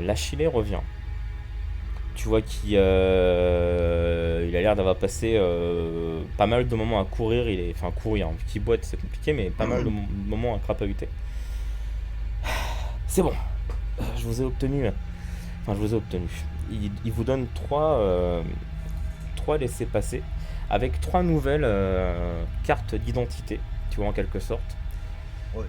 l'Achillée revient. Tu vois qu'il il a l'air d'avoir passé pas mal de moments à courir. Enfin, courir, un petit boîte, c'est compliqué, mais pas mal de moments à crapahuter. C'est bon, je vous ai obtenu. Enfin, je vous ai obtenu. Il vous donne trois laissez-passer avec trois nouvelles cartes d'identité, tu vois, en quelque sorte. Ouais.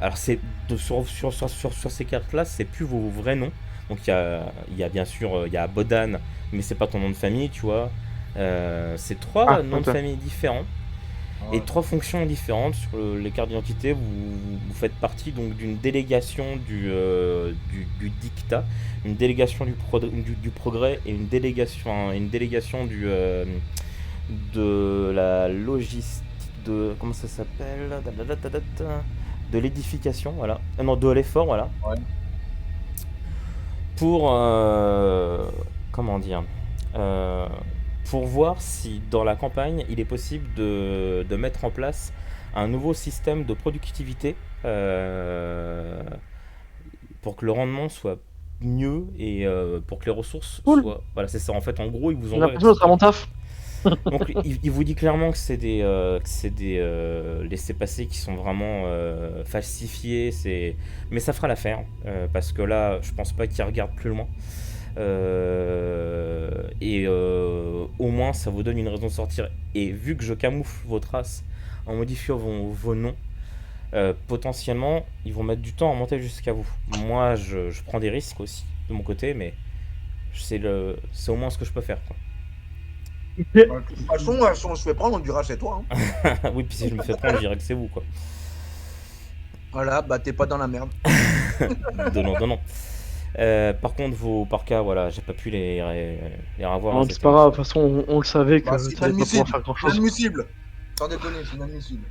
Alors, sur ces cartes-là, c'est plus vos vrais noms. Donc, il y a bien sûr il y a Bodan, mais c'est pas ton nom de famille, tu vois. C'est trois Ah, noms de ok. famille différents et Ouais. trois fonctions différentes sur les cartes d'identité. Vous faites partie donc d'une délégation du dictat, une délégation du progrès et une délégation de la logistique, de comment ça s'appelle, de l'édification, voilà. Non, de l'effort, voilà. Ouais. Pour comment dire, euh, pour voir si dans la campagne il est possible de mettre en place un nouveau système de productivité pour que le rendement soit mieux et pour que les ressources Cool. soient. Voilà, c'est ça. En fait, en gros, il vous J'ai envoie l'impression d'être à mon taf. donc il vous dit clairement que c'est des laissez-passer qui sont vraiment falsifiés, mais ça fera l'affaire parce que là, je pense pas qu'il regarde plus loin. Au moins, ça vous donne une raison de sortir. Et vu que je camoufle vos traces en modifiant vos noms, potentiellement, ils vont mettre du temps à monter jusqu'à vous. Moi, je prends des risques aussi de mon côté, mais c'est au moins ce que je peux faire, quoi. De toute façon, si on se fait prendre, on dira c'est toi. Hein. Oui, puis si je me fais prendre, je dirais que c'est vous, quoi. Voilà, bah t'es pas dans la merde. Donnant, donnant. Par contre, vos parkas, voilà, j'ai pas pu les revoir, hein, Non, c'est c'était pas un grave, petit de peu. toute façon, on le savait Bah, que c'est t'allais pas pouvoir inadmissible. faire grand C'est chose. inadmissible. Sans déconner, c'est inadmissible.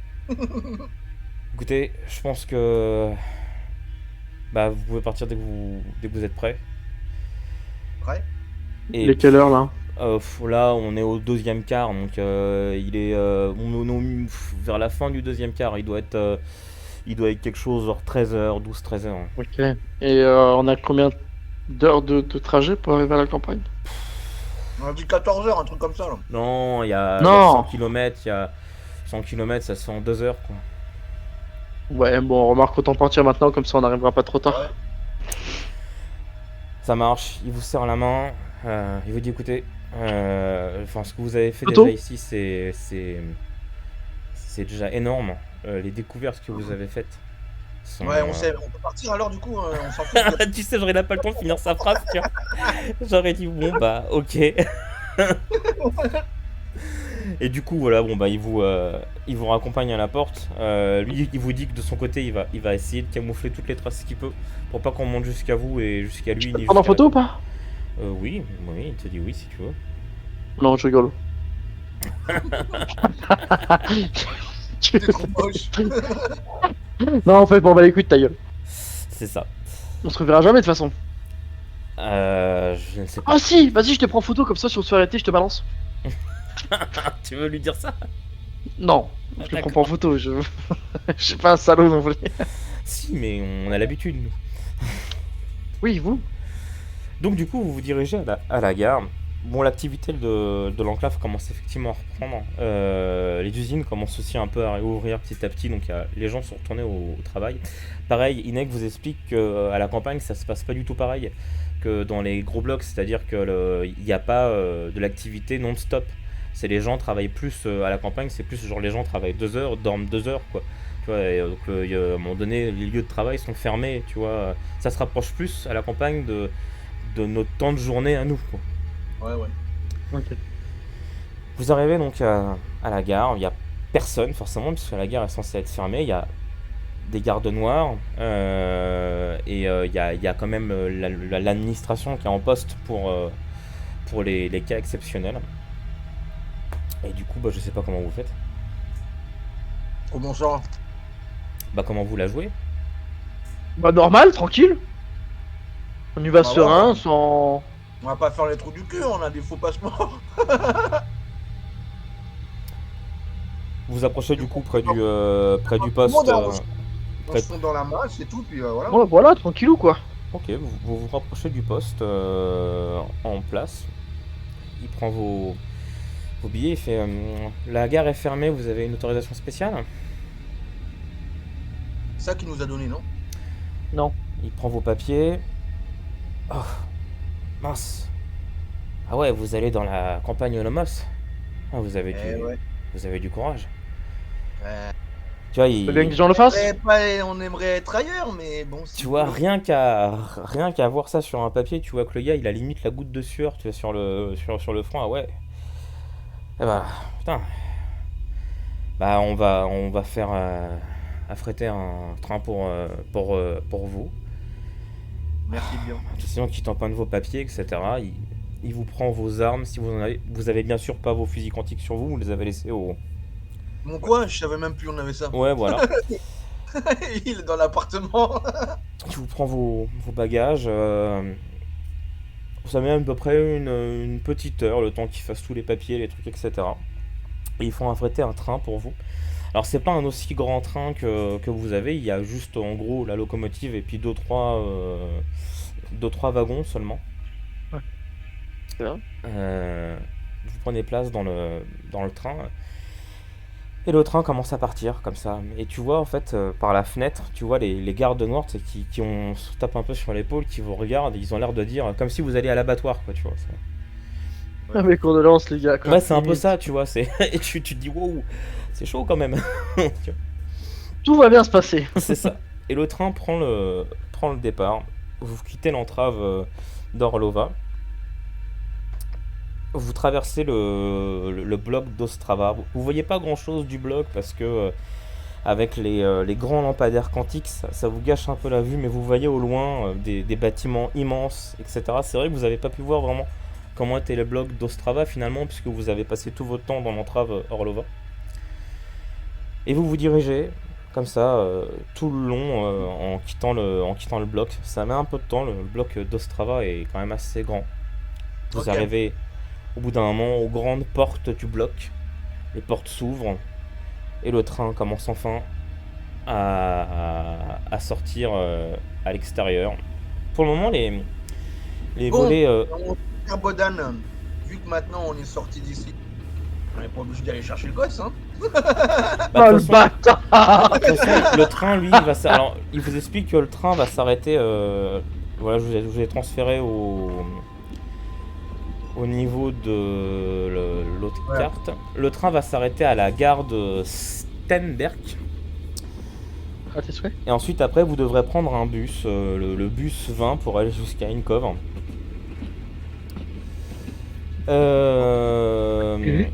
Écoutez, je pense que bah, vous pouvez partir dès que vous êtes prêts. Prêt? Et Il est quelle heure puis, là? là, on est au deuxième quart, donc il est vers la fin du deuxième quart. Il doit être quelque chose genre 13h, 12-13h. Ok. Et on a combien d'heures de trajet pour arriver à la campagne? On a dit 14 heures, un truc comme ça là. Non, il y a 100 Non! km, 100 km, ça se fait en 2 heures, quoi. Ouais, bon, remarque, autant partir maintenant, comme ça on n'arrivera pas trop Ouais. tard. Ça marche, il vous serre la main, il vous dit écoutez, enfin ce que vous avez fait déjà Photo? ici, c'est déjà énorme. Les découvertes que vous avez faites sont. Ouais, on sait, on peut partir alors du coup, on s'en fout. Tu sais, j'aurais pas le temps de finir sa phrase, tu vois. J'aurais dit bon bah ok. Et du coup voilà, bon bah il vous raccompagne à la porte. Lui il vous dit que de son côté il va essayer de camoufler toutes les traces qu'il peut pour pas qu'on monte jusqu'à vous et jusqu'à Je lui peux te ni prendre en jusqu'à la photo ou campagne. pas? Oui, oui, il te dit oui si tu veux. Non, je rigole. T'es trop moche. Non, en fait, bon, bah les couilles de ta gueule. C'est ça. On se reverra jamais de toute façon. Je ne sais Ah pas. si, vas-y, je te prends photo comme ça, si on se fait arrêter, je te balance. Tu veux lui dire ça? Non, Ah, je te prends pas en d'accord. photo, je suis pas un salaud non plus. Si, mais on a l'habitude, nous. Oui, vous? Donc, du coup, vous vous dirigez à la gare. Bon, l'activité de l'enclave commence effectivement à reprendre. Les usines commencent aussi un peu à réouvrir petit à petit, donc les gens sont retournés au travail. Pareil, Inek vous explique qu'à la campagne, ça se passe pas du tout pareil que dans les gros blocs, c'est-à-dire qu'il n'y a pas de l'activité non-stop. C'est les gens travaillent plus à la campagne, c'est plus genre les gens travaillent 2 heures, dorment 2 heures, quoi. Tu vois, et donc à un moment donné, les lieux de travail sont fermés, tu vois. Ça se rapproche plus à la campagne de notre temps de journée à nous, quoi. Ouais, ouais. Ok. Vous arrivez donc à la gare, il n'y a personne forcément, puisque la gare est censée être fermée, il y a des gardes noirs, il y a quand même l'administration qui est en poste pour les cas exceptionnels. Et du coup, bah, je sais pas comment vous faites. Comment ça? Bah, comment vous la jouez? Bah normal, tranquille. On y va Bah ouais, serein, sans... on va pas faire les trous du cul, on a des faux passeports. Vous vous approchez Du du coup coup, près du tout le monde poste. on Près se fond dans la masse et tout, puis voilà. Ouais, voilà, tranquillou quoi. Ok, vous vous rapprochez du poste en place. Il prend vos billets, il fait la gare est fermée, vous avez une autorisation spéciale? C'est ça qu'il nous a donné, non? Non. Il prend vos papiers. Oh, mince. Ah ouais, vous allez dans la campagne Olomos? Ah, Eh ouais. vous avez du courage. Euh, Tu vois, Faut bien que les gens le fassent. on aimerait être ailleurs, mais bon, tu si vous vois, voulez. rien qu'à voir ça sur un papier, tu vois que le gars, il a limite la goutte de sueur, tu vois, sur le front. Ah ouais. Eh bah, putain. Bah, on va faire affréter un train pour vous. Merci bien. Sinon, qui tamponne vos papiers, etc. Il vous prend vos armes. Si vous en avez, vous avez bien sûr pas vos fusils quantiques sur vous, vous les avez laissés au. Mon quoi? Je savais même plus on avait ça. Ouais, voilà. Il est dans l'appartement. Il vous prend vos bagages. Ça met à peu près une petite heure, le temps qu'ils fassent tous les papiers, les trucs, etc. Et ils font affréter un train pour vous. Alors, c'est pas un aussi grand train que vous avez. Il y a juste en gros la locomotive et puis deux, trois wagons seulement. Ouais. C'est vrai. Vous prenez place dans le train. Et le train commence à partir comme ça. Et tu vois en fait par la fenêtre, tu vois les gardes noirs tu sais, se tapent un peu sur l'épaule, qui vous regardent, ils ont l'air de dire comme si vous alliez à l'abattoir quoi, tu vois. Ah, mes condoléances, les gars. Quoi. Ouais, c'est un peu Limite. ça, tu vois. Et tu te dis wow, c'est chaud quand même. Tu Tout va bien se passer. vois, c'est ça. Et le train prend le départ. Vous quittez l'entrave d'Orlova. Vous traversez le bloc d'Ostrava. Vous voyez pas grand chose du bloc parce que avec les grands lampadaires quantiques, ça vous gâche un peu la vue, mais vous voyez au loin des bâtiments immenses, etc. C'est vrai que vous n'avez pas pu voir vraiment comment était le bloc d'Ostrava finalement, puisque vous avez passé tout votre temps dans l'entrave Orlova. Et vous vous dirigez comme ça tout le long en quittant le bloc. Ça met un peu de temps, le bloc d'Ostrava est quand même assez grand. Vous Ok. arrivez au bout d'un moment aux grandes portes du bloc. Les portes s'ouvrent et le train commence enfin à sortir à l'extérieur. Pour le moment, les Bon, volets. cher Bodan, vu que maintenant on est sorti d'ici, on n'est pas obligé d'aller chercher le gosse, hein? Bah, Oh de le toute façon, bâtard. de toute façon, le train, lui, alors, il vous explique que le train va s'arrêter. Voilà, je vous ai transféré au niveau de l'autre Ouais. carte. Le train va s'arrêter à la gare de Stenberg. À tes souhaits. Et ensuite, après, vous devrez prendre un bus, le bus 20 pour aller jusqu'à Inkov. Mhm.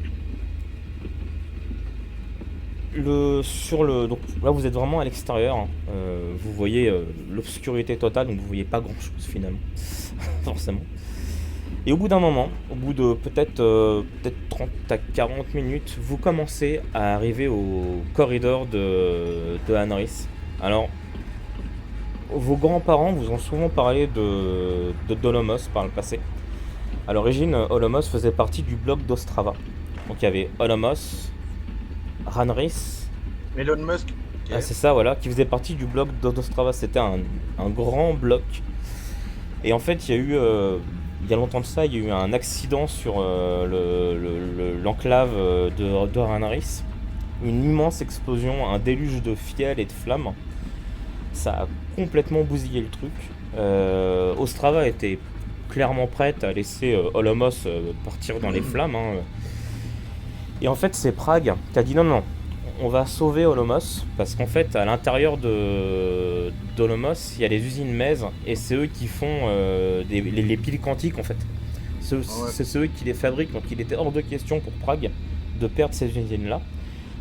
Donc là, vous êtes vraiment à l'extérieur. Hein. Vous voyez l'obscurité totale, donc vous voyez pas grand chose finalement, forcément. Et au bout d'un moment, au bout de peut-être 30 à 40 minutes, vous commencez à arriver au corridor de Hanris. Alors, vos grands-parents vous ont souvent parlé de Dolomos par le passé. À l'origine, Olomos faisait partie du bloc d'Ostrava. Donc il y avait Olomos, Ranris, Elon Musk. Ok. c'est ça, voilà, qui faisait partie du bloc d'Ostrava. C'était un grand bloc. Et en fait, il y a longtemps de ça, il y a eu un accident sur l'enclave de Ranris. Une immense explosion, un déluge de fiel et de flammes. Ça a complètement bousillé le truc. Ostrava était clairement prête à laisser Olomos partir dans les flammes. Hein. Et en fait, c'est Prague qui a dit non, non, on va sauver Olomos parce qu'en fait, à l'intérieur d'Olomos, il y a les usines Mez et c'est eux qui font les piles quantiques en fait. Ouais. C'est eux qui les fabriquent, donc il était hors de question pour Prague de perdre ces usines-là.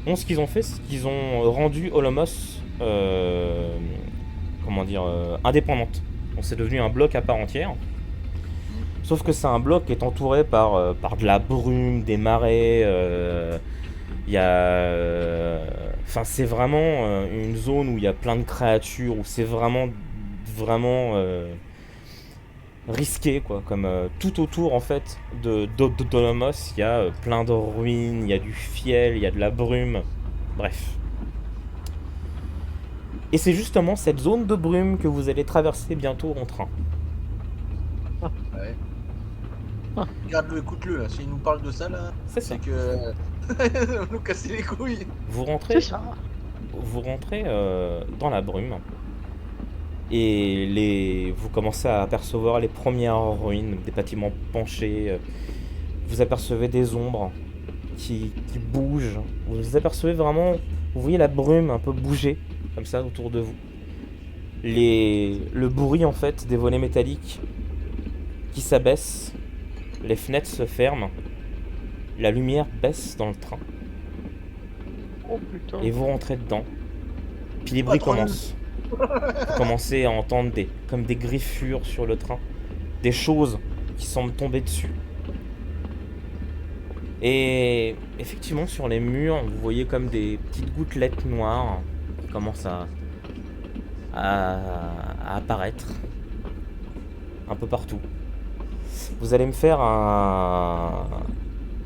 Donc ce qu'ils ont fait, c'est qu'ils ont rendu Olomos indépendante. Donc c'est devenu un bloc à part entière. Sauf que c'est un bloc qui est entouré par de la brume, des marais. Il y a, enfin, c'est vraiment une zone où il y a plein de créatures, où c'est vraiment risqué, quoi. Comme tout autour, en fait, de Dolomos, il y a plein de ruines, il y a du fiel, il y a de la brume. Bref. Et c'est justement cette zone de brume que vous allez traverser bientôt en train. Ouais. Ah. Regarde-le, écoute-le, là. S'il nous parle de ça, là, C'est ça. c'est que... on nous casser les couilles. Vous C'est rentrez, ça. dans la brume et vous commencez à apercevoir les premières ruines, des bâtiments penchés. Vous apercevez des ombres qui bougent. Vous apercevez vraiment, vous voyez la brume un peu bouger comme ça autour de vous. Le bruit en fait des volets métalliques qui s'abaissent, les fenêtres se ferment, la lumière baisse dans le train Oh putain. et vous rentrez dedans. Puis les bruits Pas trop commencent. Vous commencez à entendre comme des griffures sur le train, des choses qui semblent tomber dessus. Et effectivement, sur les murs, vous voyez comme des petites gouttelettes noires qui commencent à apparaître un peu partout. Vous allez me faire un...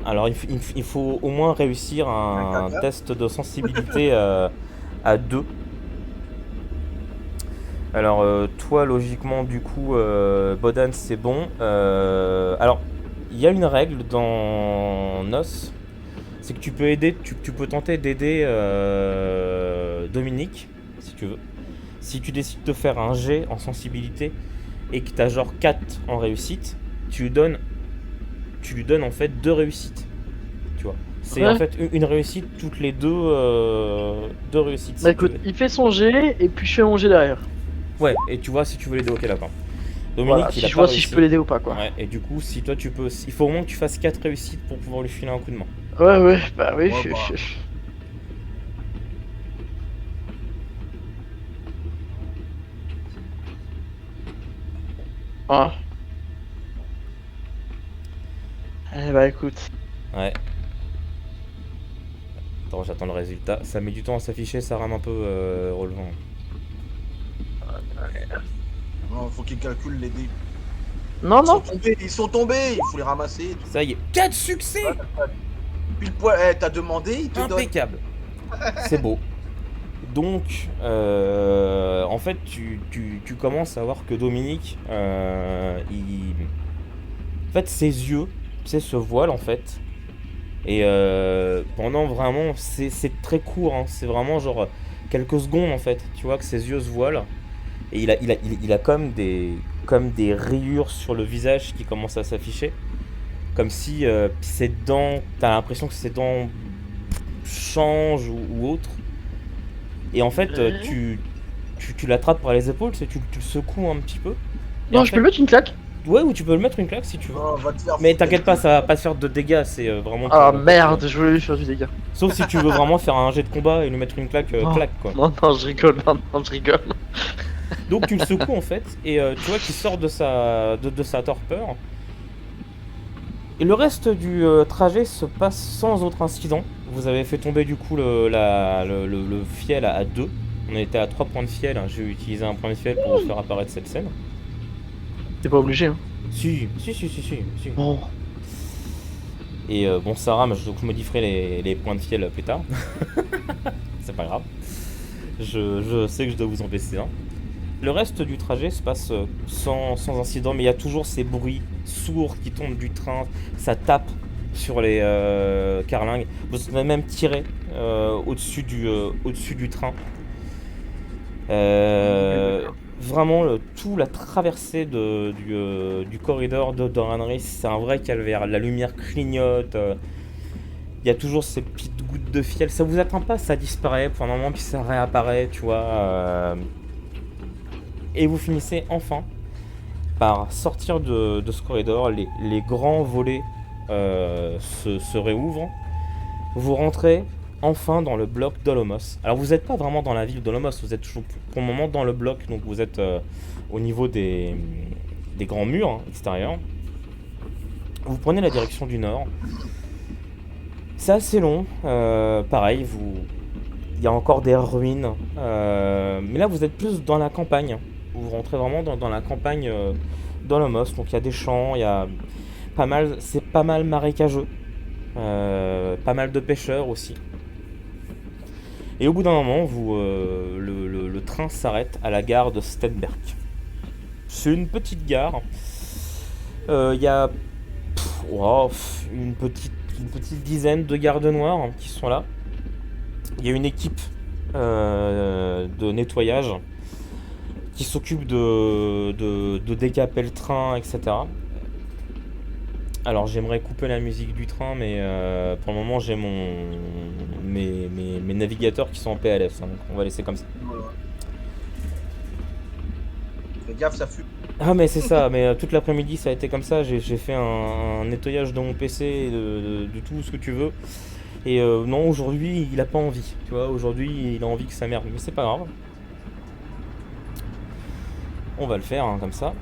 Alors, il faut au moins réussir un test de sensibilité à 2. Alors, toi, logiquement, du coup, Bodan, c'est bon. Alors, il y a une règle dans NOS, c'est que tu peux aider, tu peux tenter d'aider Dominique, si tu veux. Si tu décides de faire un jet en sensibilité et que tu as genre 4 en réussite, tu lui donnes en fait 2 réussites. Tu vois. C'est Ouais. en fait une réussite toutes les deux réussites. Bah si tu écoute, veux. il fait son jet et puis je fais mon jet derrière. Ouais, et tu vois si tu veux l'aider, ok, d'accord. Dominique, Voilà, il si a je pas vois réussi. si je peux l'aider ou pas quoi. Ouais, et du coup, si toi tu peux. Il faut au moins que tu fasses 4 réussites pour pouvoir lui filer un coup de main. Ouais, bah oui. Ouais, bah. Ah. Eh bah écoute. Ouais. Attends, j'attends le résultat. Ça met du temps à s'afficher, ça rame un peu relevant. Non, faut qu'il calcule les dés. Non, non. Ils sont tombés, il faut les ramasser. Ça y est, 4 succès. Pile poil, t'as demandé, il te donne. Impeccable. C'est beau. Donc, en fait, tu commences à voir que Dominique, en fait, ses yeux, tu sais, se voilent en fait. Et pendant vraiment, c'est très court, hein, c'est vraiment genre quelques secondes en fait. Tu vois que ses yeux se voilent. Et il a comme des rayures sur le visage qui commencent à s'afficher. Comme si ses dents, t'as l'impression que ses dents changent ou autre. Et en fait, tu l'attrapes par les épaules, tu le secoues un petit peu. Et Non, en je fait- peux le mettre une claque. Ouais, ou tu peux le mettre une claque si tu veux. Non, va te faire Mais foutre. t'inquiète pas, ça va pas te faire de dégâts, c'est vraiment... Ah pour- merde, je voulais lui faire du dégât. Sauf si tu veux vraiment faire un jet de combat et lui mettre une claque, Non. claque quoi. Non, je rigole, non, je rigole. Donc tu le secoues en fait, et tu vois qu'il sort de sa torpeur. Et le reste du trajet se passe sans autre incident. Vous avez fait tomber du coup le fiel à 2. On était à 3 points de fiel, hein. J'ai utilisé un point de fiel pour faire apparaître cette scène. T'es pas obligé, hein. Si. Bon. Et bon, ça rame, donc je modifierai les points de fiel plus tard. C'est pas grave. Je sais que je dois vous en baisser un. Le reste du trajet se passe sans incident, mais il y a toujours ces bruits sourds qui tombent du train. Ça tape sur les carlingues. Vous avez même tiré au-dessus du train. Vraiment, tout la traversée du corridor de Doranry, c'est un vrai calvaire. La lumière clignote. Il y a toujours ces petites gouttes de fiel. Ça vous atteint pas, ça disparaît pour un moment, puis ça réapparaît, tu vois. Et vous finissez enfin par sortir de ce corridor. Les grands volets se réouvrent. Vous rentrez enfin dans le bloc d'Olomos. Alors vous n'êtes pas vraiment dans la ville d'Olomos, vous êtes toujours pour le moment dans le bloc, donc vous êtes au niveau des grands murs hein, extérieurs. Vous prenez la direction du nord. C'est assez long, pareil, il y a encore des ruines, mais là vous êtes plus dans la campagne. Vous rentrez vraiment dans la campagne d'Olomos, donc il y a des champs, il y a c'est pas mal marécageux, pas mal de pêcheurs aussi. Et au bout d'un moment, le train s'arrête à la gare de Stenberg. C'est une petite gare. Il y a une petite dizaine de gardes noirs qui sont là. Il y a une équipe de nettoyage qui s'occupe de décaper le train, etc. Alors j'aimerais couper la musique du train, mais pour le moment j'ai mes navigateurs qui sont en PLS, hein, donc on va laisser comme ça. Voilà. Fais gaffe, ça fume. Ah mais c'est ça, mais toute l'après-midi ça a été comme ça, j'ai fait un nettoyage de mon PC, de tout ce que tu veux. Et non, aujourd'hui il a pas envie, tu vois, aujourd'hui il a envie que ça merde, mais c'est pas grave. On va le faire hein, comme ça.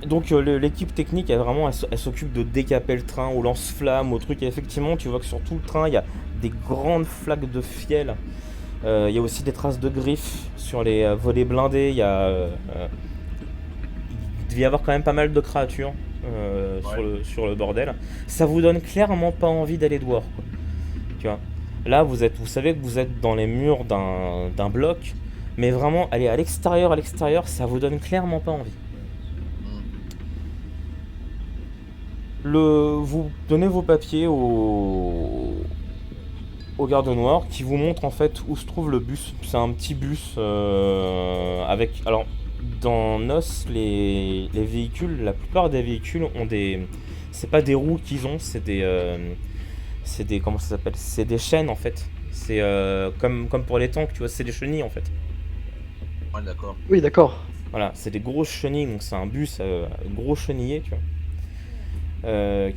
Donc l'équipe technique, elle s'occupe de décaper le train au lance-flammes, au truc. Et effectivement, tu vois que sur tout le train, il y a des grandes flaques de fiel. Il y a aussi des traces de griffes sur les volets blindés. Il devait y avoir quand même pas mal de créatures sur le bordel. Ça vous donne clairement pas envie d'aller dehors, quoi. Tu vois. Là, vous savez que vous êtes dans les murs d'un bloc, mais vraiment, aller à l'extérieur, ça vous donne clairement pas envie. Vous donnez vos papiers au garde noir qui vous montre en fait où se trouve le bus. C'est un petit bus avec. Alors, dans NOS, les véhicules, la plupart des véhicules ont des. C'est pas des roues qu'ils ont, c'est des. Comment ça s'appelle? C'est des chaînes en fait. C'est comme pour les tanks, tu vois, c'est des chenilles en fait. Ouais, d'accord. Oui, d'accord. Voilà, c'est des grosses chenilles, donc c'est un bus gros chenillé, tu vois.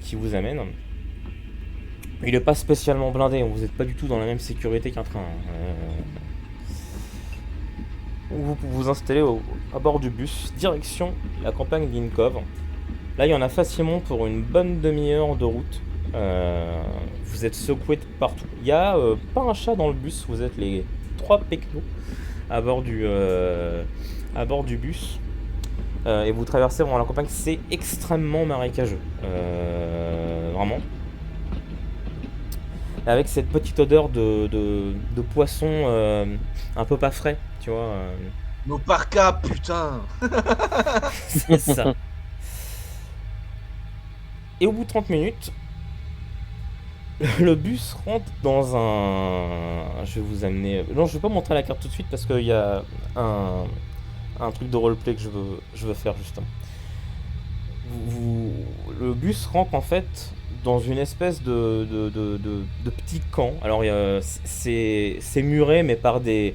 Qui vous amène. Il est pas spécialement blindé, vous n'êtes pas du tout dans la même sécurité qu'un train. Vous pouvez vous installer à bord du bus, direction la campagne d'Inkov. Là, il y en a facilement pour une bonne demi-heure de route. Vous êtes secoué de partout. Il n'y a pas un chat dans le bus, vous êtes les 3 pecnos à bord du bus. Et vous traversez vraiment la campagne, c'est extrêmement marécageux. Vraiment. Avec cette petite odeur de poisson un peu pas frais, tu vois. Nos parkas, putain. C'est ça. Et au bout de 30 minutes, le bus rentre dans un... Je vais vous amener... Non, je vais pas montrer la carte tout de suite parce qu'il y a un truc de roleplay que je veux faire justement. Le bus rentre en fait dans une espèce de petit camp. Alors c'est muré mais par des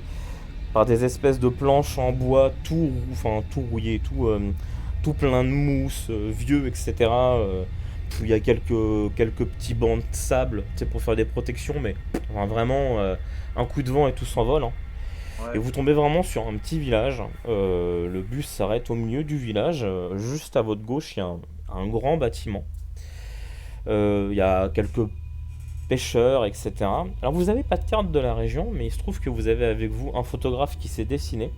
espèces de planches en bois tout rouillé, tout plein de mousse, vieux, etc. Où il y a quelques petits bancs de sable, tu sais, pour faire des protections, mais enfin, vraiment un coup de vent et tout s'envole, hein. Ouais. Et vous tombez vraiment sur un petit village. Le bus s'arrête au milieu du village. Juste à votre gauche, il y a un grand bâtiment. Il y a quelques pêcheurs, etc. Alors vous n'avez pas de carte de la région, mais il se trouve que vous avez avec vous un photographe qui s'est dessiné.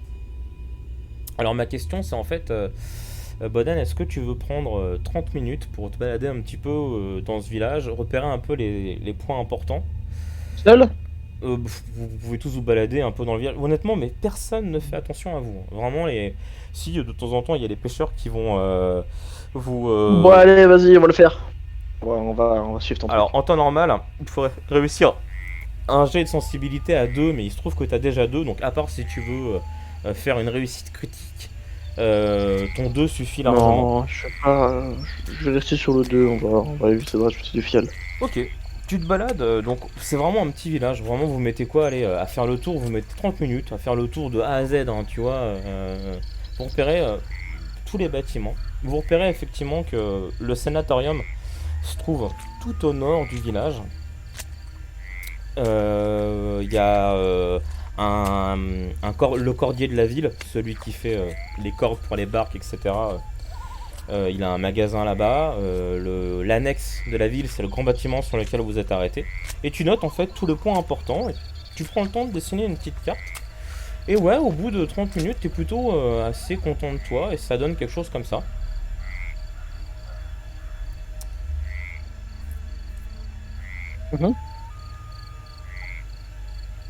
Alors ma question c'est en fait, Bodan, est-ce que tu veux prendre 30 minutes pour te balader un petit peu dans ce village, repérer un peu les points importants? Seul? Vous pouvez tous vous balader un peu dans le village. Honnêtement, mais personne ne fait attention à vous. Vraiment, si de temps en temps il y a des pêcheurs qui vont vous. Bon, allez, vas-y, on va le faire. Ouais, on va suivre ton truc. Alors, en temps normal, il faudrait réussir un jet de sensibilité à 2, mais il se trouve que tu as déjà 2, donc à part si tu veux faire une réussite critique, ton 2 suffit largement. Non, je sais pas. Je vais rester sur le 2, on va éviter de rajouter du fiel. Ok. Tu te balades, donc c'est vraiment un petit village. Vraiment, vous mettez quoi? Allez, à faire le tour, vous mettez 30 minutes à faire le tour de A à Z, hein, tu vois. Vous repérez tous les bâtiments. Vous repérez effectivement que le sanatorium se trouve tout au nord du village. Il y a le cordier de la ville, celui qui fait les cordes pour les barques, etc. Il a un magasin là-bas. L'annexe de la ville, c'est le grand bâtiment sur lequel vous êtes arrêté. Et tu notes en fait tous les points importants. Et tu prends le temps de dessiner une petite carte. Et ouais, au bout de 30 minutes, t'es plutôt assez content de toi. Et ça donne quelque chose comme ça. Mhm.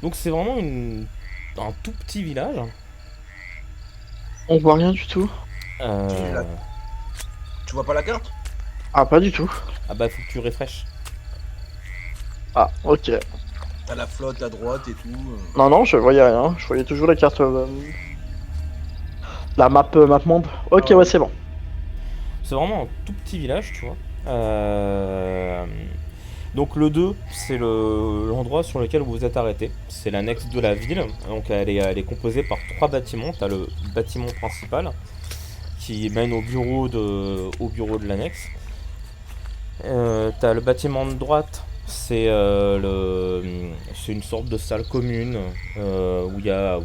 Donc c'est vraiment un tout petit village. On voit rien du tout. Euh... Tu vois pas la carte? Ah, pas du tout. Ah bah faut que tu refresh. Ah, ok. T'as la flotte à droite et tout. Non, non, je voyais rien. Je voyais toujours la carte. La map monde. Ok, Ah ouais, ouais. c'est bon. C'est vraiment un tout petit village, tu vois. Donc le 2, c'est l'endroit sur lequel vous vous êtes arrêté. C'est l'annexe de la ville. Donc elle est composée par 3 bâtiments. Tu as le bâtiment principal qui mène au bureau de l'annexe. Tu as le bâtiment de droite. C'est une sorte de salle commune où il y a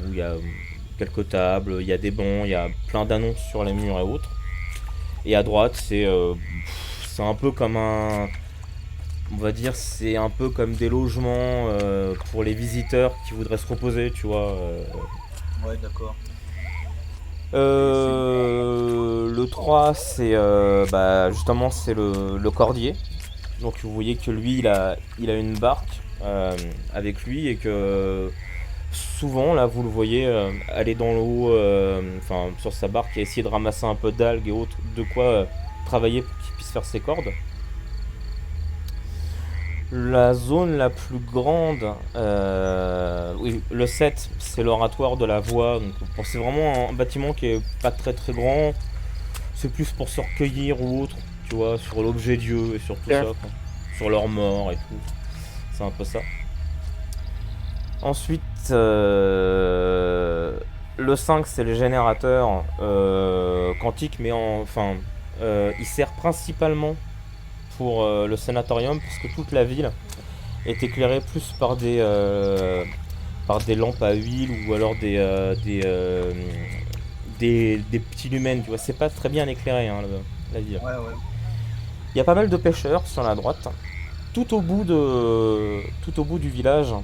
quelques tables, il y a des bancs, il y a plein d'annonces sur les murs et autres. Et à droite, c'est un peu comme on va dire, c'est un peu comme des logements pour les visiteurs qui voudraient se reposer, tu vois. Ouais, d'accord. Le 3, justement, c'est le cordier. Donc vous voyez que lui, il a une barque avec lui et que souvent, là, vous le voyez aller dans l'eau, enfin, sur sa barque et essayer de ramasser un peu d'algues et autres, de quoi travailler pour qu'il puisse faire ses cordes. La zone la plus grande, oui, le 7, c'est l'oratoire de la voix. Donc, bon, c'est vraiment un bâtiment qui est pas très très grand. C'est plus pour se recueillir ou autre, tu vois, sur l'objet Dieu et sur tout Ok. ça, quoi. Sur leur mort et tout. C'est un peu ça. Ensuite, le 5, c'est le générateur quantique, mais il sert principalement pour le sanatorium, parce que toute la ville est éclairée plus par des lampes à huile ou alors des petits lumens, tu vois. C'est pas très bien éclairé, hein, la ville. Ouais, ouais. Il y a pas mal de pêcheurs sur la droite. Tout au bout du village,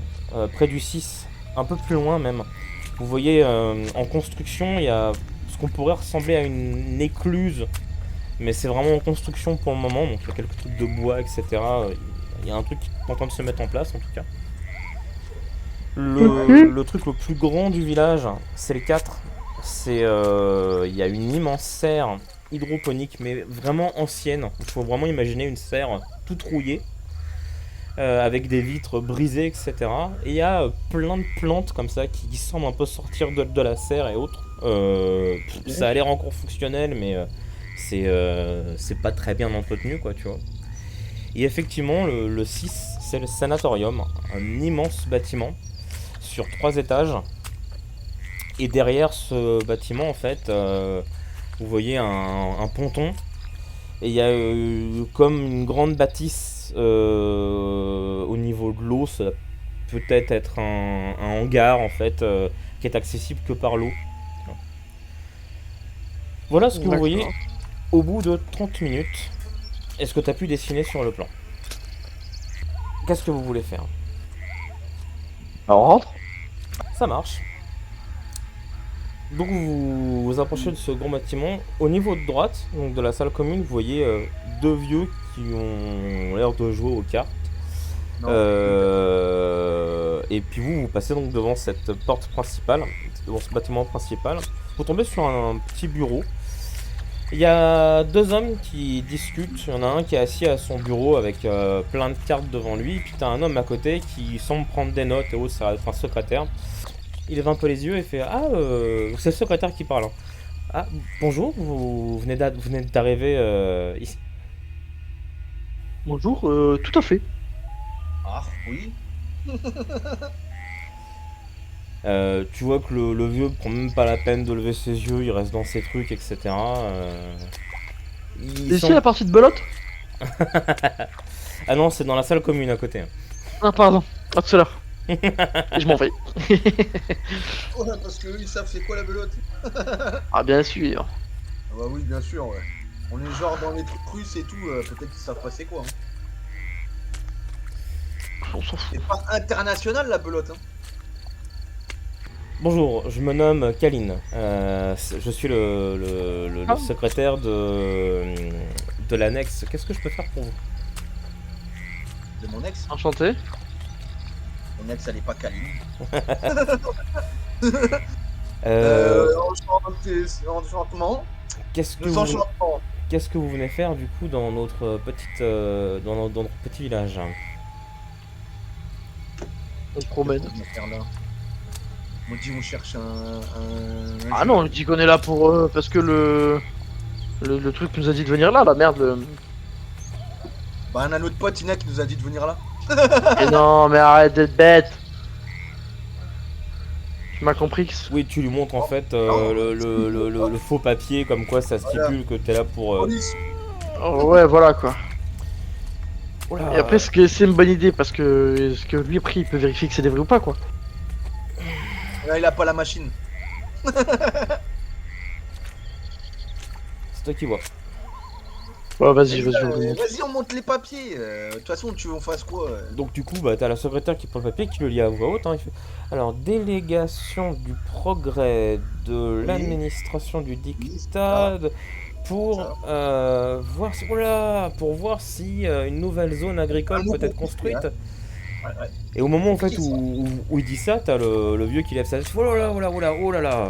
près du 6, un peu plus loin même, vous voyez en construction, il y a ce qu'on pourrait ressembler à une écluse, mais c'est vraiment en construction pour le moment, donc il y a quelques trucs de bois, etc. Il y a un truc qui est en train de se mettre en place en tout cas. Le truc le plus grand du village, c'est le 4. Il y a une immense serre hydroponique, mais vraiment ancienne. Il faut vraiment imaginer une serre toute rouillée, avec des vitres brisées, etc. Et il y a plein de plantes comme ça qui semblent un peu sortir de la serre et autres. Ça a l'air encore fonctionnel, mais c'est pas très bien entretenu, quoi, tu vois. Et effectivement, le 6, c'est le sanatorium, un immense bâtiment sur 3 étages. Et derrière ce bâtiment, en fait, vous voyez un ponton. Et il y a comme une grande bâtisse au niveau de l'eau. Ça peut-être être un hangar, en fait, qui est accessible que par l'eau. Voilà ce que vous voyez au bout de 30 minutes. Est-ce que tu as pu dessiner sur le plan? Qu'est-ce que vous voulez faire? Alors, on rentre. Ça marche. Donc vous vous approchez de ce grand bâtiment. Au niveau de droite, donc de la salle commune, vous voyez deux vieux qui ont l'air de jouer aux cartes. Non. Et puis vous passez donc devant cette porte principale, devant ce bâtiment principal. Vous tombez sur un petit bureau. Il y a deux hommes qui discutent. Il y en a un qui est assis à son bureau avec plein de cartes devant lui. Et puis t'as un homme à côté qui semble prendre des notes et autres, ça va être un secrétaire. Il lève un peu les yeux et fait Ah, c'est le secrétaire qui parle. Ah, bonjour, vous venez d'arriver ici. Bonjour, tout à fait. Ah, oui. Tu vois que le vieux prend même pas la peine de lever ses yeux, il reste dans ses trucs, etc. Il C'est ici semble- la partie de belote? Ah non, c'est dans la salle commune à côté. Ah, pardon. À tout à l'heure. Et je m'en vais. Ouais, parce qu'eux, ils savent c'est quoi la belote. Ah, bien sûr. Ah bah oui, bien sûr, ouais. On est genre dans les trucs russes et tout, peut-être qu'ils savent pas c'est quoi. Hein. On s'en fout. C'est pas international la belote. Hein. Bonjour, je me nomme Kaline. Je suis le secrétaire de l'annexe. Qu'est-ce que je peux faire pour vous? De mon ex. Enchanté. Mon ex, elle est pas câline. Euh, enchantement. Qu'est-ce que Nos vous, enchantements. qu'est-ce que vous venez faire du coup dans notre dans notre petit village? On se promène. Qu'est-ce qu'on vient faire là? On dit on cherche un Ah géant. non, je dis qu'on est là pour parce que le truc nous a dit de venir là, la merde. Bah, on a notre pote Ina qui nous a dit de venir là. Et non, mais arrête d'être bête. Tu m'as compris que... Oui, tu lui montres en fait non, le faux papier comme quoi ça Voilà. stipule que t'es là pour. Police. Oh, ouais, voilà quoi. Oh là. Et après, c'est une bonne idée parce que lui après il peut vérifier que c'est des vrais ou pas quoi. Là, il a pas la machine. C'est toi qui vois. Ouais, vas-y, vas-y, on lui montre. Vas-y, on monte les papiers. De toute façon, tu veux qu'on fasse quoi Donc du coup, bah, t'as la secrétaire qui prend le papier, qui le lit à voix haute. Hein, il fait... Alors, délégation du progrès de Oui. l'administration du Oui, c'est dictat pour ça. voir si, oh là, pour voir si une nouvelle zone agricole Un nouveau peut être projet, construite. hein. Ouais. Et au moment en fait Compliqué, ça. où il dit ça, t'as le vieux qui lève sa tête. Oh là là, oh là, oh là, oh là là.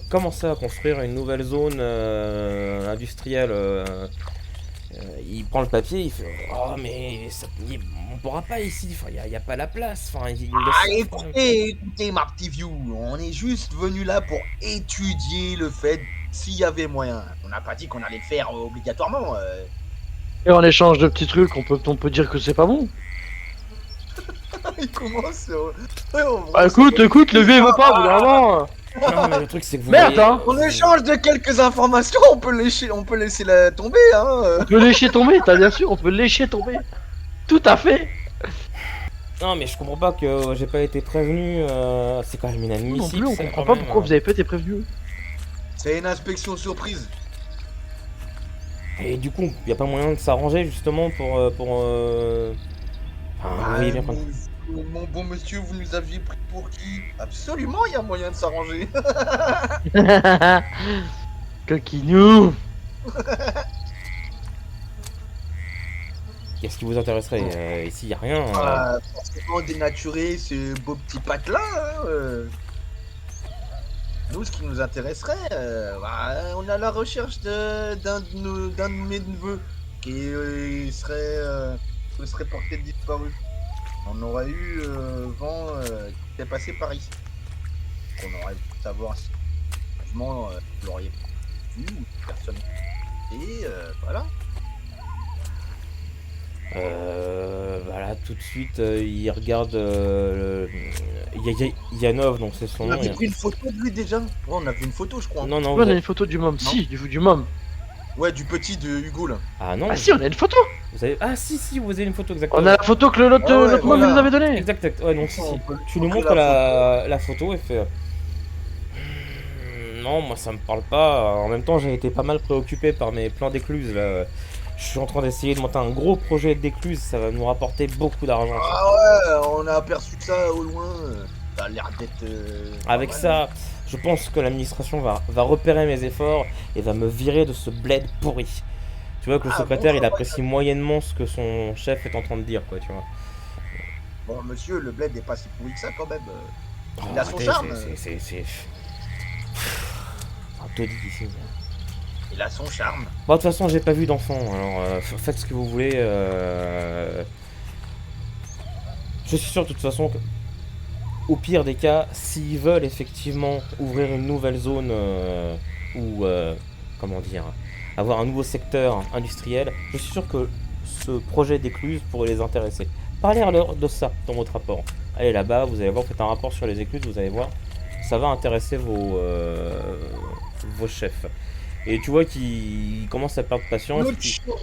Commencer à construire une nouvelle zone industrielle. Il prend le papier, il fait oh mais on pourra pas ici, enfin y a pas la place, enfin il me Ah, laisse ça, quand même. écoutez, ma petite view. On est juste venu là pour étudier le fait s'il y avait moyen. On n'a pas dit qu'on allait le faire obligatoirement. Et en échange de petits trucs, on peut dire que c'est pas bon. Il commence. Ouais, Ah, écoute, le vieux il veut pas, au bout d'un moment. Non mais le truc c'est que vous Merde, voyez, hein. En échange de quelques informations, on peut laisser la tomber, hein. On peut lécher tomber, t'as bien sûr, on peut lécher tomber. Tout à fait. Non mais je comprends pas que j'ai pas été prévenu, c'est quand même Nous non inadmissible. plus, on ça, comprend quand pas même, pourquoi vous avez pas été prévenus. C'est une inspection surprise. Et du coup, y a pas moyen de s'arranger justement Enfin, vous voyez bien quoi. Mon bon monsieur, vous nous aviez pris pour qui? Absolument, il y a moyen de s'arranger. Coquinou. Qu'est-ce qui vous intéresserait ici y a rien. Forcément dénaturé ce beau petit patte-là. Hein. Nous, ce qui nous intéresserait, on est à la recherche d'un de mes neveux qui serait porté disparu. On aurait eu vent qui était passé par ici. On aurait pu savoir si effectivement vous l'auriez vu ou si personne. Et voilà. Voilà, tout de suite, il regarde Yanov, donc c'est son On nom. avait pris une photo de lui déjà. Ouais, on a vu une photo, je crois. Non, non, On a une photo du môme. Si, du môme. Ouais, du petit de Hugo là. Ah non, Ah si, on a une photo. vous avez... Ah si, vous avez une photo, exactement. On a la photo que l'autre Ah ouais, l'autre môme voilà. nous avait donnée. Exact, ouais, donc si, On si. peut Tu nous montrer montres la la photo et fait... Non, moi ça me parle pas. En même temps, j'ai été pas mal préoccupé par mes plans d'écluse là. Je suis en train d'essayer de monter un gros projet d'écluse, ça va nous rapporter beaucoup d'argent. Ça. Ah ouais, on a aperçu ça au loin. Ça a l'air d'être. Avec pas mal. ça, je pense que l'administration va repérer mes efforts et va me virer de ce bled pourri. Tu vois que le Ah, secrétaire, bon, il apprécie moyennement ce que son chef est en train de dire, quoi, tu vois. Bon, monsieur, le bled est pas si pourri que ça quand même. Oh, Il a son arrêtez, charme. c'est un taudis ici. Il a son charme. Bon, de toute façon, j'ai pas vu d'enfant, alors faites ce que vous voulez. Je suis sûr de toute façon que, au pire des cas, s'ils veulent effectivement ouvrir une nouvelle zone ou, comment dire, avoir un nouveau secteur industriel, je suis sûr que ce projet d'écluse pourrait les intéresser. Parlez-leur de ça dans votre rapport. Allez là-bas, vous allez voir, faites un rapport sur les écluses, vous allez voir, ça va intéresser vos chefs. Et tu vois qu'il commence à perdre patience.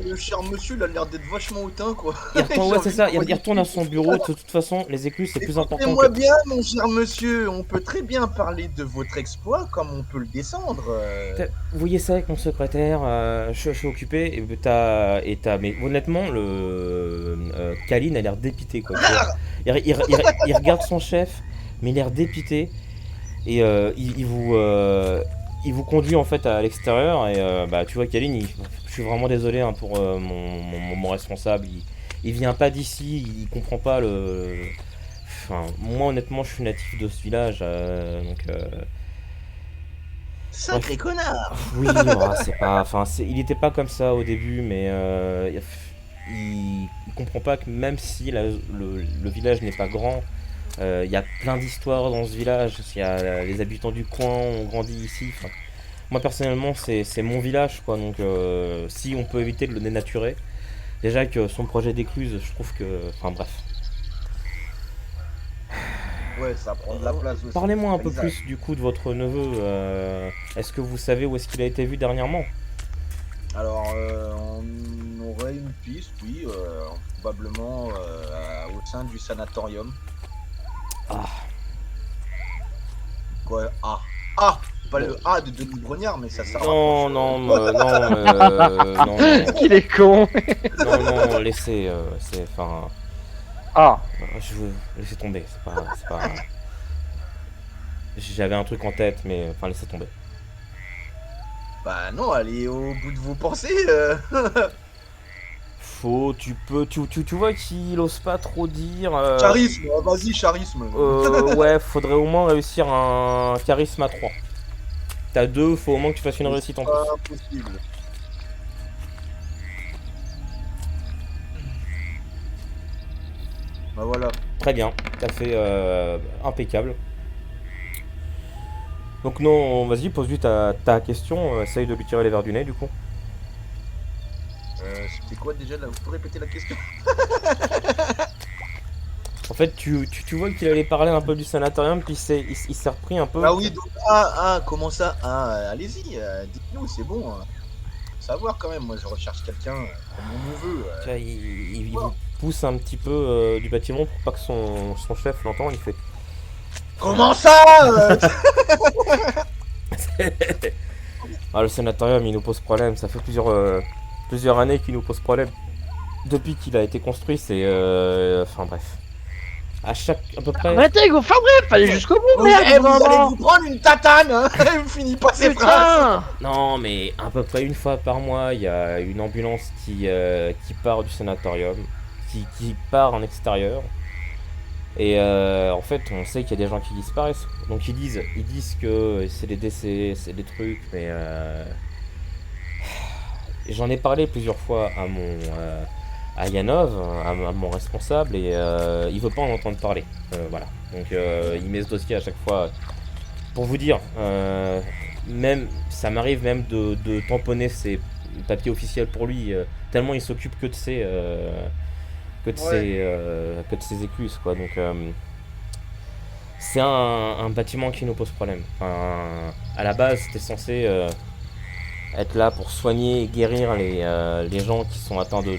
Le cher monsieur, il a l'air d'être vachement hautain quoi. Il retourne, ouais, c'est ça, il J'ai envie de retourne à son bureau. De toute façon, les écluses, c'est plus important Écoutez-moi que... bien, mon cher monsieur, on peut très bien parler de votre exploit comme on peut le descendre. Vous voyez ça avec mon secrétaire, je suis occupé, mais honnêtement, Kaline a l'air dépité, quoi. Tu vois. Il regarde son chef, mais il a l'air dépité, et il vous conduit en fait à l'extérieur, et bah tu vois, Kaline, je suis vraiment désolé hein, pour mon responsable, il vient pas d'ici, il comprend pas le... Enfin, moi honnêtement, je suis natif de ce village, donc... Sacré connard. Oui, c'est pas, enfin, il était pas comme ça au début, mais il comprend pas que même si le village n'est pas grand, il y a plein d'histoires dans ce village. Il y a les habitants du coin ont grandi ici. Enfin, moi personnellement, c'est mon village, quoi. Donc, si on peut éviter de le dénaturer, déjà que son projet d'écluse, je trouve que, enfin bref. Ouais, ça prend de la place aussi. Parlez-moi un peu Paysage. plus du coup de votre neveu. Est-ce que vous savez où est-ce qu'il a été vu dernièrement? Alors, on aurait une piste, oui, probablement au sein du sanatorium. Ah, Quoi? Ah! Ah! Pas le A de Denis Brognard, mais ça non, rapproche. non, Est-ce qu'il est con? non, laissez, c'est, enfin, Ah, je veux laisser tomber, c'est pas, j'avais un truc en tête, mais enfin, laissez tomber. Bah non, allez au bout de vos pensées. Tu vois qu'il ose pas trop dire. Charisme, vas-y, charisme. Ouais, faudrait au moins réussir un charisme à 3. T'as 2, faut au moins que tu fasses une réussite en plus. Pas impossible. Bah voilà. Très bien, t'as fait impeccable. Donc non, vas-y, pose-lui ta question, essaye de lui tirer les verres du nez du coup. C'était quoi déjà là? Vous pouvez répéter la question? En fait, tu vois qu'il allait parler un peu du sanatorium, puis il s'est repris un peu. Ah oui, donc, comment ça? Allez-y, dites-nous, c'est bon. Faut savoir quand même, moi je recherche quelqu'un pour mon neveu. Tu vois, il vous pousse un petit peu du bâtiment pour pas que son chef l'entende. Il fait Comment ça? Ah, le sanatorium, il nous pose problème. Ça fait plusieurs années qu'il nous pose problème. Depuis qu'il a été construit, c'est. Enfin bref. À peu près. arrêtez, enfin bref, allez jusqu'au bout, Vous, merde, vous allez vraiment. vous prendre une tatane, hein. Vous finissez pas ces phrases. Putain! Non, mais à peu près une fois par mois, il y a une ambulance qui part du sanatorium, qui part en extérieur. Et en fait, on sait qu'il y a des gens qui disparaissent. Donc ils disent que c'est des décès, c'est des trucs, mais j'en ai parlé plusieurs fois à Yanov, à mon responsable, et il veut pas en entendre parler. Voilà. Donc il met ce dossier à chaque fois. Pour vous dire, même ça m'arrive même de tamponner ses papiers officiels pour lui, tellement il s'occupe Ouais. que de ses écluses, quoi. Donc c'est un bâtiment qui nous pose problème. Enfin, à la base, c'était censé être là pour soigner et guérir les gens qui sont atteints de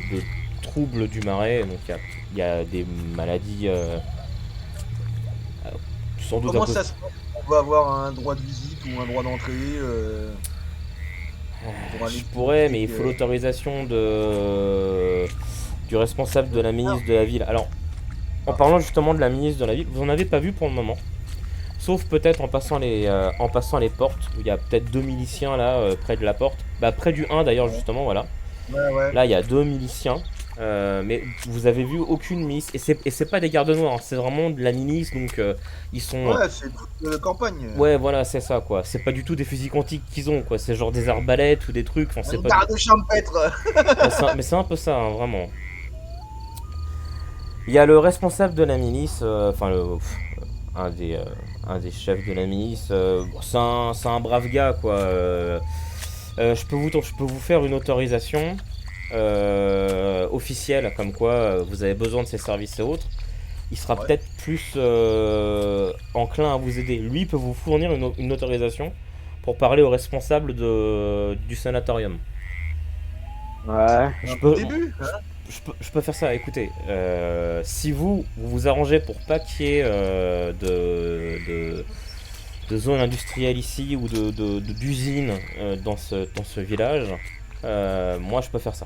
troubles du marais. Donc il y a des maladies sans doute un Comment peu. ça se passe? On va avoir un droit de visite ou un droit d'entrée pour aller Je pourrais, mais il visiter, faut l'autorisation du responsable de la ministre de la ville. Alors, en parlant justement de la ministre de la ville, vous en avez pas vu pour le moment. Sauf peut-être en passant les portes, où il y a peut-être 2 miliciens là, près de la porte. Bah, près du 1 d'ailleurs, justement, voilà. Ouais, ouais. Là, il y a 2 miliciens. Mais vous avez vu aucune milice. Et c'est pas des gardes noirs, hein, c'est vraiment de la milice. Donc, ils sont. Ouais, c'est toute campagne. Ouais, voilà, c'est ça quoi. C'est pas du tout des fusils quantiques qu'ils ont quoi. C'est genre des arbalètes ou des trucs. Enfin, c'est Un pas. garde champêtre. Mais c'est un peu ça, hein, vraiment. Il y a le responsable de la milice, enfin un un des chefs de la milice. Bon, c'est un brave gars quoi. Je peux vous faire une autorisation officielle comme quoi vous avez besoin de ses services et autres. Il sera Ouais. peut-être plus enclin à vous aider. Lui peut vous fournir une autorisation pour parler au responsable du sanatorium. Ouais. Je Un peux, début. je peux faire ça. Écoutez, si vous vous arrangez pour pas qu'il y ait de zone industrielle ici ou d'usine dans ce village, moi je peux faire ça.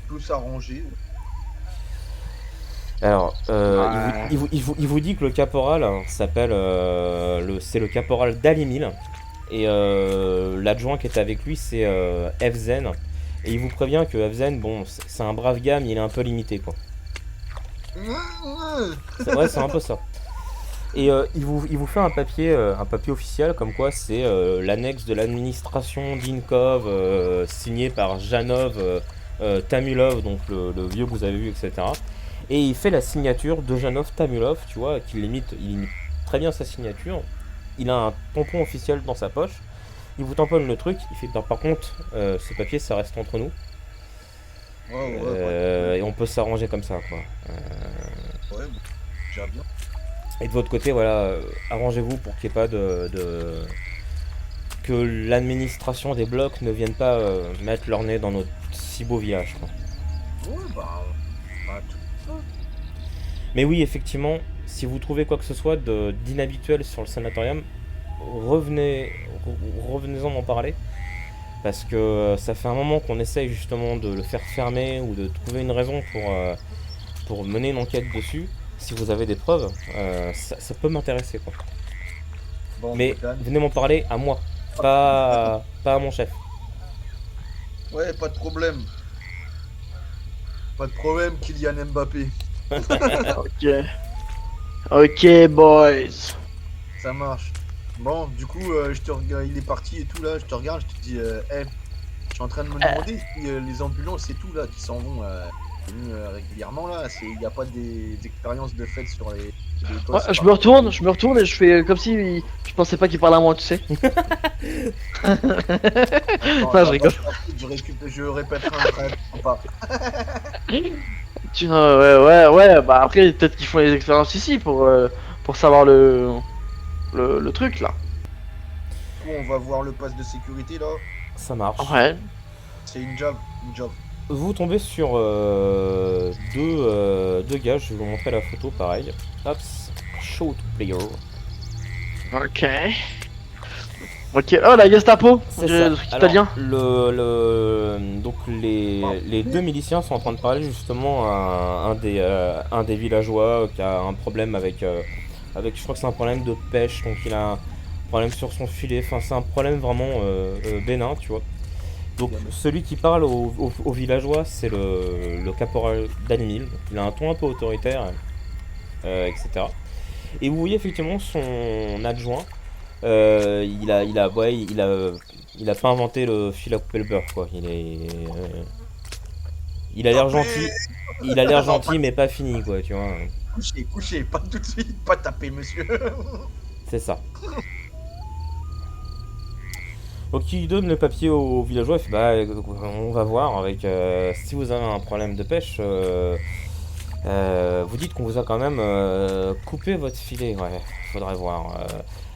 Tout s'arranger. Alors, Ouais. il vous dit que le caporal s'appelle, c'est le caporal Dalimil et l'adjoint qui est avec lui c'est Evzen. Et il vous prévient que Evzen, bon, c'est un brave gars, mais il est un peu limité quoi. Ouais, c'est un peu ça. Et il vous fait un papier officiel, comme quoi c'est l'annexe de l'administration d'Inkov, signé par Janov Tamulov, donc le vieux que vous avez vu, etc. Et il fait la signature de Janov Tamulov, tu vois, il imite très bien sa signature. Il a un tampon officiel dans sa poche. Il vous tamponne le truc. Il fait par contre, ce papier, ça reste entre nous. Ouais, ouais, Et on peut s'arranger comme ça, quoi. ouais, bon, déjà bien. Et de votre côté, voilà, arrangez-vous pour qu'il n'y ait pas que l'administration des blocs ne vienne pas mettre leur nez dans notre si beau village, quoi. Ouais, bah tout ça. Mais oui, effectivement, si vous trouvez quoi que ce soit d'inhabituel sur le sanatorium, revenez-en m'en parler. Parce que ça fait un moment qu'on essaye justement de le faire fermer ou de trouver une raison pour mener une enquête dessus. Si vous avez des preuves, ça peut m'intéresser, quoi. Bon, Mais Dan. venez m'en parler à moi, pas à mon chef. Ouais, pas de problème. Pas de problème, Kylian Mbappé. Ok. Ok, boys. Ça marche. Bon, du coup, je te regarde, il est parti et tout là, je te regarde, je te dis, hey, je suis en train de me demander si les ambulances et tout là qui s'en vont régulièrement là, il n'y a pas des expériences de fait sur les Ouais, gosses, je me retourne et je fais comme si je pensais pas qu'il parlait à moi, tu sais. Non, Non, je rigole. Je répéterai un frère, pas. Ouais, bah après, peut-être qu'ils font les expériences ici pour savoir le truc là. Du coup, on va voir le pass de sécurité là. Ça marche. Ouais. C'est une job, une job. Vous tombez sur deux gars, je vais vous montrer la photo pareil. Hop, show to player. Ok. Ok. Oh, la Gestapo. C'est Le ça. truc Alors, italien. donc les deux miliciens sont en train de parler justement à un des villageois qui a un problème avec, je crois que c'est un problème de pêche, donc il a un problème sur son filet, enfin c'est un problème vraiment bénin, tu vois. Donc celui qui parle aux villageois, c'est le caporal Danimil. Il a un ton un peu autoritaire, etc. Et vous voyez effectivement son adjoint. Il a pas inventé le fil à couper le beurre, quoi. Il a l'air gentil. Il a l'air Non, gentil, mais pas fini, quoi, tu vois. couchez, pas tout de suite, pas taper, monsieur. C'est ça. Donc il donne le papier au villageois, il fait bah on va voir avec si vous avez un problème de pêche, vous dites qu'on vous a quand même coupé votre filet, ouais, faudrait voir.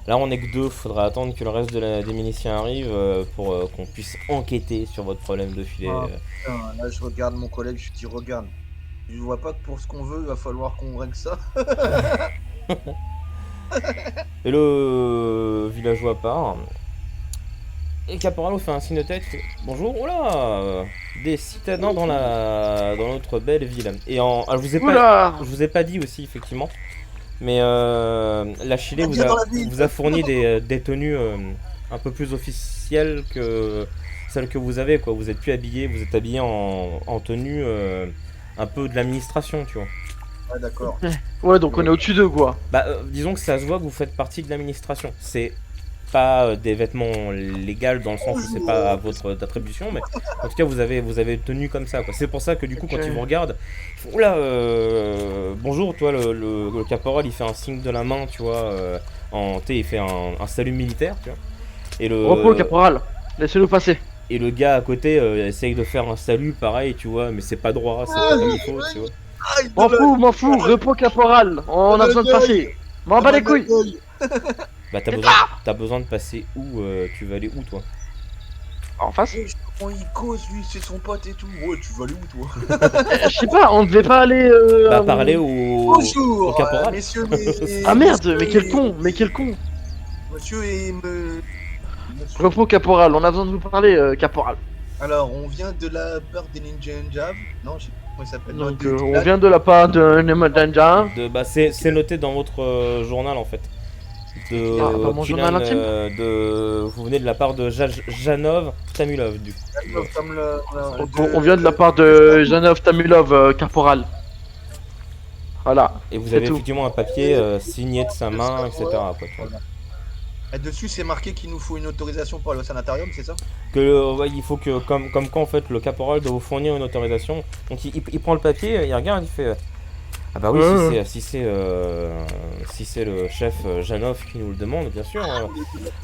Là on est que deux, faudrait attendre que le reste des miliciens arrivent pour qu'on puisse enquêter sur votre problème de filet. Ah, putain, là, je regarde mon collègue, je dis, regarde, je vois pas que pour ce qu'on veut, il va falloir qu'on règle ça. Et le villageois part. Et Caporalo fait un signe de tête, fait, bonjour, oh là, des citadins dans notre belle ville. Et alors, Oula. je vous ai pas dit aussi effectivement, mais la Chili Viens dans la ville. vous a fourni des tenues un peu plus officielles que celles que vous avez, quoi. Vous êtes plus habillé, vous êtes habillé en tenue un peu de l'administration, tu vois. Ouais, d'accord. Ouais, donc on est au-dessus d'eux quoi. Bah, disons que ça se voit que vous faites partie de l'administration. C'est pas des vêtements légaux dans le sens où c'est pas à votre attribution, mais en tout cas vous avez tenu comme ça, quoi. C'est pour ça que du coup quand ils vous regardent, ils font oula, bonjour, toi le caporal il fait un signe de la main, tu vois, il fait un salut militaire, tu vois. Et Repos, caporal. Laissez-le passer. et le gars à côté essaye de faire un salut pareil, tu vois, mais c'est pas droit, c'est pas comme il faut, tu vois. Aïe, de M'en fous, repos, caporal. On a besoin de passer. M'en bats les couilles. Bah t'as besoin de passer où, tu vas aller où toi? En face. Quand il cause, lui, c'est son pote et tout. Ouais, tu vas aller où, toi? Je sais pas, on devait pas aller. Bah parler au Bonjour, caporal. messieurs Ah merde, mais quel con. Monsieur et me... Monsieur. Repos, caporal. On a besoin de vous parler, caporal. Alors, on vient de la part des Ninja Jav. Non, je sais pas comment il s'appelle. Non, Donc on vient de la part de Nemadanja. Bah c'est noté dans votre journal en fait. Dans mon journal intime. Vous venez de la part de Janov Tamulov du coup. On vient de la part de Janov Tamulov, caporal. Voilà. Et vous C'est avez tout. effectivement un papier signé de sa main, etc. quoi, tu vois. Voilà. Et dessus, c'est marqué qu'il nous faut une autorisation pour aller au sanatorium, c'est ça? Ouais, il faut que, comme quand en fait le caporal doit vous fournir une autorisation. Donc il prend le papier, il regarde, il fait ah bah oui, si c'est le chef Janov qui nous le demande, bien sûr.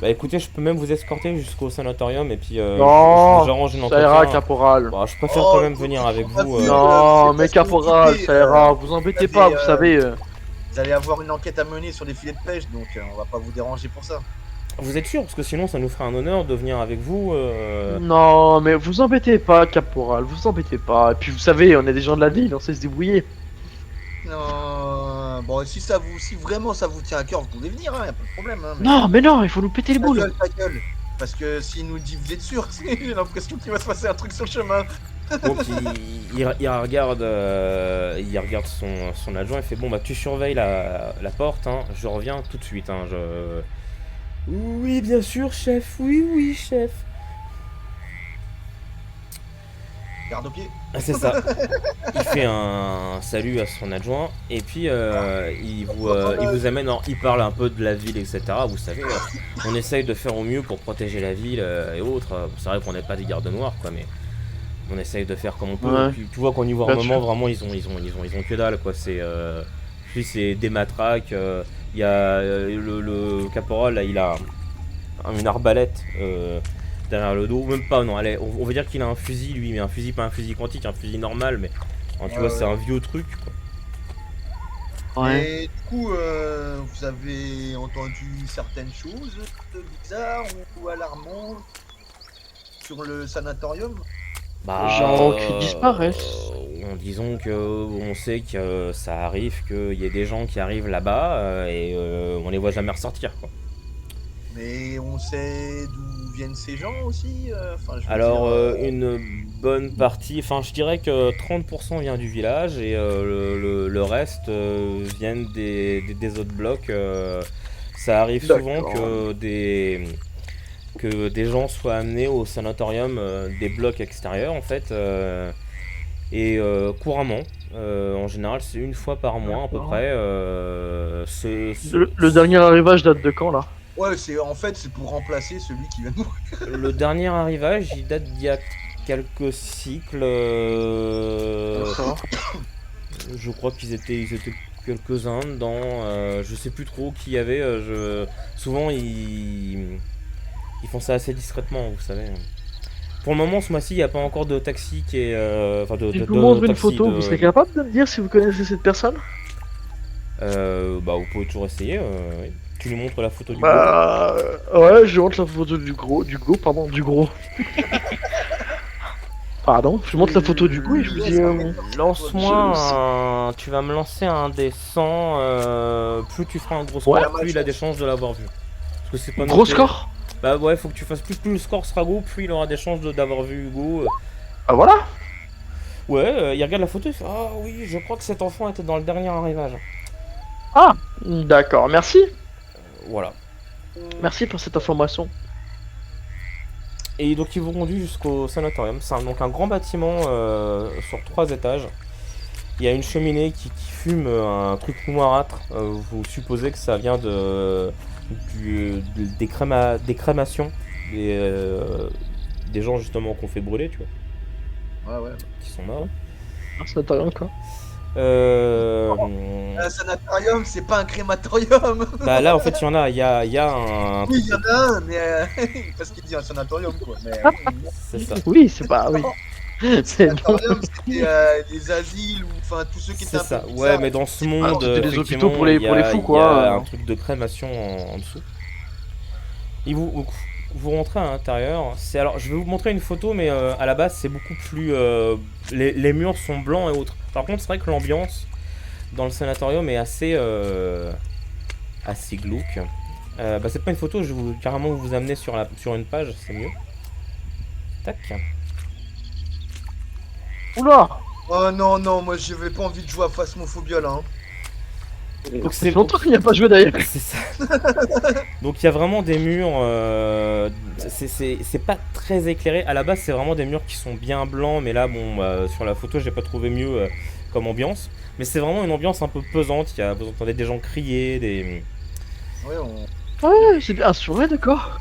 Bah écoutez, je peux même vous escorter jusqu'au sanatorium et puis je vous Non, arrange un ça ira, entretien. caporal. Bah, je préfère quand Oh, même venir avec pas vous. vu, vous Non, êtes mais assez caporal, occupé. ça ira. Vous embêtez pas, vous savez. Vous allez avoir une enquête à mener sur les filets de pêche, donc on va pas vous déranger pour ça. Vous êtes sûr? Parce que sinon ça nous ferait un honneur de venir avec vous. Non, mais vous embêtez pas, caporal, vous embêtez pas. Et puis vous savez, on est des gens de la ville, on sait se débrouiller. Non, bon, si vraiment ça vous tient à cœur, vous pouvez venir, hein, y a pas de problème. Hein, mais... Non, mais non, il faut nous péter les boules. Ta gueule. Parce que s'il nous dit vous êtes sûr, j'ai l'impression qu'il va se passer un truc sur le chemin. Donc il regarde son adjoint et fait bon bah tu surveilles la porte, hein, je reviens tout de suite. Hein, Oui bien sûr chef, oui chef. Garde au pied. Ah, c'est ça. Il fait un salut à son adjoint et puis il vous amène, il parle un peu de la ville, etc. Vous savez, on essaye de faire au mieux pour protéger la ville et autres. C'est vrai qu'on n'est pas des gardes noirs, quoi, mais on essaye de faire comme on peut. Ouais. Et puis, tu vois qu'au niveau Bien armement, sûr. vraiment, ils ont que dalle, quoi. Puis c'est des matraques. Il y a le caporal, là, il a une arbalète. Derrière le dos, même pas, non, allez, on va dire qu'il a un fusil lui, mais un fusil, pas un fusil quantique, un fusil normal, mais tu vois, c'est un vieux truc quoi. Ouais. Et du coup, vous avez entendu certaines choses bizarres ou alarmantes sur le sanatorium? Genre qu'ils disparaissent. Disons que on sait que ça arrive, qu'il y ait des gens qui arrivent là-bas et on les voit jamais ressortir quoi. Mais on sait d'où viennent ces gens aussi. Enfin, je veux Alors, dire, une bonne partie, enfin, je dirais que 30% vient du village et le reste viennent des autres blocs. Ça arrive souvent D'accord. que des gens soient amenés au sanatorium des blocs extérieurs, en fait, et couramment. En général, c'est une fois par mois à peu D'accord. près. Le dernier arrivage date de quand là? ouais, c'est pour remplacer celui qui vient de mourir. Le dernier arrivage, il date d'il y a quelques cycles. D'accord. Je crois ils étaient quelques-uns dedans. Je sais plus trop qui y avait. Souvent, ils font ça assez discrètement, vous savez. Pour le moment, ce mois-ci, il n'y a pas encore de taxi qui est. Enfin, Si je vous montre une taxi, photo, vous serez capable de me dire si vous connaissez cette personne? Bah, vous pouvez toujours essayer. Oui. Tu lui montres la photo du gros. Bah ouais, je montre la photo du gros. Pardon, je montre la photo du gros et je vous dis Tu vas me lancer un des 100. Plus tu feras un gros Ouais. score, plus il a des chances de l'avoir vu. Parce que c'est pas gros noté. score. Bah ouais, faut que tu fasses plus le score sera gros, plus il aura des chances d'avoir vu Hugo. Ah voilà. Ouais, il regarde la photo, il fait ah oui, je crois que cet enfant était dans le dernier arrivage. Ah, d'accord, merci. Voilà. Merci pour cette information. Et donc ils vous conduisent jusqu'au sanatorium. C'est donc un grand bâtiment sur 3 étages. Il y a une cheminée qui fume un truc noirâtre. Vous supposez que ça vient des crémations des gens justement qu'on fait brûler, tu vois, Ouais. qui sont morts. Ah, ça t'a rien quoi. Un sanatorium, c'est pas un crématorium. Bah là en fait il y a un Oui, il y en a un, mais parce qu'il dit un sanatorium quoi. Mais c'est ça. Oui, c'est pas. Oui. C'est non. sanatorium, c'était les asiles ou enfin tous ceux qui étaient C'est un ça, peu ouais, bizarres. mais dans ce Ah, monde, c'était les effectivement, hôpitaux pour les fous, quoi. Il y a un truc de crémation en dessous. Et vous rentrez à l'intérieur. Alors, je vais vous montrer une photo, mais à la base, c'est beaucoup plus. Les murs sont blancs et autres. Par contre, c'est vrai que l'ambiance dans le sanatorium est assez glauque. Bah, c'est pas une photo, je vais carrément vous amener sur une page, c'est mieux. Tac. Oula. Oh non, moi j'avais pas envie de jouer à Phasmophobia là. Hein. Donc Ça fait longtemps qu'il n'y a pas joué d'ailleurs. c'est ça. Donc il y a vraiment des murs, c'est pas très éclairé. À la base, c'est vraiment des murs qui sont bien blancs, mais là, bon, sur la photo, j'ai pas trouvé mieux comme ambiance. Mais c'est vraiment une ambiance un peu pesante. Vous entendez des gens crier, des. Ouais, Ouais, c'est bien assuré, d'accord.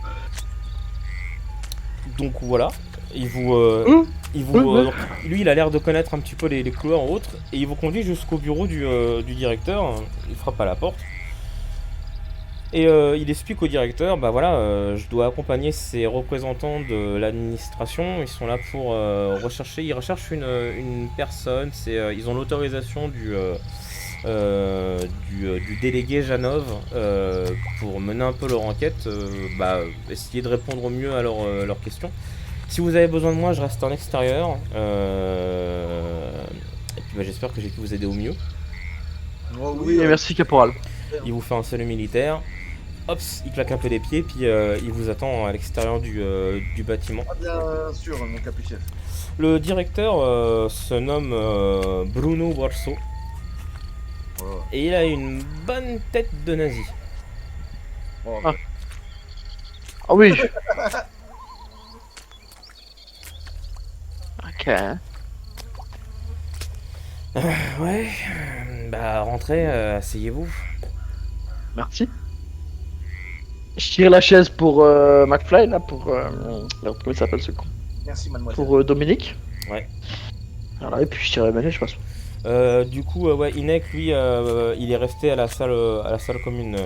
Donc voilà. Il vous, donc, lui, il a l'air de connaître un petit peu les couloirs ou autres, et il vous conduit jusqu'au bureau du directeur. Il frappe à la porte. Et il explique au directeur, bah voilà, je dois accompagner ces représentants de l'administration. Ils sont là pour rechercher, ils recherchent une personne. Ils ont l'autorisation du délégué Janov pour mener un peu leur enquête, essayer de répondre au mieux à leurs questions. Si vous avez besoin de moi, je reste en extérieur. Et puis j'espère que j'ai pu vous aider au mieux. Oui, et merci, caporal. Il vous fait un salut militaire. Hop, il claque un peu les pieds, puis il vous attend à l'extérieur du bâtiment. Ah, bien sûr, mon capuchef. Le directeur se nomme Bruno Warso, Oh. et il a une bonne tête de nazi. Oh, Ah. Ah oui. Ok. Ouais, bah rentrez, asseyez-vous. Merci. Je tire la chaise pour McFly, là, pour. Comment il s'appelle ce con? merci, mademoiselle. Pour Dominique. Ouais. Voilà, et puis je tire la manette, je pense. Du coup, ouais, Inek, lui, il est resté à la salle commune.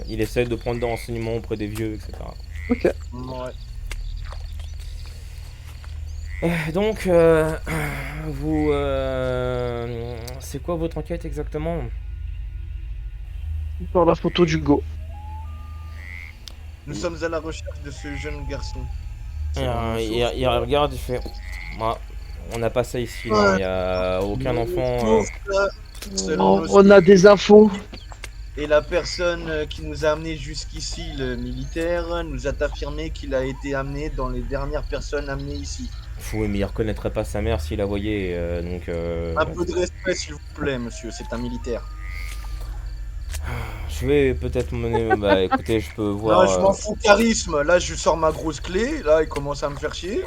Il essaie de prendre des renseignements auprès des vieux, etc. Ok. Ouais. Donc, c'est quoi votre enquête exactement? Pour la photo du go. Nous sommes à la recherche de ce jeune garçon. Il regarde, il fait. Moi, on n'a pas ça ici, non, il n'y a aucun enfant. Oh, on a des infos. Et la personne qui nous a amené jusqu'ici, le militaire, nous a affirmé qu'il a été amené dans les dernières personnes amenées ici. Oui, mais il reconnaîtrait pas sa mère s'il la voyait, donc. Un peu de respect, s'il vous plaît, monsieur, c'est un militaire. Je vais peut-être mener. Bah écoutez, je peux voir. Non, je m'en fous charisme. Là, je sors ma grosse clé. Là, il commence à me faire chier.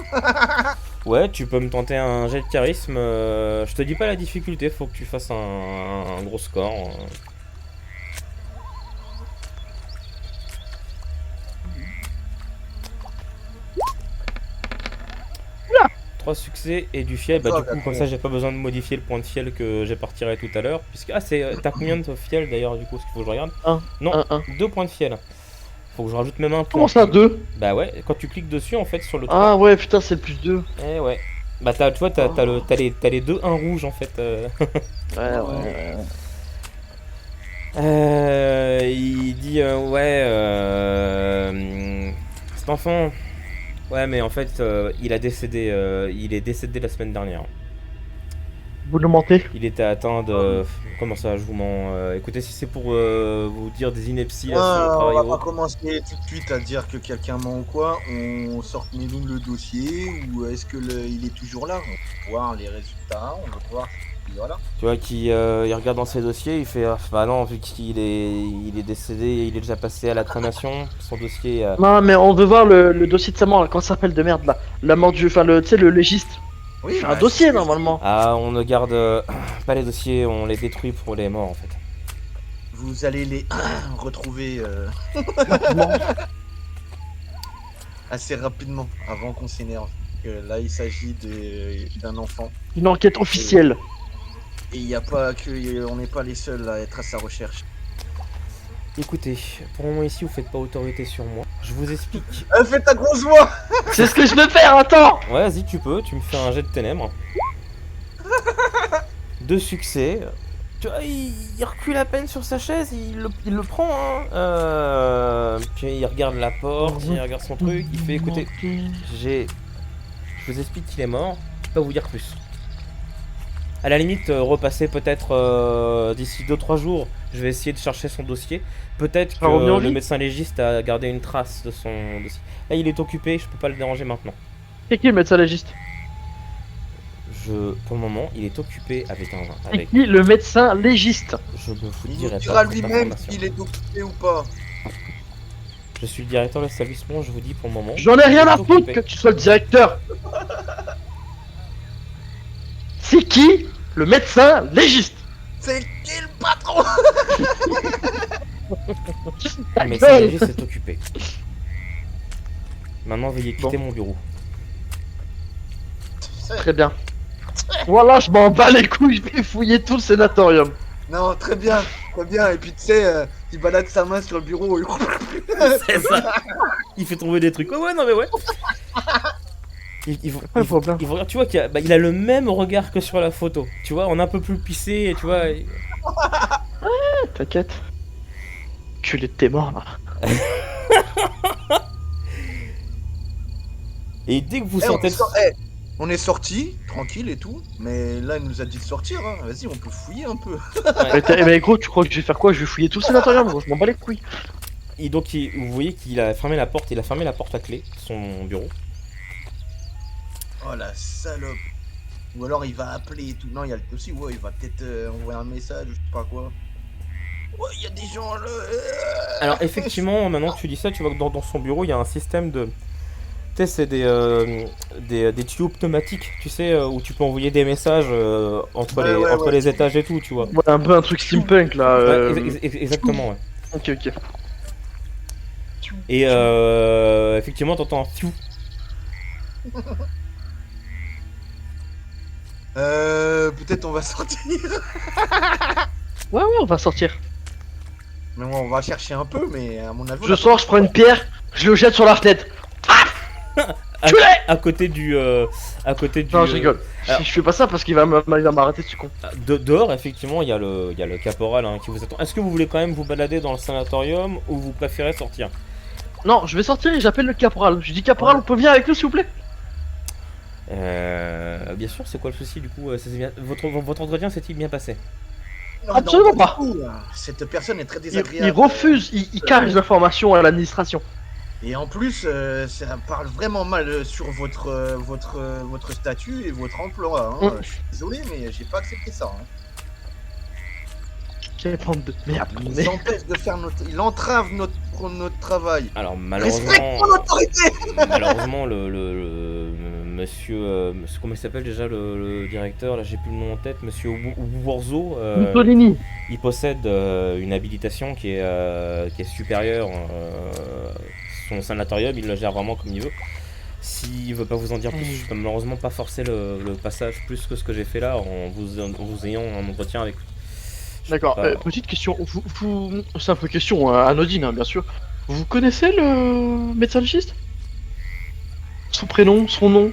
Ouais, tu peux me tenter un jet de charisme. Je te dis pas la difficulté, faut que tu fasses un gros score. 3 succès et du fiel, bah Oh, du coup comme ça j'ai pas besoin de modifier le point de fiel que j'ai retiré tout à l'heure. Puisque. Ah c'est. T'as combien de fiel d'ailleurs du coup, ce qu'il faut que je regarde? Non, 2 points de fiel. Faut que je rajoute même un point. Comment ça, 2? Bah ouais, quand tu cliques dessus en fait sur le 3. Ah ouais, putain, c'est le plus 2. Eh ouais. Bah tu vois, t'as les deux 1 rouge en fait. Ouais. Il dit cet enfant. Ouais mais en fait il est décédé la semaine dernière. Vous le mentez? Il était atteint de. Comment ça, je vous mens? Écoutez, si c'est pour vous dire des inepties là sur le On travail va ou pas autre. commencer tout de suite à dire que quelqu'un ment ou quoi. On sort le dossier ou est-ce que il est toujours là? On veut voir les résultats, on veut voir. Voilà. Tu vois, il regarde dans ses dossiers, il fait bah non, vu qu'il il est décédé, il est déjà passé à la crémation, son dossier. Non, mais on veut voir le dossier de sa mort, là. Comment ça s'appelle de merde, là? La mort du. Enfin, tu sais, le légiste. Oui, C'est bah, un dossier, c'est ce que normalement. Ah, on ne garde pas les dossiers, on les détruit pour les morts en fait. vous allez les retrouver assez rapidement avant qu'on s'énerve. Là, il s'agit d'un enfant. Une enquête officielle. Et il n'y a pas que. On n'est pas les seuls à être à sa recherche. Écoutez, pour le moment ici, vous faites pas autorité sur moi. Je vous explique. Fais ta grosse voix! C'est ce que je veux faire, attends! Ouais, vas-y, tu peux, tu me fais un jet de ténèbres. 2 succès. Tu vois, il recule à peine sur sa chaise, il le prend, hein. Puis il regarde la porte, il regarde son truc, il fait écoutez, je vous explique qu'il est mort, je peux pas vous dire plus. À la limite, repasser peut-être d'ici 2-3 jours, je vais essayer de chercher son dossier. Peut-être que revenir en le vie médecin légiste a gardé une trace de son dossier. Là, il est occupé, je peux pas le déranger maintenant. C'est qui le médecin légiste? Pour le moment, il est occupé avec un. C'est Avec. qui le médecin légiste? Je ne vous Il dirai nous pas dira cette lui-même information. s'il est occupé ou pas. Je suis le directeur de l'établissement, je vous dis pour le moment. J'en ai il rien est à foutre occupé. que tu sois le directeur. C'est qui le médecin légiste? C'est qui le patron? Ta Le médecin gueule. légiste est occupé. Maintenant, veuillez quitter mon bureau. Très bien. Voilà, je m'en bats les couilles, je vais fouiller tout le sénatorium. Non, très bien, très bien. Et puis tu sais, il balade sa main sur le bureau. Et... C'est ça. Il fait trouver des trucs. Ouais, non, mais ouais. Il regarde, tu vois qu'il a, il a le même regard que sur la photo. Tu vois, on est un peu plus pissé, et tu vois. T'inquiète. Culé de tes morts là. Et dès que vous Eh, sentez. on est sorti, tranquille et tout. Mais là, il nous a dit de sortir. Hein. Vas-y, on peut fouiller un peu. Mais gros, tu crois que je vais faire quoi? Je vais fouiller tout le sénatorium, gros, je m'en bats les couilles. Et donc, vous voyez qu'il a fermé la porte. Il a fermé la porte à clé de son bureau. Oh la salope. Ou alors il va appeler et tout. Non, il y a le aussi. Ouais, il va peut-être envoyer un message, je sais pas quoi. Ouais, il y a des gens là. Alors, effectivement, maintenant que tu dis ça, tu vois que dans son bureau, il y a un système de. Tu sais, c'est des tuyaux pneumatiques, tu sais, où tu peux envoyer des messages entre les étages et tout, tu vois. Ouais, un peu un truc steampunk là. Ouais, exactement, ouais. Ok, ok. Et effectivement, t'entends un fiou. Peut-être on va sortir. Ouais, on va sortir. Mais bon, on va chercher un peu, mais à mon avis. Je sors, je prends une pierre, je le jette sur la fenêtre. à côté du. Non, je rigole. alors- Je fais pas ça parce qu'il va m'arrêter, ce con. Dehors, effectivement, il y a le caporal qui vous attend. Est-ce que vous voulez quand même vous balader dans le sanatorium ou vous préférez sortir? Non, je vais sortir et j'appelle le caporal. Je dis caporal, Ouais. on peut venir avec nous s'il vous plaît? Bien sûr, c'est quoi le souci du coup ça s'est bien... votre entretien s'est-il bien passé? Non, Absolument non, pas. du coup, cette personne est très Il désagréable. refuse, il cache les informations à l'administration. Et en plus, ça parle vraiment mal sur votre statut et votre emploi. Hein. Je suis désolé, mais j'ai pas accepté ça. Hein. Quelle bande de merde. Il Mais... nous empêche de faire il entrave notre travail. Alors Respecte malheureusement, mon autorité. malheureusement le monsieur, comment il s'appelle déjà le directeur, là j'ai plus le nom en tête, monsieur Uborzo, Mussolini. il possède une habilitation qui est supérieure. Son sanatorium, il le gère vraiment comme il veut. S'il veut pas vous en dire plus, je peux malheureusement pas forcer le passage plus que ce que j'ai fait là en vous ayant un entretien avec lui. Je D'accord, peux pas- petite question. Simple question, anodine, hein, bien sûr. Vous connaissez le médecin légiste? Son prénom, son nom?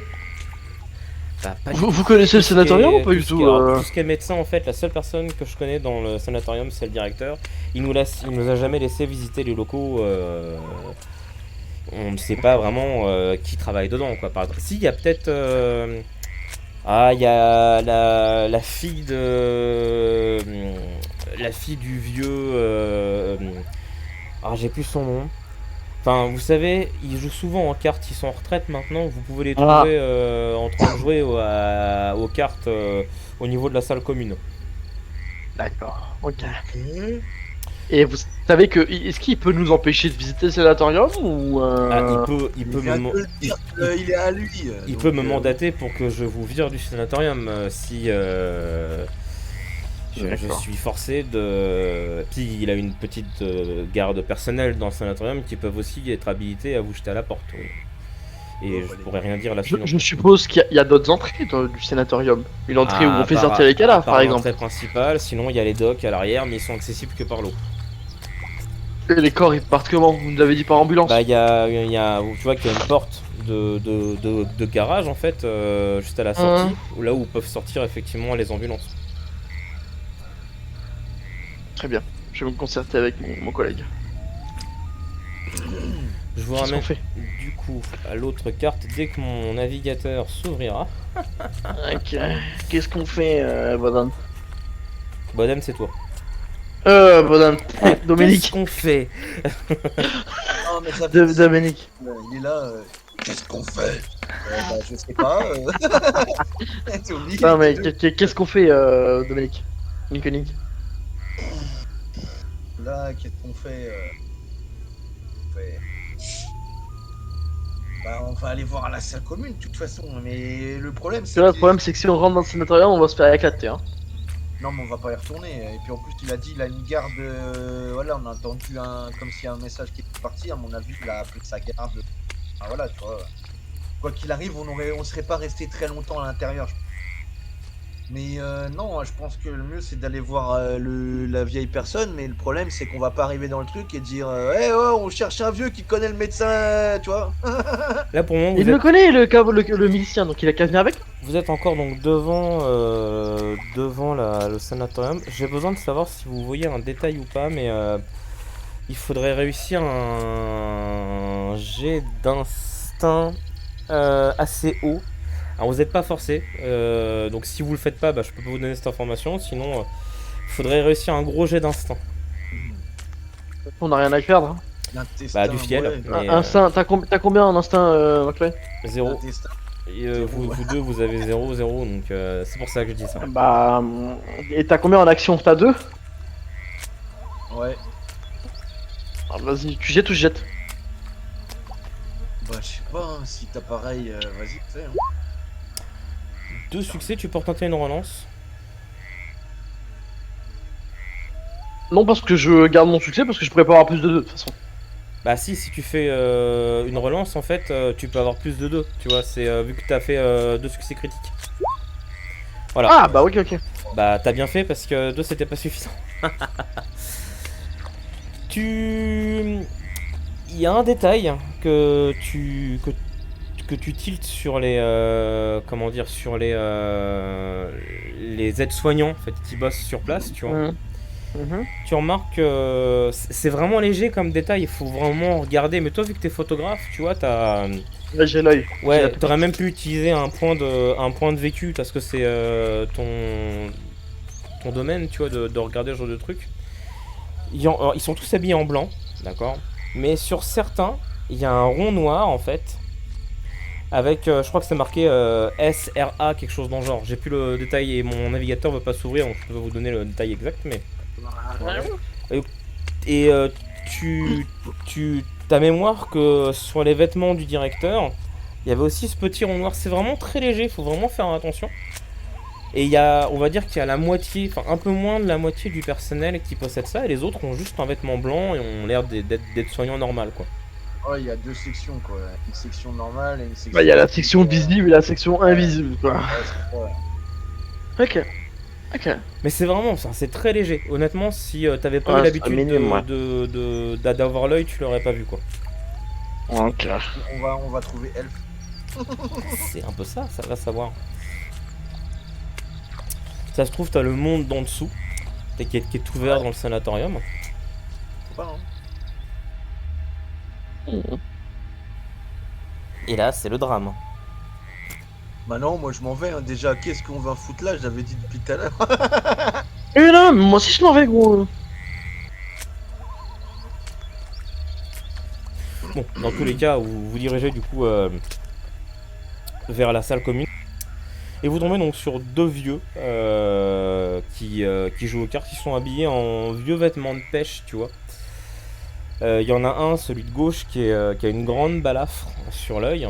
Bah, pas du Vous connaissez le tout ce qui sénatorium est- ou pas du ce qui tout est- alors, tout ce qui est médecin, en fait, la seule personne que je connais dans le sanatorium, c'est le directeur. Il nous a jamais laissé visiter les locaux. On ne sait pas vraiment qui travaille dedans, quoi. Par exemple, si, il y a peut-être. Il y a la fille de. La fille du vieux. J'ai plus son nom. Enfin, vous savez, ils jouent souvent en cartes, ils sont en retraite maintenant. Vous pouvez les trouver en train de jouer aux cartes au niveau de la salle commune. D'accord, ok. Et vous savez que. Est-ce qu'il peut nous empêcher de visiter le sénatorium ou. Il peut vient me. de le dire qu'il est à lui. Il donc, peut me mandater pour que je vous vire du sanatorium si je D'accord. suis forcé de. Puis il a une petite garde personnelle dans le sanatorium qui peuvent aussi être habilités à vous jeter à la porte. Oui. Et je pourrais rien dire là-dessus. Je suppose qu'il y a d'autres entrées du sénatorium. Une entrée où on fait par- sortir les cadavres, par exemple. L'entrée principale, sinon il y a les docks à l'arrière, mais ils sont accessibles que par l'eau. Et les corps, ils partent comment? Vous nous l'avez dit par ambulance? Bah, tu vois qu'il y a une porte de garage en fait, juste à la sortie, là où peuvent sortir effectivement les ambulances. Très bien. Je vais me concerter avec mon collègue. Je vous Qu'est-ce qu'on ramène fait? du coup à l'autre carte dès que mon navigateur s'ouvrira. Ok. Qu'est-ce qu'on fait, Bodan? Bodem, c'est toi. Bodan. Qu'est-ce Dominique. qu'on fait? Non, mais ça fait... Dominique. Il est là. Qu'est-ce qu'on fait? Bah, je sais pas. T'es au milieu Non, mais des deux. qu'est-ce qu'on fait, Dominique? Nick. Là, qu'est-ce qu'on fait, on fait- Bah, on va aller voir à la salle commune, de toute façon. Mais le problème, Parce que c'est là, que le problème, c'est que si on rentre dans le sanatorium, on va se faire éclater, hein. non, mais on va pas y retourner. Et puis en plus, il a dit, il a une garde. Voilà, on a entendu comme s'il y a un message qui est parti. À mon avis, il a appelé sa garde. Ah, voilà, tu vois. Quoi qu'il arrive, on serait pas resté très longtemps à l'intérieur. Mais non, je pense que le mieux c'est d'aller voir la vieille personne. Mais le problème, c'est qu'on va pas arriver dans le truc et dire, hey, oh, on cherche un vieux qui connaît le médecin, tu vois. Là, pour le moment, Il le connaît, le milicien, donc il a qu'à venir avec. vous êtes encore donc devant le sanatorium. J'ai besoin de savoir si vous voyez un détail ou pas, mais il faudrait réussir un jet d'instinct assez haut. Alors vous n'êtes pas forcé, donc si vous le faites pas, bah, je peux pas vous donner cette information. Sinon, il faudrait réussir un gros jet d'instinct. On n'a rien à perdre, hein. L'intestin, Bah du fiel, ouais. mais Instinct, t'as combien en instinct, McFly? 0. L'intestin. Et Zéro, vous, ouais. vous deux, vous avez 0, 0, donc c'est pour ça que je dis ça. Bah. Et t'as combien en action? T'as 2? Ouais. Ah, vas-y, tu jettes ou je jette? Bah, je sais pas, hein, si t'as pareil, vas-y, fais. Hein. 2 succès, tu peux retenter une relance. Non, parce que je garde mon succès, parce que je pourrais pas avoir plus de 2 de toute façon. Bah si tu fais une relance, en fait, tu peux avoir plus de 2. Tu vois, c'est vu que t'as fait 2 succès critiques. Voilà. Ah, bah ok. Bah t'as bien fait parce que 2 c'était pas suffisant. Il y a un détail que tu tiltes sur les comment dire, sur les aides-soignants en fait qui bossent sur place, tu vois. Mhm. Tu remarques que c'est vraiment léger comme détail, il faut vraiment regarder. Mais toi, vu que t'es photographe, tu vois, Là, j'ai l'œil. ouais, J'ai t'aurais même pu utiliser un point de vécu parce que c'est ton domaine, tu vois, de regarder ce genre de trucs. Alors, ils sont tous habillés en blanc, d'accord. Mais sur certains, il y a un rond noir en fait, avec, je crois que c'est marqué SRA, quelque chose dans le genre. J'ai plus le détail et mon navigateur veut pas s'ouvrir, donc je peux vous donner le détail exact, mais. Ouais. Et ta mémoire que sur les vêtements du directeur, il y avait aussi ce petit rond noir. C'est vraiment très léger, il faut vraiment faire attention. Et on va dire qu'il y a la moitié, enfin un peu moins de la moitié du personnel qui possède ça, et les autres ont juste un vêtement blanc et ont l'air d'être soignants normal, quoi. Ouais, il y a 2 sections, quoi. Une section normale et une section. Bah, il y a la section visible et la section invisible, quoi. Ouais, c'est ça. Ok. Mais c'est vraiment ça, c'est très léger. Honnêtement, si t'avais pas Ouais, eu c'est l'habitude un minimum, ouais. d'avoir l'œil, tu l'aurais pas vu, quoi. Ok. On va trouver Elf. C'est un peu ça, ça va savoir. Ça se trouve, t'as le monde d'en dessous, qui est ouvert dans le sanatorium. Faut pas, hein. Mhm. Et là, c'est le drame. Bah non, moi je m'en vais. Hein. Déjà, qu'est-ce qu'on va foutre là? Je l'avais dit depuis tout à l'heure. Eh non, mais moi aussi je m'en vais, gros. Bon, dans tous les cas, vous vous dirigez du coup vers la salle commune. Et vous tombez donc sur 2 vieux qui jouent aux cartes, qui sont habillés en vieux vêtements de pêche, tu vois. Il y en a un, celui de gauche, qui a une grande balafre sur l'œil.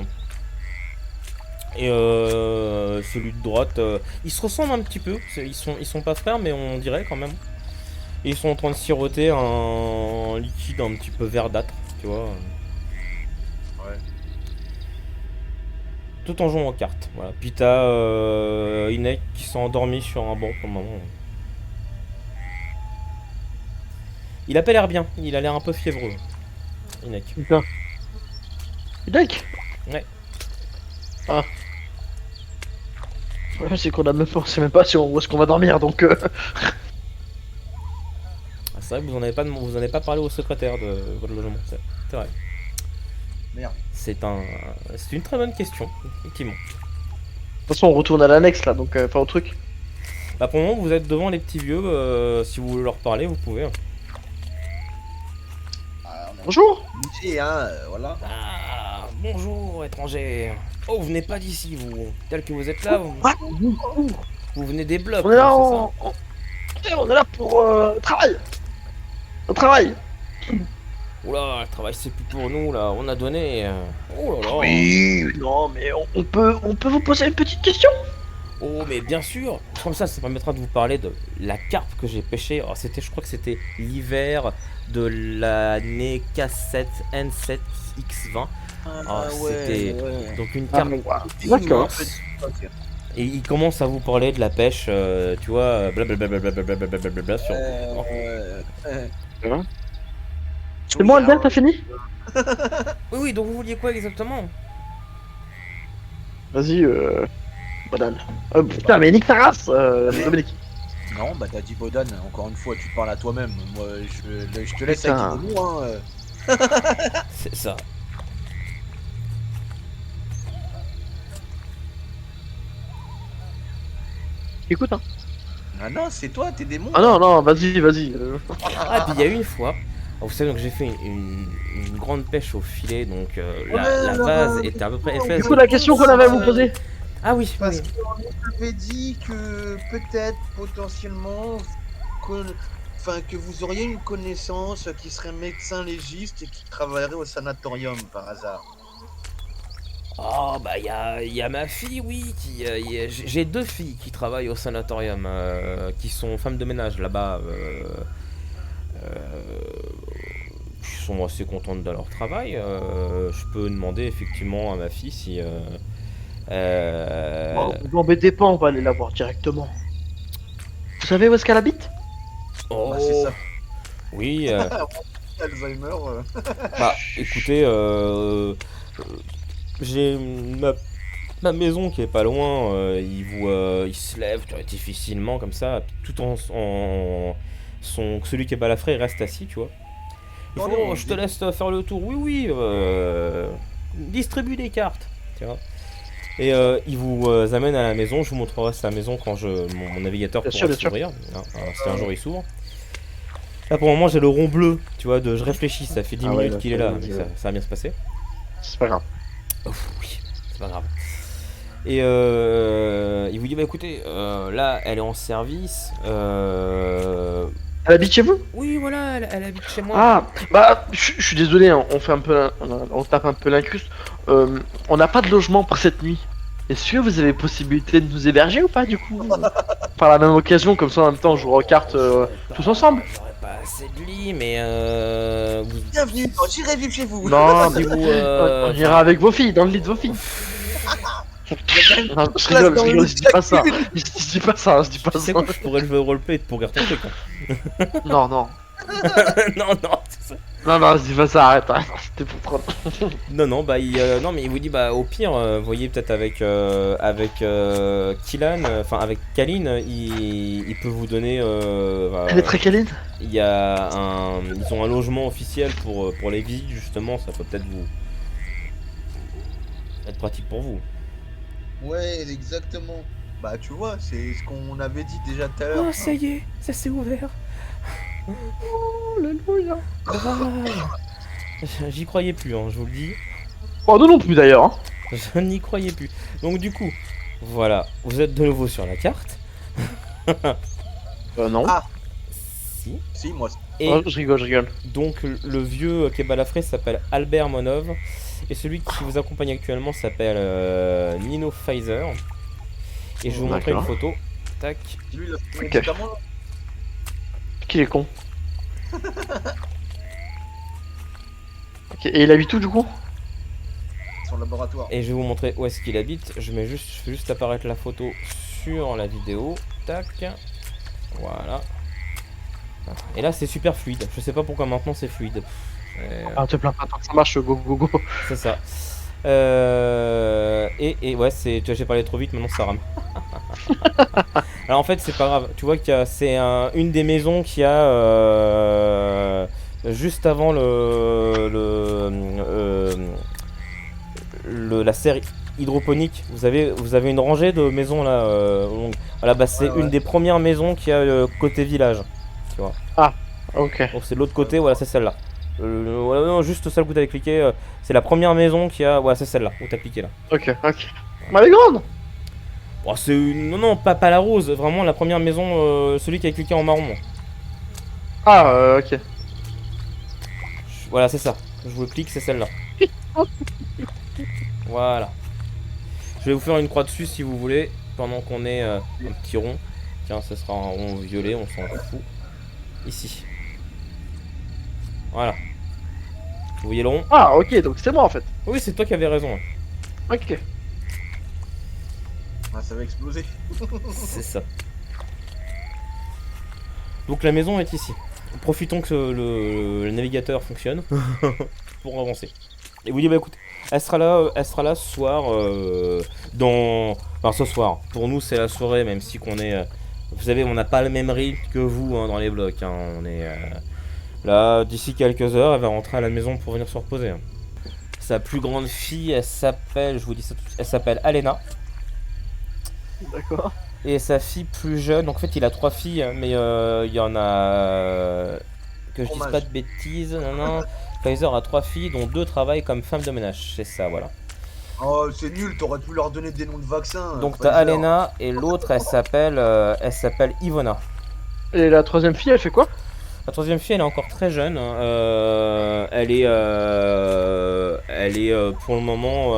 Et celui de droite, ils se ressemblent un petit peu. Ils sont pas frères, mais on dirait quand même. Et ils sont en train de siroter un liquide un petit peu verdâtre, tu vois. Ouais. Tout en jouant aux cartes. Voilà. Puis t'as Inek qui s'est endormi sur un banc pour le moment. Il a pas l'air bien, il a l'air un peu fiévreux. Inek. Putain. Mec. Ouais. Ah. Ouais, c'est qu'on a même pas, on sait même pas où est-ce qu'on va dormir, donc Ah, c'est vrai que vous en avez pas parlé au secrétaire de votre logement. C'est vrai. Merde. C'est une très bonne question, effectivement. de toute façon on retourne à l'annexe là, donc enfin au truc. Bah pour le moment vous êtes devant les petits vieux, si vous voulez leur parler vous pouvez. Ah, on a Bonjour. bougé, hein, voilà. Ah, Bonjour, étranger. Oh, vous venez pas d'ici, vous. Tel que vous êtes là, vous venez des blocs, On est là, c'est ça? on est là pour travail. On travaille. Oula, le travail c'est plus pour nous, là. On a donné. Oh là là. Oui, non, mais on peut vous poser une petite question. Oh, mais bien sûr. Comme ça permettra de vous parler de la carpe que j'ai pêchée. Alors, je crois que c'était l'hiver de l'année K7N7X20. Ah, c'était donc une carpe D'accord. immense. Et il commence à vous parler de la pêche, tu vois, blablabla sur. C'est bon, Albert, t'as fini? Oui, oui, donc vous vouliez quoi exactement? Vas-y, banane. Putain, mais nique ta race, Dominique. Non, bah t'as dit Bodan, encore une fois, tu parles à toi-même. Moi, je te laisse Putain. avec les mots, hein. C'est ça. Écoute, hein. Ah non, c'est toi, t'es démon. Ah non, non, vas-y, vas-y. Ah, puis il y a une fois, vous savez, donc j'ai fait une grande pêche au filet, donc la vase était à peu près Du épaisse. coup, la question qu'on avait à vous poser. Ah oui, Parce oui. qu'on avait dit que peut-être, potentiellement, que vous auriez une connaissance qui serait médecin légiste et qui travaillerait au sanatorium par hasard. Oh, bah il y a ma fille, oui, j'ai deux filles qui travaillent au sanatorium, qui sont femmes de ménage là-bas, qui sont assez contentes de leur travail. Je peux demander effectivement à ma fille si... Bon, vous embêtez pas, on va aller la voir directement. Vous savez où est-ce qu'elle habite? Oh, Bah, c'est ça. oui, Alzheimer. bah écoutez, j'ai ma maison qui est pas loin, il se lève tu vois, difficilement comme ça, tout celui qui est balafré reste assis, tu vois. Il Oh faut, non, oh, je te laisse faire le tour, oui, oui, distribue des cartes, tu vois. Et il vous amène à la maison, je vous montrerai sa maison quand mon navigateur Bien pourra sûr, bien sûr. s'ouvrir. Hein, alors, si un jour il s'ouvre. Là pour le moment j'ai le rond bleu, tu vois, je réfléchis, ça fait 10 Ah ouais, minutes qu'il est là, mais vas-y, ouais. ça va bien se passer. C'est pas grave. Ouf, oui, c'est pas grave. Et il vous dit bah écoutez, là elle est en service. Elle habite chez vous? Oui voilà, elle habite chez moi. Ah, bah, je suis désolé, hein, on fait un peu, on tape un peu l'incruste. On n'a pas de logement pour cette nuit. Est-ce que vous avez possibilité de nous héberger ou pas, du coup? Par la même occasion, comme ça, en même temps, on joue aux cartes tous ensemble. J'aurais pas assez de lit, mais Bienvenue, j'irai vivre chez vous. Non, si vous on ira avec vos filles, dans le lit de vos filles. Non, je rigole, je dis pas ça. Je dis pas ça, je dis pas tu sais ça. quoi, je pourrais jouer au roleplay pour garder ton truc. Hein. Non, non. non, non, c'est ça. Non, non, je dis pas ça, arrête, c'était pour prendre. Non, non, bah, non, mais il vous dit, bah, au pire, vous voyez, peut-être avec Killan, enfin, avec Kalin, il peut vous donner. Bah, Elle est très câline. ils ont un logement officiel pour les visites, justement, ça peut peut-être vous être pratique pour vous. Ouais, exactement. Bah, tu vois, c'est ce qu'on avait dit déjà tout à l'heure. Oh, ça y est, ça s'est ouvert. Oh, alléluia. J'y croyais plus, hein, je vous le dis. Oh, nous non plus d'ailleurs. Hein. Je n'y croyais plus. Donc, du coup, voilà, vous êtes de nouveau sur la carte. Non. Ah. Si. Si, moi. Et Oh, je rigole. donc, le vieux qui est balafré s'appelle Albert Monov. Et celui qui vous accompagne actuellement s'appelle Nino Pfizer. Et je vais vous montrer une D'accord. photo. Tac. Lui, il a pris Ok. le médicament, là, Qui est con. Ok, et il habite où du coup? son laboratoire. Et je vais vous montrer où est-ce qu'il habite. Je fais juste apparaître la photo sur la vidéo. Tac. Voilà. Et là c'est super fluide. Je sais pas pourquoi maintenant c'est fluide. Ah, te plains pas, tant que ça marche, go go go. C'est ça. Et ouais, j'ai parlé trop vite, maintenant ça rame. Alors en fait, c'est pas grave. Tu vois que c'est une des maisons qui a juste avant la serre hydroponique. Vous avez une rangée de maisons là. Voilà, bah, c'est Ouais. une des premières maisons qui a côté village. Tu vois. Ok. Donc c'est de l'autre côté, voilà, c'est celle-là. Ouais, non, juste celle où t'avais cliqué. C'est la première maison qui a. Ouais, c'est celle-là où t'as cliqué là. Ok, ok. Mais elle est grande. Oh, c'est non, non, pas la rose. Vraiment la première maison, celui qui a cliqué en marron. Moi. Ah, ok. Voilà, c'est ça. Je vous clique, c'est celle-là. Voilà. Je vais vous faire une croix dessus si vous voulez, pendant qu'on est un petit rond. Tiens, ce sera un rond violet, on s'en fout. Ici. Voilà. Vous voyez le rond? Ah, ok, donc c'est moi en fait. Oui, c'est toi qui avais raison. Ok. Ah, ça va exploser. C'est ça. Donc la maison est ici. Profitons que le navigateur fonctionne pour avancer. Et vous dites bah écoute, elle sera là ce soir enfin ce soir. Pour nous c'est la soirée même si qu'on est vous savez on n'a pas le même rythme que vous hein, dans les blocs. Hein. On est là d'ici quelques heures elle va rentrer à la maison pour venir se reposer. Hein. Sa plus grande fille elle s'appelle je vous dis ça tout de suite, elle s'appelle Alena. D'accord. Et sa fille plus jeune, donc en fait il a 3 filles, mais il y en a... que je dise Fromage. pas de bêtises, non. Pfizer a 3 filles, dont 2 travaillent comme femme de ménage, c'est ça, voilà. Oh, c'est nul, t'aurais pu leur donner des noms de vaccins. Donc t'as Pfizer. Alena, et l'autre elle s'appelle Ivona. Et la troisième fille, elle fait quoi? La troisième fille elle est encore très jeune, hein, elle est pour le moment,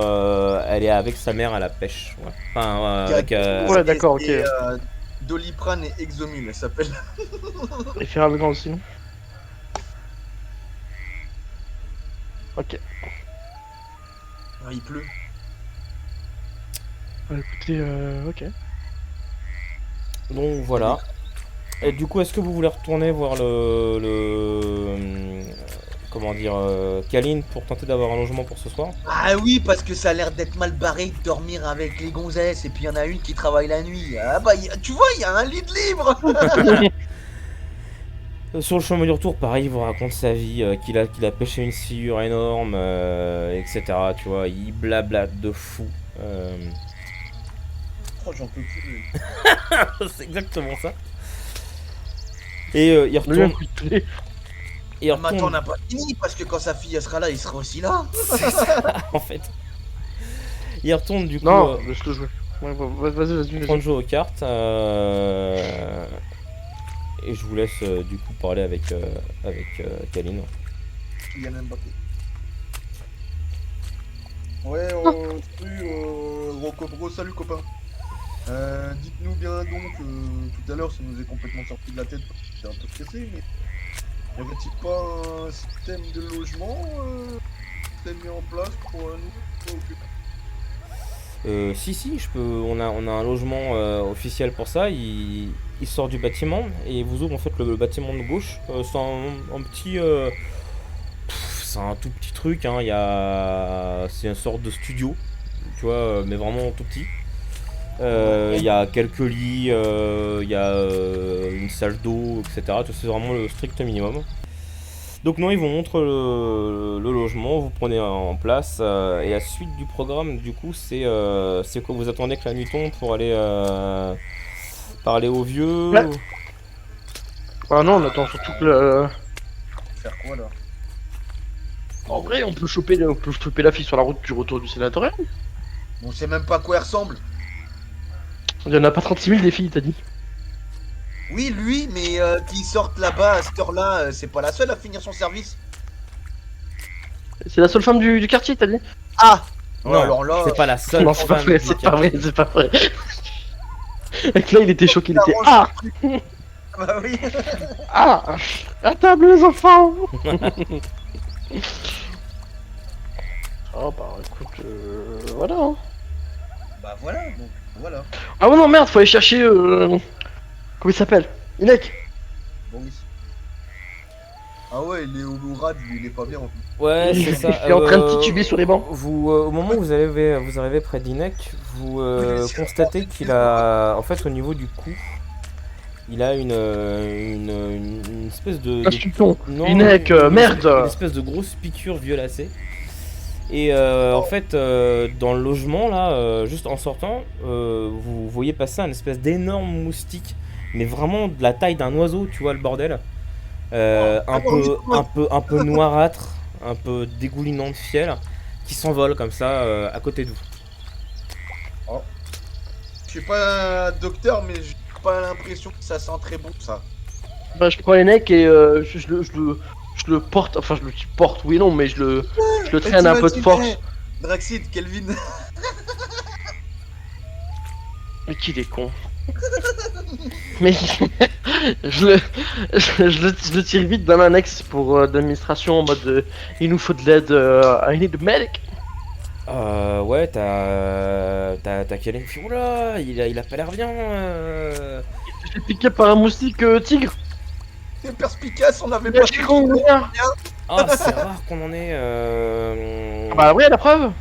elle est avec sa mère à la pêche, ouais. Enfin, avec... Ouais, d'accord, ok. Et, Doliprane et Exomil, elle s'appelle. Et faire le grand aussi, non? Ok. Ah, il pleut. Bah, écoutez, ok. Donc voilà. Et du coup, est-ce que vous voulez retourner voir comment dire, Kaline pour tenter d'avoir un logement pour ce soir? Ah oui, parce que ça a l'air d'être mal barré de dormir avec les gonzesses, et puis il y en a une qui travaille la nuit. Ah bah, tu vois, il y a un lit de libre. Sur le chemin du retour, pareil, il vous raconte sa vie, qu'il a pêché une sciure énorme, etc. Tu vois, il blablate de fou. Oh, j'en peux plus. C'est exactement ça. Et il Le retourne. coup de clé. Et il Mais attends, on retourne. n'a pas fini, parce que quand sa fille elle sera là, il sera aussi là. C'est ça, en fait. Il retourne du coup. Non, laisse-le jouer. Ouais, vas-y. Prendre jouer aux cartes. Et je vous laisse du coup parler avec Kaline. Kylian Mbappé. Ouais, salut, salut copain. Dites-nous bien donc, tout à l'heure ça nous est complètement sorti de la tête parce que j'étais un peu stressé, mais y aurait-il pas un système de logement qui est mis en place pour nous occuper? Si, on a un logement officiel pour ça. Il sort du bâtiment et il vous ouvre en fait le bâtiment de gauche. C'est un petit, c'est un tout petit truc. Hein, c'est une sorte de studio, tu vois, mais vraiment tout petit. Il y a quelques lits, il y a une salle d'eau, etc. C'est vraiment le strict minimum. Donc non, ils vous montrent le logement, vous prenez en place et la suite du programme du coup c'est que vous attendez que la nuit tombe pour aller parler aux vieux. Ouais. Ah non, on attend surtout que le... Faire quoi là? En vrai, on peut choper la fille sur la route du retour du sénatorial. On sait même pas à quoi elle ressemble. Il y en a pas 36 000 des filles, t'as dit. Oui, lui, mais qui sortent là-bas à cette heure-là, c'est pas la seule à finir son service. C'est la seule femme du quartier, t'as dit. Ah Non, alors là, c'est pas la seule. Non, c'est pas femme vrai, du c'est pas quartier. vrai, c'est pas vrai. Mec, là, il était choqué, il était... Ah bah oui. Ah à table, les enfants. Oh bah écoute, voilà. Hein. Bah voilà, donc voilà. Ah ouais non merde, faut aller chercher comment il s'appelle? Inek. Bon oui. Ah ouais, il est au rad, il est pas bien en plus. Ouais, Il c'est ça. est en train de tituber sur les bancs. Vous, au moment où vous arrivez près d'Inek, vous constatez qu'il a, en fait, au niveau du cou, il a une espèce de Insultons. non, Inek, merde. une espèce de grosse piqûre violacée. Et en fait, dans le logement là, juste en sortant, vous voyez passer un espèce d'énorme moustique, mais vraiment de la taille d'un oiseau, tu vois le bordel. un peu noirâtre, un peu dégoulinant de fiel, qui s'envole comme ça à côté de vous. Oh. Je suis pas un docteur, mais j'ai pas l'impression que ça sent très bon ça. Bah, je prends Enek et je le porte, enfin je le porte, oui non, mais je le traîne un peu de force. Draxid, Kelvin. Mais qu'il est con. Mais je le, je le tire vite d'un annexe pour d'administration en mode il nous faut de l'aide, I need a medic. Ouais, t'as quel info? Oula, il a pas l'air bien. Je suis piqué par un moustique tigre. C'est perspicace, on avait Mais pas je suis con, gars. Ah, c'est rare qu'on en ait. Bah oui, à la preuve.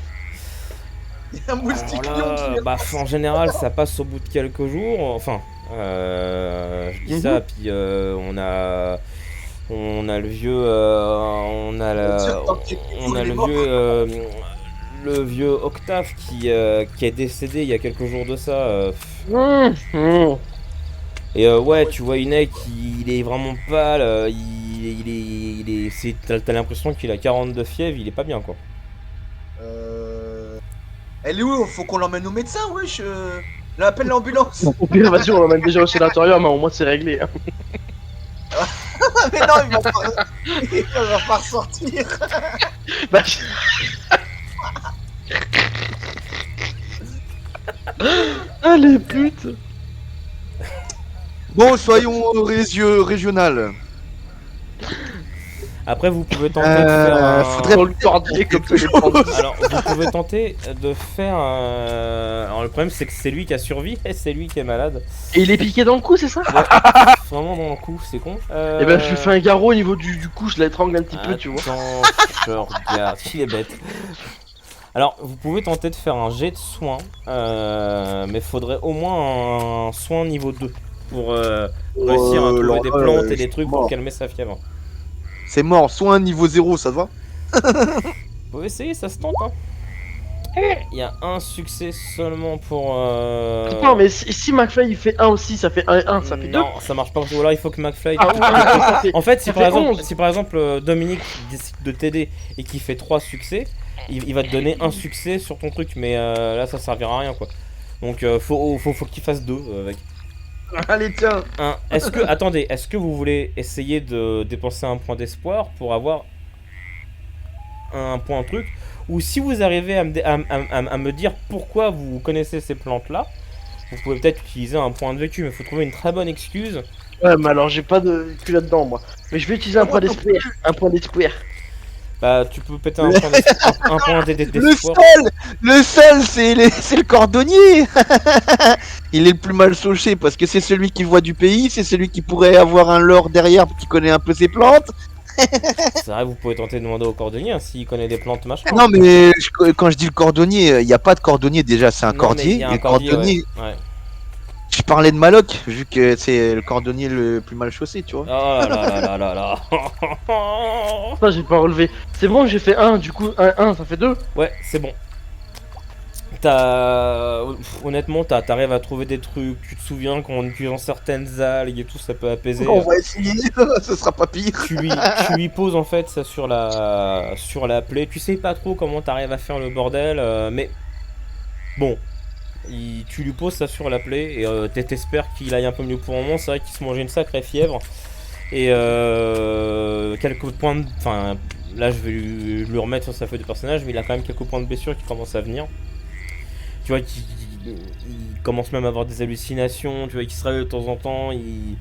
Il y a un moustique lion qui Là, vient. bah, en général, ça passe au bout de quelques jours. Enfin, je dis ça, puis on a le vieux, on a le vieux Octave qui est décédé il y a quelques jours de ça. Mmh. Et ouais, tu vois Inek, il est vraiment pâle. T'as l'impression qu'il a 42 fièvres, il est pas bien quoi. Elle est où? Faut qu'on l'emmène au médecin, wesh. Là, appelle l'ambulance. Au pire, vas-y, on l'emmène déjà au sénatorium, hein, au moins c'est réglé. Hein. Mais non, il va pas ressortir. Bah, ah les putes. Bon, soyons régional. Après, vous pouvez tenter de faire un... faudrait- Dans le cordier comme tous les bandits. Alors, vous pouvez tenter de faire un... Alors, le problème, c'est que c'est lui qui a survécu et c'est lui qui est malade. Et il est piqué dans le cou, c'est ça? Vraiment dans le coup, c'est con. Et ben je lui fais un garrot au niveau du cou, je l'étrangle un petit peu, tu vois. Attends, je regarde, il est bête. Alors, vous pouvez tenter de faire un jet de soin, mais faudrait au moins un soin niveau 2 pour réussir à trouver alors, des plantes et je des trucs suis pour mort. calmer sa fièvre. C'est mort, soit un niveau 0, ça te va? Vous pouvez essayer, ça se tente, hein. Il y a un succès seulement pour... Non mais si McFly il fait 1 aussi, ça fait 1 et 1, ça fait 2. Non, ça marche pas, parce que voilà, il faut que McFly... Ah ouais, ça fait... En fait, ça fait 11. si par exemple Dominique décide de t'aider et qu'il fait 3 succès, il va te donner un succès sur ton truc, mais là ça servira à rien quoi. Donc faut qu'il fasse 2 avec Allez, tiens. un. Attendez, est-ce que vous voulez essayer de dépenser un point d'espoir pour avoir un point truc, ou si vous arrivez à me dire pourquoi vous connaissez ces plantes là, vous pouvez peut-être utiliser un point de vécu, mais il faut trouver une très bonne excuse. Ouais mais alors j'ai pas de cul là-dedans moi. Mais je vais utiliser un point d'espoir. Un point d'espoir. Bah tu peux péter un point d'espoir. Un point d'espoir. Le seul, c'est le cordonnier. Il est le plus mal sauché parce que c'est celui qui voit du pays, c'est celui qui pourrait avoir un lore derrière qui connaît un peu ses plantes. C'est vrai, vous pouvez tenter de demander au cordonnier hein, s'il connaît des plantes machin. Non, mais quand je dis le cordonnier, il n'y a pas de cordonnier déjà, c'est un Non, mais cordier. il y a un Et le cordier, cordonnier, ouais. je parlais de Maloc, vu que c'est le cordonnier le plus mal chaussé, tu vois. Oh là là là là là là. Putain j'ai pas relevé. C'est bon j'ai fait 1, du coup 1 ça fait 2. Ouais, c'est bon. Honnêtement, t'arrives à trouver des trucs. Tu te souviens qu'en utilisant certaines algues et tout, ça peut apaiser. On va essayer, ce sera pas pire. Tu lui poses en fait ça sur la plaie. Tu sais pas trop comment t'arrives à faire le bordel, mais bon. Tu lui poses ça sur la plaie et t'espères qu'il aille un peu mieux pour le moment. C'est vrai qu'il se mangeait une sacrée fièvre. Et quelques points de... Enfin, là je vais lui remettre sur sa feuille de personnage, mais il a quand même quelques points de blessure qui commencent à venir. Tu vois qu'il commence même à avoir des hallucinations, tu vois qu'il se réveille de temps en temps, il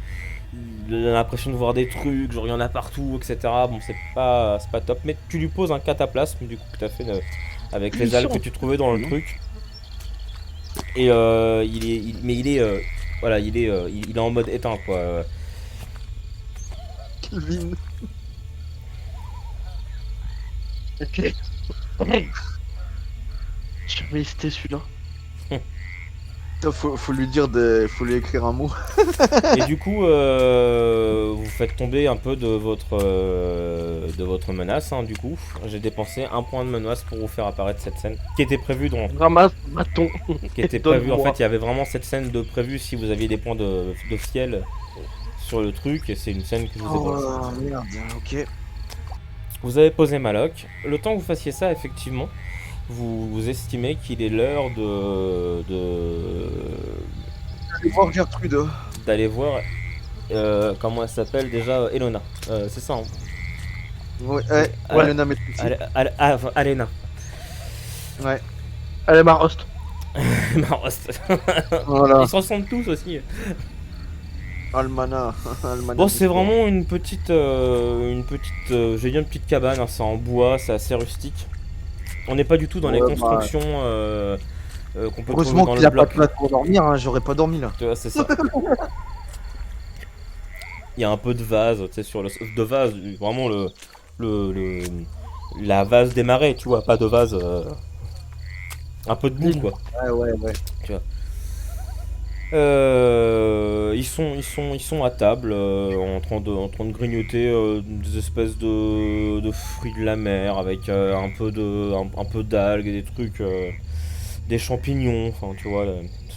a l'impression de voir des trucs, genre il y en a partout, etc. Bon, c'est pas top, mais tu lui poses un cataplasme du coup que t'as fait avec les algues que tu trouvais dans le truc. Et il est en mode éteint quoi. Kelvin. Ok. Je vais hésiter celui-là. Faut lui dire faut lui écrire un mot. Et du coup, vous faites tomber un peu de votre menace. Hein, du coup, j'ai dépensé un point de menace pour vous faire apparaître cette scène qui était prévue dans. Ramasse bâton. Qui était prévue. En Donne-moi. fait, il y avait vraiment cette scène de prévue si vous aviez des points de fiel sur le truc et c'est une scène que je vous ai donnée. Oh merde, ok. Vous avez posé Maloc. Le temps que vous fassiez ça, effectivement, vous estimez qu'il est l'heure Allez voir Gertrude. d'aller voir comment elle s'appelle déjà, Elona. C'est ça, hein. Ouais, Ouais. le nom est ici. Alena. Ouais. Allez, Marost. Marost. Voilà. Ils se ressemblent tous aussi. Almana. Almana Bon, c'est du sport. vraiment une petite, j'ai dit une petite cabane, hein, c'est en bois, c'est assez rustique. On n'est pas du tout dans les Ouais, constructions qu'on peut trouver Heureusement dans qu'il le a pas de bloc. place pour dormir, hein, j'aurais pas dormi là. Tu vois, c'est ça. Il y a un peu de vase, tu sais, sur le de vase, vraiment le la vase des marais, tu vois, pas de vase, un peu de boue, quoi. Ouais. Ils sont à table en train de grignoter des espèces de fruits de la mer avec un peu d'algues et des trucs, des champignons, enfin tu vois,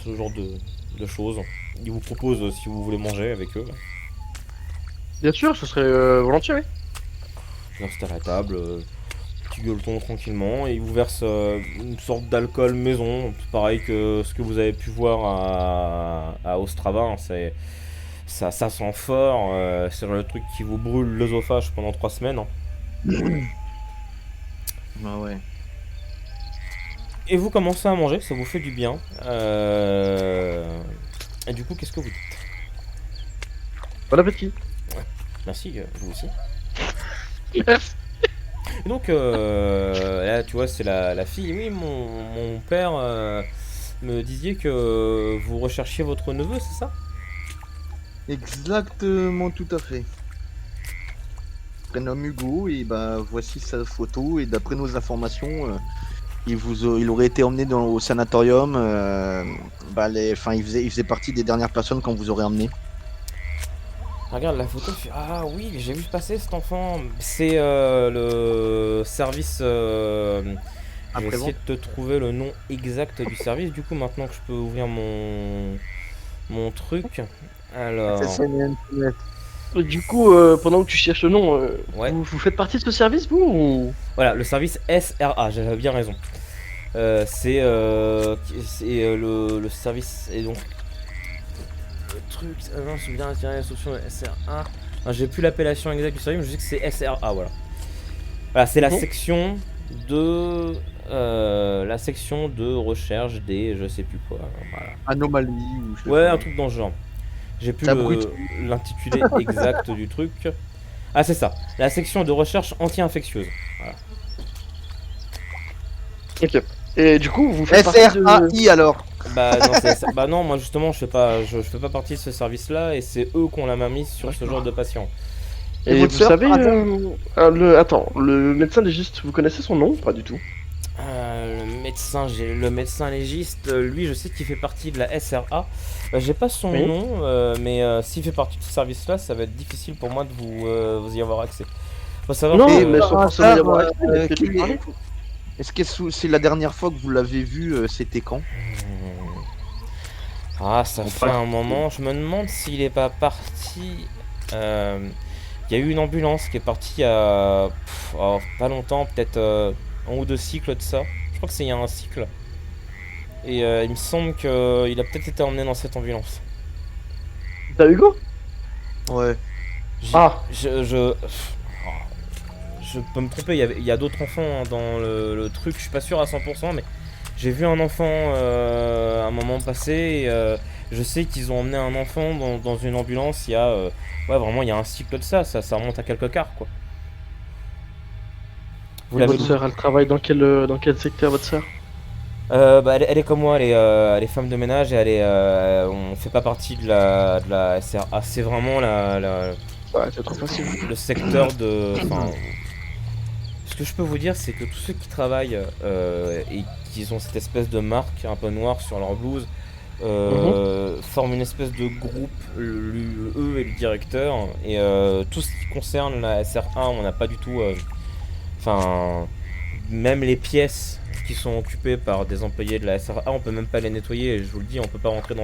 ce genre de choses. Ils vous proposent si vous voulez manger avec eux. Bien sûr, ce serait volontiers, oui. Ils installent à la table, petit gueuleton tranquillement, et ils vous versent une sorte d'alcool maison, c'est pareil que ce que vous avez pu voir à Ostrava, hein, ça sent fort, c'est le truc qui vous brûle l'œsophage pendant 3 semaines, hein. Ah ouais. Et vous commencez à manger, ça vous fait du bien. Et du coup, qu'est-ce que vous dites? Bon appétit. Merci, vous aussi. Et donc, là, tu vois, c'est la fille. Oui, mon père me disiez que vous recherchiez votre neveu, c'est ça? Exactement, tout à fait. Prénom Hugo, et bah voici sa photo, et d'après nos informations, il aurait été emmené au sanatorium. Il faisait partie des dernières personnes qu'on vous aurait emmené. Regarde la photo, je fais ah oui, j'ai vu passer cet enfant. C'est le service. Je vais Après essayer de te trouver le nom exact du service. Du coup, maintenant que je peux ouvrir mon truc. Alors, Du coup, pendant que tu cherches le nom, ouais. vous faites partie de ce service, vous ou... Voilà, le service SRA, j'avais bien raison. Le service. Et donc, le truc. Non, je me bien attiré la solution de SRA. Non, j'ai plus l'appellation exacte du service, mais je sais que c'est SRA, voilà. Voilà, c'est la Mhm. section la section de recherche des je sais plus quoi. Voilà. Anomalie ou je sais Ouais, pas. un truc dans ce genre. J'ai plus Abruti. l'intitulé exact du truc. Ah, c'est ça. La section de recherche anti-infectieuse. Voilà. Ok. Et du coup, vous faites partie de... SRAI alors. Bah non, bah non, moi justement, je fais pas partie de ce service-là et c'est eux qui ont la main mise sur ce genre de patients. Et votre vous sœur, savez, par hasard attends, le médecin légiste, vous connaissez son nom? Pas du tout. Le médecin légiste, lui, je sais qu'il fait partie de la SRA. J'ai pas son Oui. nom, mais s'il fait partie de ce service-là, ça va être difficile pour moi de vous y avoir accès. Faut savoir Non, que mais sans par forcément y hasard, avoir accès, mais peut-être quel lui parler. est-ce que c'est la dernière fois que vous l'avez vu, c'était quand? Ah, ça fait un moment. Je me demande s'il est pas parti. Il y a eu une ambulance qui est partie il y a pas longtemps, peut-être un ou deux cycles de ça. Je crois que c'est il y a un cycle. Et il me semble qu'il a peut-être été emmené dans cette ambulance. T'as Hugo? Ouais. Ah. Je peux me tromper, il y a d'autres enfants hein, dans le truc, je suis pas sûr à 100%, mais j'ai vu un enfant à un moment passé et je sais qu'ils ont emmené un enfant dans une ambulance, il y a ouais vraiment il y a un cycle de ça remonte à quelques quarts quoi. Vous Et l'avez votre vu? sœur, elle travaille dans quel secteur, votre sœur? Bah, elle est comme moi, elle est femme de ménage et on fait pas partie de la SRA, c'est vraiment Ouais, c'est trop facile. le secteur de. Enfin, ce que je peux vous dire, c'est que tous ceux qui travaillent et qui ont cette espèce de marque un peu noire sur leur blouse forment une espèce de groupe, eux et le directeur, et tout ce qui concerne la SR1, on n'a pas du tout. Enfin, même les pièces qui sont occupées par des employés de la SRA, on peut même pas les nettoyer, et je vous le dis, on peut pas rentrer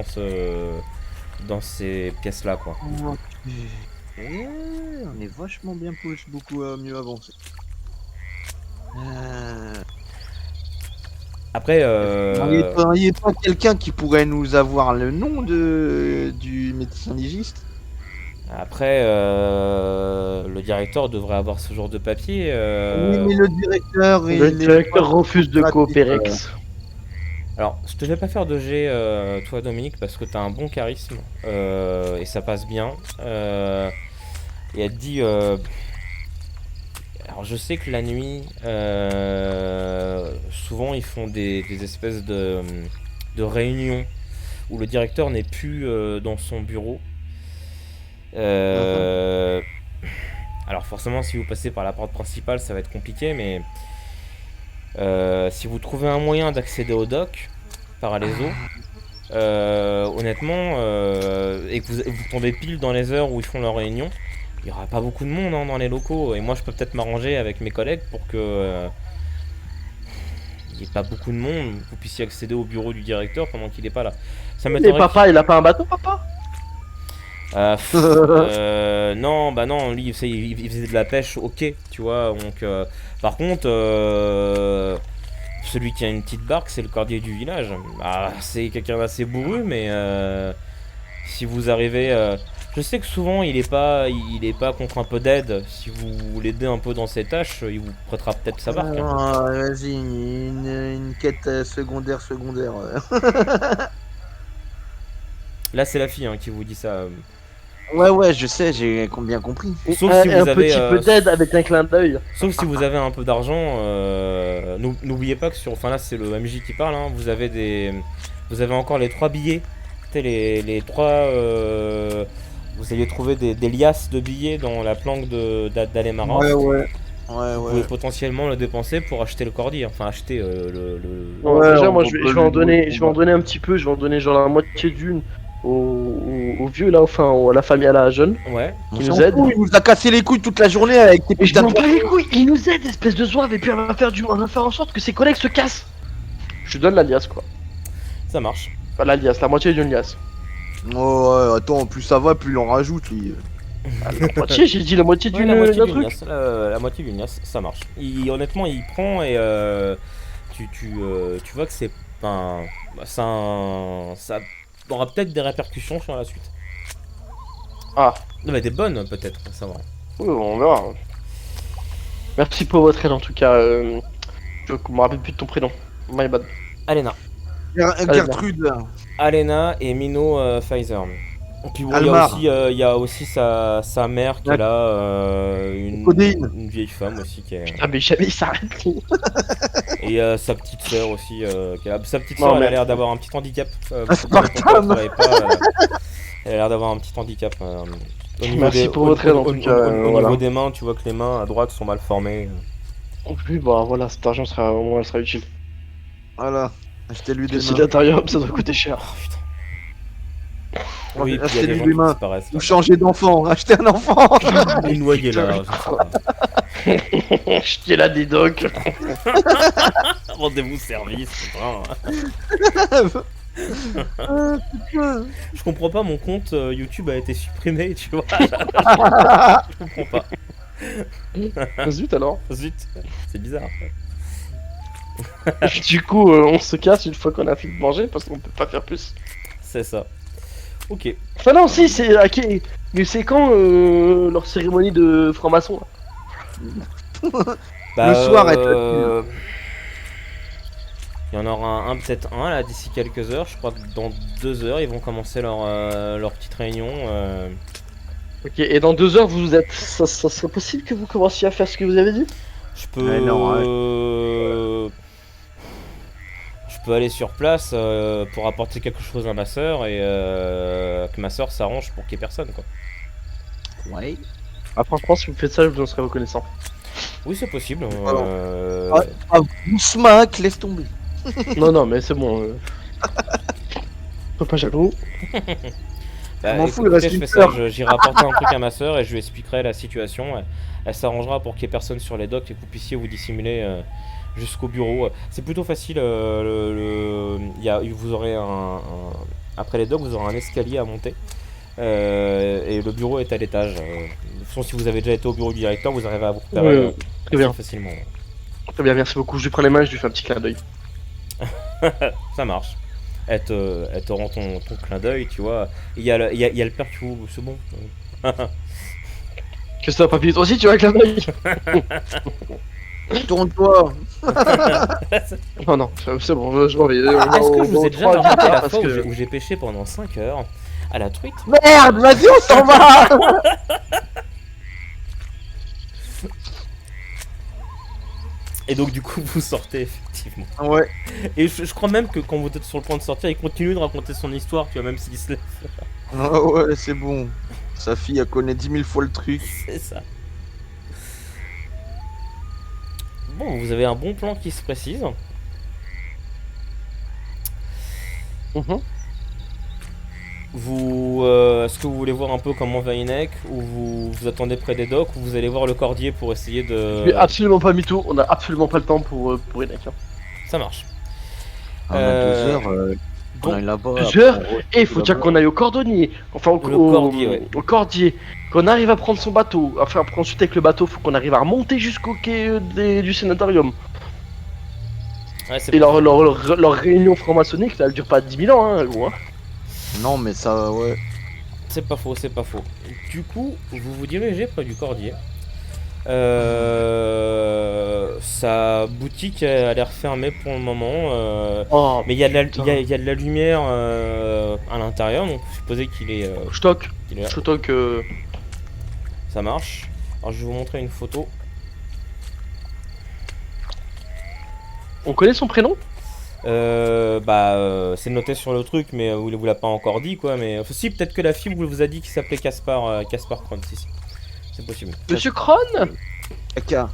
dans ces pièces-là, quoi. Ouais, on est vachement bien beaucoup mieux avancé. Après, Il n'y a pas quelqu'un qui pourrait nous avoir le nom du médecin légiste? après, le directeur devrait avoir ce genre de papier. Oui, mais le directeur, Le il est directeur pas refuse de pratique, coopérer. Alors, je te fais pas faire de G, toi Dominique, parce que t'as un bon charisme et ça passe bien. Et elle te dit, alors je sais que la nuit, souvent ils font des espèces de réunions où le directeur n'est plus dans son bureau. Alors forcément, si vous passez par la porte principale, ça va être compliqué, mais si vous trouvez un moyen d'accéder au dock par les eaux, honnêtement, et que vous tombez pile dans les heures où ils font leur réunion, il n'y aura pas beaucoup de monde dans les locaux. Et moi, je peux peut-être m'arranger avec mes collègues pour que il n'y ait pas beaucoup de monde, vous puissiez accéder au bureau du directeur pendant qu'il n'est pas là. Ça Mais m'étonnerait. papa, il a pas un bateau, papa? Non, bah non, lui il faisait de la pêche au quai, tu vois. Donc, par contre, celui qui a une petite barque, c'est le cordier du village. Ah, c'est quelqu'un d'assez bourru, mais si vous arrivez, je sais que souvent il est pas contre un peu d'aide. Si vous l'aidez un peu dans ses tâches, il vous prêtera peut-être sa barque. Hein. Ah, vas-y, une quête secondaire. Là, c'est la fille hein, qui vous dit ça. Ouais, je sais, j'ai bien compris. Sauf si Un vous avez, petit peu d'aide avec un clin d'œil. Sauf si vous avez un peu d'argent, n'oubliez pas que enfin là c'est le MJ qui parle, hein, vous avez encore les 3 billets, tu sais, les 3, vous allez trouver des liasses de billets dans la planque d'Alemara. Ouais. Vous pouvez potentiellement le dépenser pour acheter le cordier, enfin acheter Bon, Ouais, déjà, on moi, peut je pas vais en lui donner, donner. je vais en donner un petit peu. Je vais en donner genre la moitié d'une au vieux là, enfin à la famille, à la jeune, Ouais. qui nous aide. Il nous a cassé les couilles toute la journée avec tes Mais je putains m'en de... bats les couilles, il nous aide, espèce de zouave, et puis on va faire en sorte que ses collègues se cassent. Je lui donne la liasse, quoi. Ça marche. Enfin, la liasse, la moitié d'une liasse. Oh ouais, attends, plus ça va, plus il en rajoute, lui. La moitié, j'ai dit la moitié Ouais, d'une la moitié d'un d'une truc. liasse, la moitié d'une liasse, ça marche. Honnêtement, il prend et tu vois que c'est pas ça aura peut-être des répercussions sur la suite. Ah, Non mais des bonnes peut-être, ça va. oui, on verra. Merci pour votre aide en tout cas. Je me rappelle plus de ton prénom. My bad. Alena. Gertrude. Alena et Mino Pfizer. Et puis bon, Almar. il y a aussi sa mère qui est là, une vieille femme aussi qui est... Ah, mais jamais il s'arrête. Et sa petite sœur aussi qui est là. Sa petite Non, sœur elle a mais- l'air d'avoir un petit handicap. Aspartame. Vous savez pas, elle a l'air d'avoir un petit handicap. Au niveau Merci pour votre aide, en tout cas, Au voilà. niveau des mains, tu vois que les mains à droite sont mal formées. Oui, bah voilà, cet argent sera au moins elle sera utile. Voilà. Achetez-lui des Le mains. sédatarium, ça doit coûter cher. Oh putain. Oui, puis il y a Achetez-lui des gens des qui mains. disparaissent. Ou changer d'enfant. Achetez un enfant. Ou noyer là. je sais pas. J'étais là des docs. Rendez-vous service, putain. Ah, putain. Je comprends pas, mon compte YouTube a été supprimé, tu vois. Je comprends pas. Zut alors. Zut, c'est bizarre. Du coup, on se casse une fois qu'on a fini de manger parce qu'on peut pas faire plus. C'est ça. Ok. Enfin non, si, c'est mais c'est quand leur cérémonie de franc-maçon là? Bah, Le soir, elle il y en aura peut-être un là d'ici quelques heures. Je crois que dans 2 heures, ils vont commencer leur petite réunion. Ok, et dans 2 heures, vous êtes. Ça serait possible que vous commenciez à faire ce que vous avez dit? Je peux. Ouais, non, Je peux aller sur place pour apporter quelque chose à ma soeur et que ma soeur s'arrange pour qu'il y ait personne quoi. Ouais. Ah, franchement, si vous faites ça, je vous en serais reconnaissant. Oui, c'est possible. Alors. Ah, Smack, laisse tomber. Non, mais c'est bon. Sois pas jaloux. Bah, m'en fous, écoutez, il reste je une fais sœur. ça, j'irai apporter un truc à ma soeur et je lui expliquerai la situation. Elle s'arrangera pour qu'il y ait personne sur les docks et que vous puissiez vous dissimuler jusqu'au bureau. C'est plutôt facile. Vous aurez Après les docks, vous aurez un escalier à monter. Et le bureau est à l'étage. De toute façon, si vous avez déjà été au bureau du directeur, vous arrivez à vous repérer Très bien. assez facilement. Très bien, merci beaucoup. Je lui prends les mains et je lui fais un petit clin d'œil. Ça marche. Elle te rend ton clin d'œil, tu vois. Il y a le père qui vous... C'est bon. Qu'est-ce que t'as, papy? Toi aussi, tu veux un clin d'œil? Tourne-toi. Non, non, c'est bon, je m'en vais. Est-ce que je vous ai déjà on va raconté la parce fois que- où j'ai pêché pendant 5 heures à la truite? Merde, vas-y, on s'en va. Et donc du coup vous sortez effectivement. Ouais. Et je crois même que quand vous êtes sur le point de sortir, il continue de raconter son histoire, tu vois, même s'il se lève. Ah ouais, c'est bon. Sa fille, elle connaît 10 000 fois le truc. C'est ça. Bon, vous avez un bon plan qui se précise. Mhm. Est-ce que vous voulez voir un peu comment va Inek, ou vous attendez près des docks, ou vous allez voir le cordier pour essayer de... Mais absolument pas mytho, on a absolument pas le temps pour Enek. Hein. Ça marche. Ah, on a 2 heures, on donc, aille là-bas. 2 après, heures on re- Et il faut déjà qu'on aille au cordonnier, enfin au cordier, ouais. au cordier, qu'on arrive à prendre son bateau, enfin après, ensuite avec le bateau, faut qu'on arrive à remonter jusqu'au quai du sénatorium. Ouais, c'est Et leur réunion franc-maçonnique, là, elle dure pas 10 000 ans, hein, gros. Hein. Non, mais ça, ouais. c'est pas faux, c'est pas faux. Du coup, vous vous dirigez près du cordier. Sa boutique a l'air fermée pour le moment. Oh, Mais il y a de la, putain. il y a de la lumière à l'intérieur, donc vous supposez qu'il est là. je toque. Ça marche. Alors je vais vous montrer une photo. On connaît son prénom? C'est noté sur le truc, mais vous l'a pas encore dit, quoi. Mais si, peut-être que la fille vous a dit qu'il s'appelait Caspar Kron, si. C'est possible. Monsieur Kron? Caca.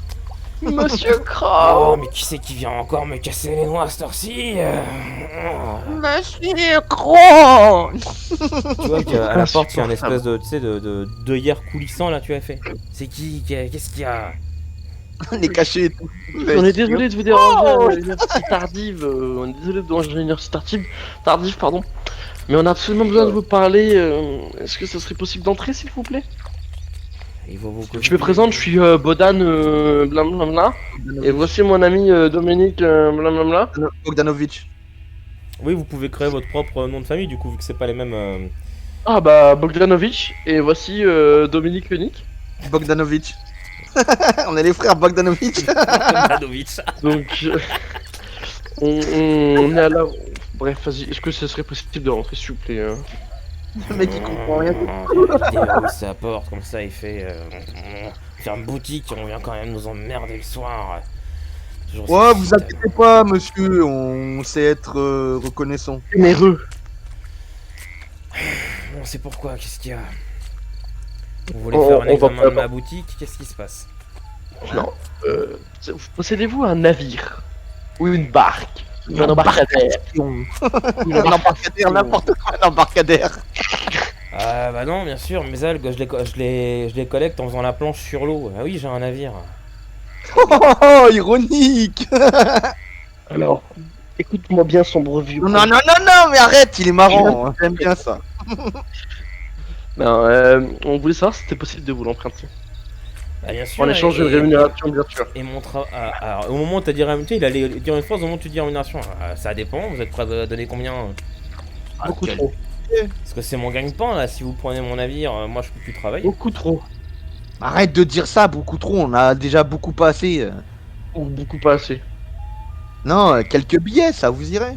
Monsieur Oh, Kron! mais qui c'est qui vient encore me casser les noix à cette heure-ci Monsieur Cron. Tu vois qu'à la porte, il y a une espèce de, tu sais, de hier coulissant, là, tu as fait. C'est qui? Qu'est-ce qu'il y a? On est caché et tout. On est désolé de vous déranger à une heure si tardive, on est désolé de vous déranger à une heure si tardive, pardon. Mais on a absolument besoin de vous parler, est-ce que ça serait possible d'entrer s'il vous plaît? Il va vous Je me présente, je suis Bodan blablabla, et voici mon ami Dominique blablabla. Bogdanovic. Oui, vous pouvez créer votre propre nom de famille, du coup, vu que c'est pas les mêmes... Ah bah Bogdanovic, et voici Dominique Unique. Bogdanovic. On est les frères Bogdanovic. Bogdanovic. Donc, on est à la... Bref, vas-y, est-ce que ce serait possible de rentrer s'il vous plaît Le mec il comprend rien. Il déverrouille sa porte, comme ça, il fait... ferme boutique, on vient quand même nous emmerder le soir. Toujours Ouais, ces vous sites. inquiétez pas, monsieur, on sait être reconnaissant. Généreux. On sait pourquoi, qu'est-ce qu'il y a? Vous voulez On- faire un on va examen pas- de ma boutique? Qu'est-ce qui se passe? Non, possédez-vous un navire? Ou une barque? Ou un embarcadère? Un embarcadère, n'importe quoi, un embarcadère. Ah bah non, bien sûr, mes algues, je les collecte en faisant la planche sur l'eau. Ah oui, j'ai un navire. Oh, ironique. Alors, écoute-moi bien, sombre vieux. Non, non, non, non, mais arrête, il est marrant. J'aime bien ça. Non, on voulait savoir si c'était possible de vous l'emprunter. Bah, bien sûr. En échange d'une rémunération, bien sûr. Et mon travail. Alors, au moment où t'as dit rémunération, il allait dire une phrase, au moment où tu dis rémunération. Ça dépend, vous êtes prêt à donner combien? Beaucoup quel- trop. Parce que c'est mon gagne-pain là, si vous prenez mon navire, moi je peux plus travailler. Beaucoup trop. Arrête de dire ça, beaucoup trop, on a déjà beaucoup passé. Ou beaucoup pas assez. Non, quelques billets, ça vous irait.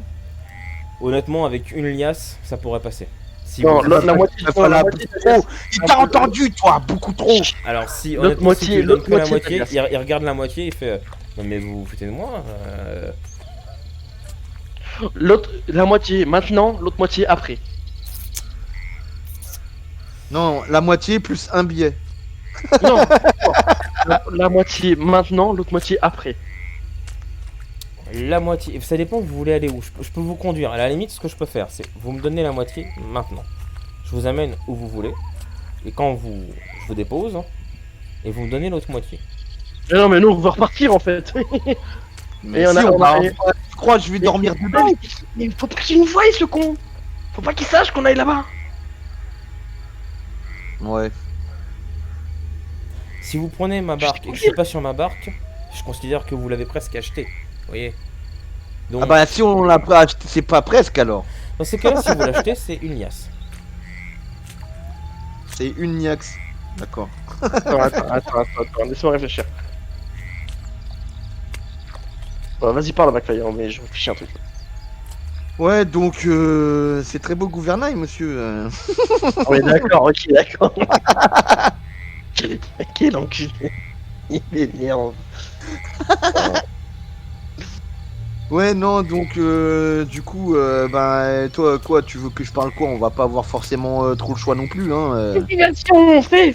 Honnêtement, avec une liasse, ça pourrait passer. Si Non, vous- la moitié, Il va la falloir moitié, beaucoup trop. Il t'a entendu, toi, beaucoup trop. Alors si L'autre honnêtement, moitié- si tu lui donnes l'autre que la moitié, moitié, t'as il regarde la moitié, il fait non mais vous vous foutez de moi la moitié maintenant, l'autre moitié après. Non, la moitié plus un billet. Non, la moitié maintenant, l'autre moitié après. La moitié, ça dépend où vous voulez aller où. Je peux vous conduire. À la limite, ce que je peux faire, c'est vous me donnez la moitié maintenant. Je vous amène où vous voulez. Et quand je vous dépose, et vous me donnez l'autre moitié. Mais non, mais nous on va repartir en fait. Mais Et on si, a- on on a- va- tu crois que je vais dormir dedans? Mais il faut pas qu'il nous voie ce con. Faut pas qu'il sache qu'on aille là-bas. Ouais. Si vous prenez ma barque et que je suis pas sur ma barque, je considère que vous l'avez presque acheté. Vous voyez. Donc, Ah bah si on l'a pas acheté, c'est pas presque alors. dans ces cas-là, si vous l'achetez, c'est une liasse. C'est une Niax. D'accord. Attends, laisse-moi réfléchir. Bon, vas-y, parle, McFly, mais je réfléchis un truc. Ouais, donc c'est très beau gouvernail, monsieur. Ouais, d'accord, ok, d'accord. Quel enculé. Il m'énerve. Ouais, non, donc du coup, ben toi, quoi, tu veux que je parle quoi? On va pas avoir forcément trop le choix non plus, hein. Obligation, fais.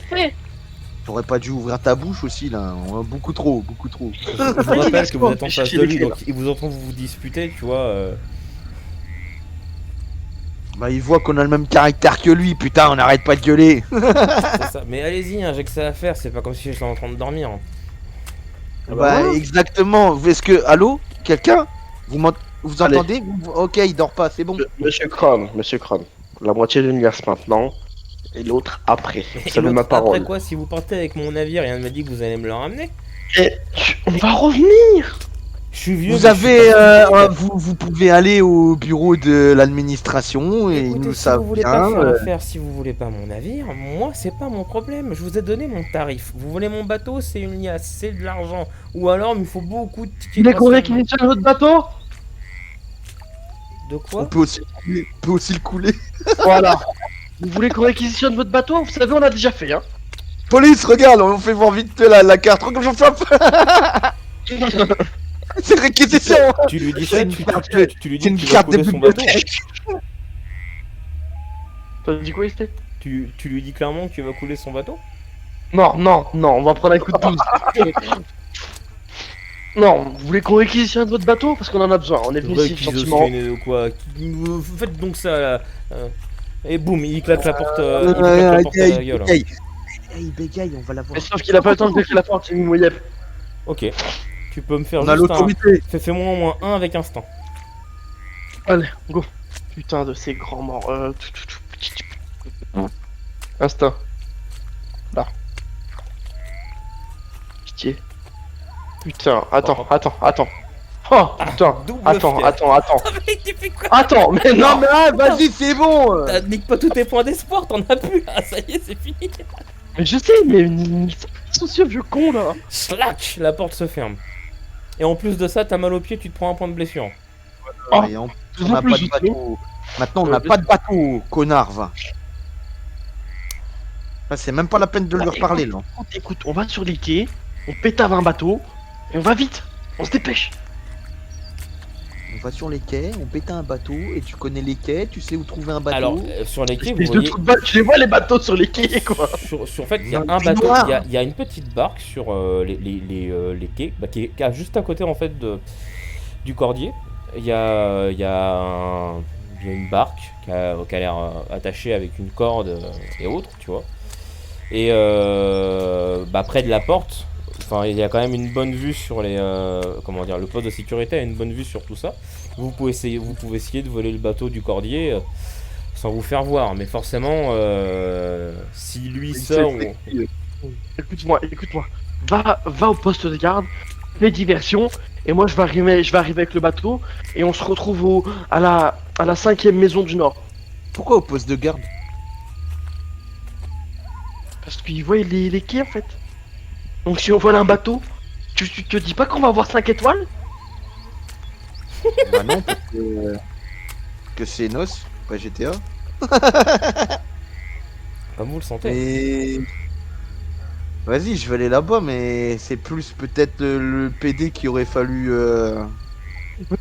T'aurais pas dû ouvrir ta bouche aussi, là. Beaucoup trop, beaucoup trop. Je vous rappelle que vous êtes en face de lui, donc il vous entend vous disputer, tu vois. Bah, il voit qu'on a le même caractère que lui, putain, on arrête pas de gueuler. C'est ça. Mais allez-y, hein, j'ai que ça à faire, c'est pas comme si j'étais en train de dormir. Hein. Bah, exactement. Est-ce que, allô? Quelqu'un? Vous Allez. entendez? Ok, il dort pas, c'est bon. Monsieur Kron, la moitié d'une liasse maintenant, et l'autre après. Et Ça veut ma l'autre, après parole. quoi, si vous partez avec mon navire, rien ne m'a dit que vous allez me le ramener. Et on va revenir. Je suis vieux. Vous mais je suis avez, pas stupide. vous pouvez aller au bureau de l'administration et Écoutez, nous si savent vous voulez bien. pas faire affaire, si vous voulez pas mon navire, moi c'est pas mon problème. Je vous ai donné mon tarif. Vous voulez mon bateau, c'est une liasse, c'est de l'argent. Ou alors il me faut beaucoup de tickets. Il est de qu'on passage. réquisitionne votre bateau. De On quoi? peut aussi, le couler. Voilà. Vous voulez qu'on réquisitionne votre bateau? Vous savez, on l'a déjà fait, hein. Police, regarde, on fait voir vite la carte. Regarde, j'en fais un peu. C'est réquisition. Tu lui dis ça, C'est une carte de- tu lui C'est dis une que tu vas carte de couler son bateau. bibliothèque. T'as dit quoi, Esté? Tu lui dis clairement que tu vas couler son bateau. Non, on va prendre un coup de 12. Non, vous voulez qu'on réquisitionne votre bateau? Parce qu'on en a besoin, on est venu ici, gentiment. Réquisitionner ou quoi? Faites donc ça là. Et boum, il claque la porte, il claque la porte à la gueule. hein. Hey, bégaye, on va la voir. Mais sauf qu'il a pas le temps de claquer la porte, il me yep. Ok. Tu peux me faire On a juste un. l'autorité. Fais-moi au moins un avec instinct. Allez, go. Putain de ces grands morts. Instinct. Là. Pitié. Putain, attends. Oh putain, double attends. Mais tu fais quoi? Attends, mais Non, non, mais ah, vas-y, c'est bon. Nique pas tous tes points d'espoir, t'en as plus là, ça y est, c'est fini. mais je sais, mais soucieux vieux con là. Slack, la porte se ferme. Et en plus de ça, t'as mal au pied, tu te prends un point de blessure. Oh. Et en plus, De on n'a plus, pas de je bateau. Maintenant, on n'a pas de bateau, connard, va. Ah, c'est même pas la peine de leur parler, là. Écoute, on va sur les quais, on pétave un bateau, et on va vite. On se dépêche. On va sur les quais, on pète un bateau, et tu connais les quais, tu sais où trouver un bateau. Alors, sur les quais, vous Espèce de voyez. trou de balle, tu les vois les bateaux sur les quais quoi. En fait, il y a Dans un le bateau, noir. il y a une petite barque sur les quais, qui est juste à côté en fait du cordier. Il y a une barque qui a l'air attachée avec une corde et autres, tu vois. Et près de la porte, enfin, il y a quand même une bonne vue sur les, comment dire, le poste de sécurité a une bonne vue sur tout ça. Vous pouvez essayer de voler le bateau du cordier. Sans vous faire voir, mais forcément, si lui sort, Écoute-moi. Va au poste de garde, fais diversion, et moi je vais arriver avec le bateau, et on se retrouve à la 5e maison du Nord. Pourquoi au poste de garde? Parce qu'ils voient les quais en fait. Donc si on vole un bateau, tu te dis pas qu'on va avoir 5 étoiles? Bah non, parce que c'est NOS, pas GTA. comme vous le sentez. Et... Vas-y, je vais aller là-bas, mais c'est plus peut-être le PD qui aurait fallu...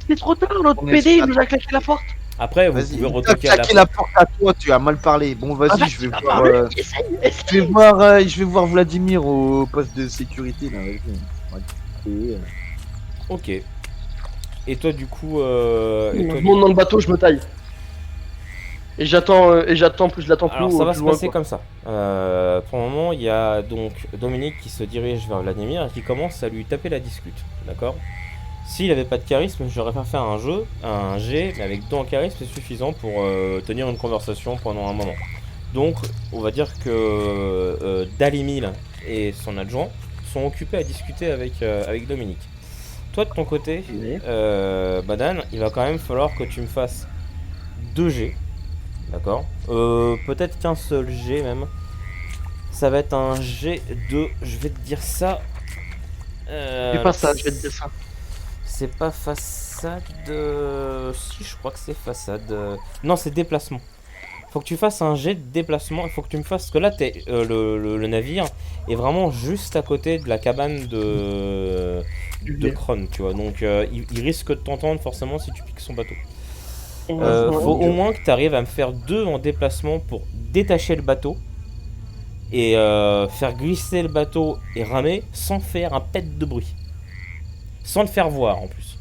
C'est trop tard, notre On est PD il sur- nous a claqué la porte. Après, vous Vas-y, pouvez t'as retoquer à la claqué la porte à toi, tu as mal parlé. Bon, vas-y, Ah, je vais bah, voir... bah, essaye. Je vais voir Vladimir au poste de sécurité, là, vas-y. On va discuter, Ok. Et toi, du coup, Je monte dans le bateau, je me taille. Et j'attends, plus je l'attends plus. alors ça va plus se loin, passer quoi. comme ça. Pour le moment, il y a donc Dominique qui se dirige vers Vladimir et qui commence à lui taper la discute, d'accord? S'il avait pas de charisme, j'aurais fait faire un G, mais avec 2 en charisme, c'est suffisant pour tenir une conversation pendant un moment. Donc, on va dire que Dalimil et son adjoint sont occupés à discuter avec Dominique. Toi, de ton côté, Oui. Badan, il va quand même falloir que tu me fasses 2 G. D'accord. Peut-être qu'un seul G même. Ça va être un G de. Je vais te dire ça. Fais pas ça, je vais te dire ça. C'est pas façade. Si, je crois que c'est façade. Non, c'est déplacement. Faut que tu fasses un jet de déplacement. Il faut que tu me fasses. Parce que là, le navire est vraiment juste à côté de la cabane de Kron, tu vois. Donc, il risque de t'entendre forcément si tu piques son bateau. Faut au moins que tu arrives à me faire 2 en déplacement pour détacher le bateau et faire glisser le bateau et ramer sans faire un pet de bruit. Sans le faire voir en plus.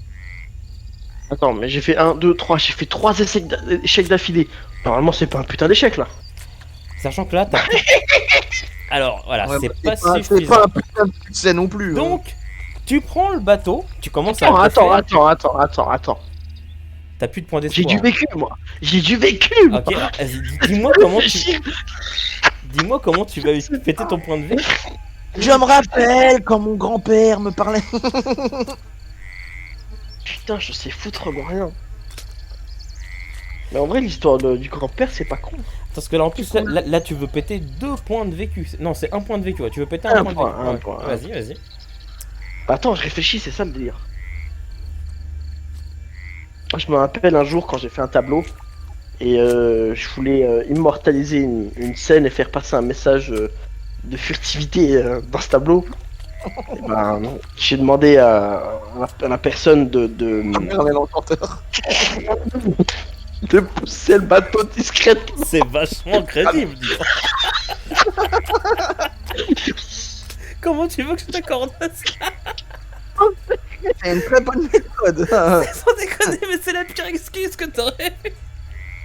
Attends, mais j'ai fait 1, 2, 3, j'ai fait 3 échecs d'affilée. Normalement, c'est pas un putain d'échec là. Sachant que là, t'as. Alors voilà, Ouais, c'est bah, pas c'est suffisant. pas un putain de succès non plus. hein. Donc, tu prends le bateau, tu commences à. Attends. T'as plus de points J'ai d'espoir. du vécu, moi. J'ai du vécu. moi. Ok, vas-y, dis-moi comment tu. Dis-moi comment tu vas péter ton point de vie. Je me rappelle quand mon grand-père me parlait. Putain, je sais foutre de rien. Mais en vrai, l'histoire du grand-père, c'est pas con. Parce que là, en plus, là, tu veux péter 2 points de vécu. Non, c'est 1 point de vécu. Ouais. Tu veux péter un point de vécu. un Ouais. point. Vas-y. Bah, attends, je réfléchis, c'est ça le délire. Je me rappelle un jour quand j'ai fait un tableau et je voulais immortaliser une scène et faire passer un message de furtivité dans ce tableau. Et ben, j'ai demandé à la personne Merde, l'enchanteur. de pousser le bateau discrètement. C'est vachement crédible, dis donc. Comment tu veux que je t'accorde ça? C'est une très bonne méthode. Sans déconner, mais c'est la pire excuse que t'aurais.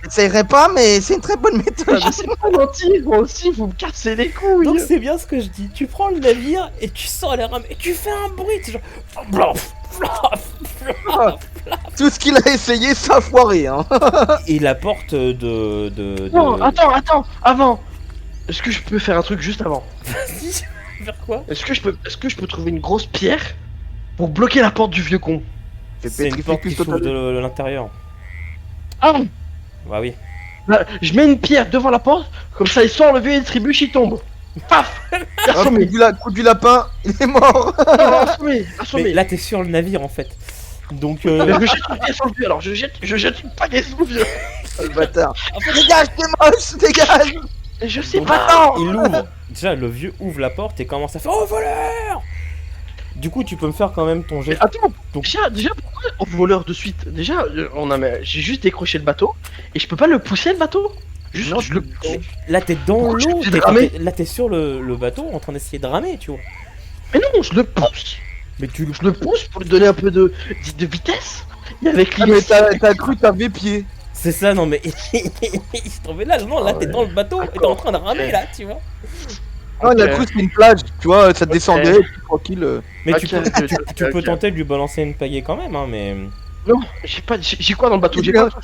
J'essayerai pas, mais c'est une très bonne méthode. Je sais pas mentir, moi aussi, vous me cassez les couilles. Donc c'est bien ce que je dis. Tu prends le navire et tu sors les rames et tu fais un bruit. C'est genre. Blof, blof, blof. Tout ce qu'il a essayé, ça a foiré. Hein. Et la porte de. Non, attends, avant. Est-ce que je peux faire un truc juste avant? Vas-y, faire quoi? Est-ce que je peux trouver une grosse pierre pour bloquer la porte du vieux con? C'est une porte qui s'ouvre de l'intérieur. Ah, Bah oui. bah, je mets une pierre devant la porte, comme ça il sort, le vieux il trébuche, il tombe. Paf. Assommé. Coup du lapin, il est mort. Assommé. Mais là t'es sur le navire en fait. Donc Mais je jette une pierre sur le vieux, alors je jette une pagaie sur le vieux. Le bâtard. en fait, Dégage, t'es moche, dégage. Et je sais donc, pas. il l'ouvre. Déjà le vieux ouvre la porte et commence à faire oh voleur. Du coup tu peux me faire quand même ton jet. Attends, Donc- déjà pourquoi on voleur de suite? Déjà, j'ai juste décroché le bateau et je peux pas le pousser le bateau? Juste, Non, je le. Là t'es dans Pourquoi l'eau. je fais ramer Là t'es sur le bateau en train d'essayer de ramer, tu vois. Mais non, je le pousse. Mais tu le. Je le pousse pour lui donner un peu de vitesse. Et avec Ah, mais t'as cru que t'avais pied. C'est ça, non mais. Il se trouvait là, non, là t'es dans le bateau et t'es en train de ramer là, tu vois. Non, il a cru que c'était une plage, tu vois, ça descendait, tranquille. Mais Ok, tu peux ok. tenter de lui balancer une pagaie quand même, hein, mais. Non, j'ai quoi dans le bateau? J'ai pas. Enfin,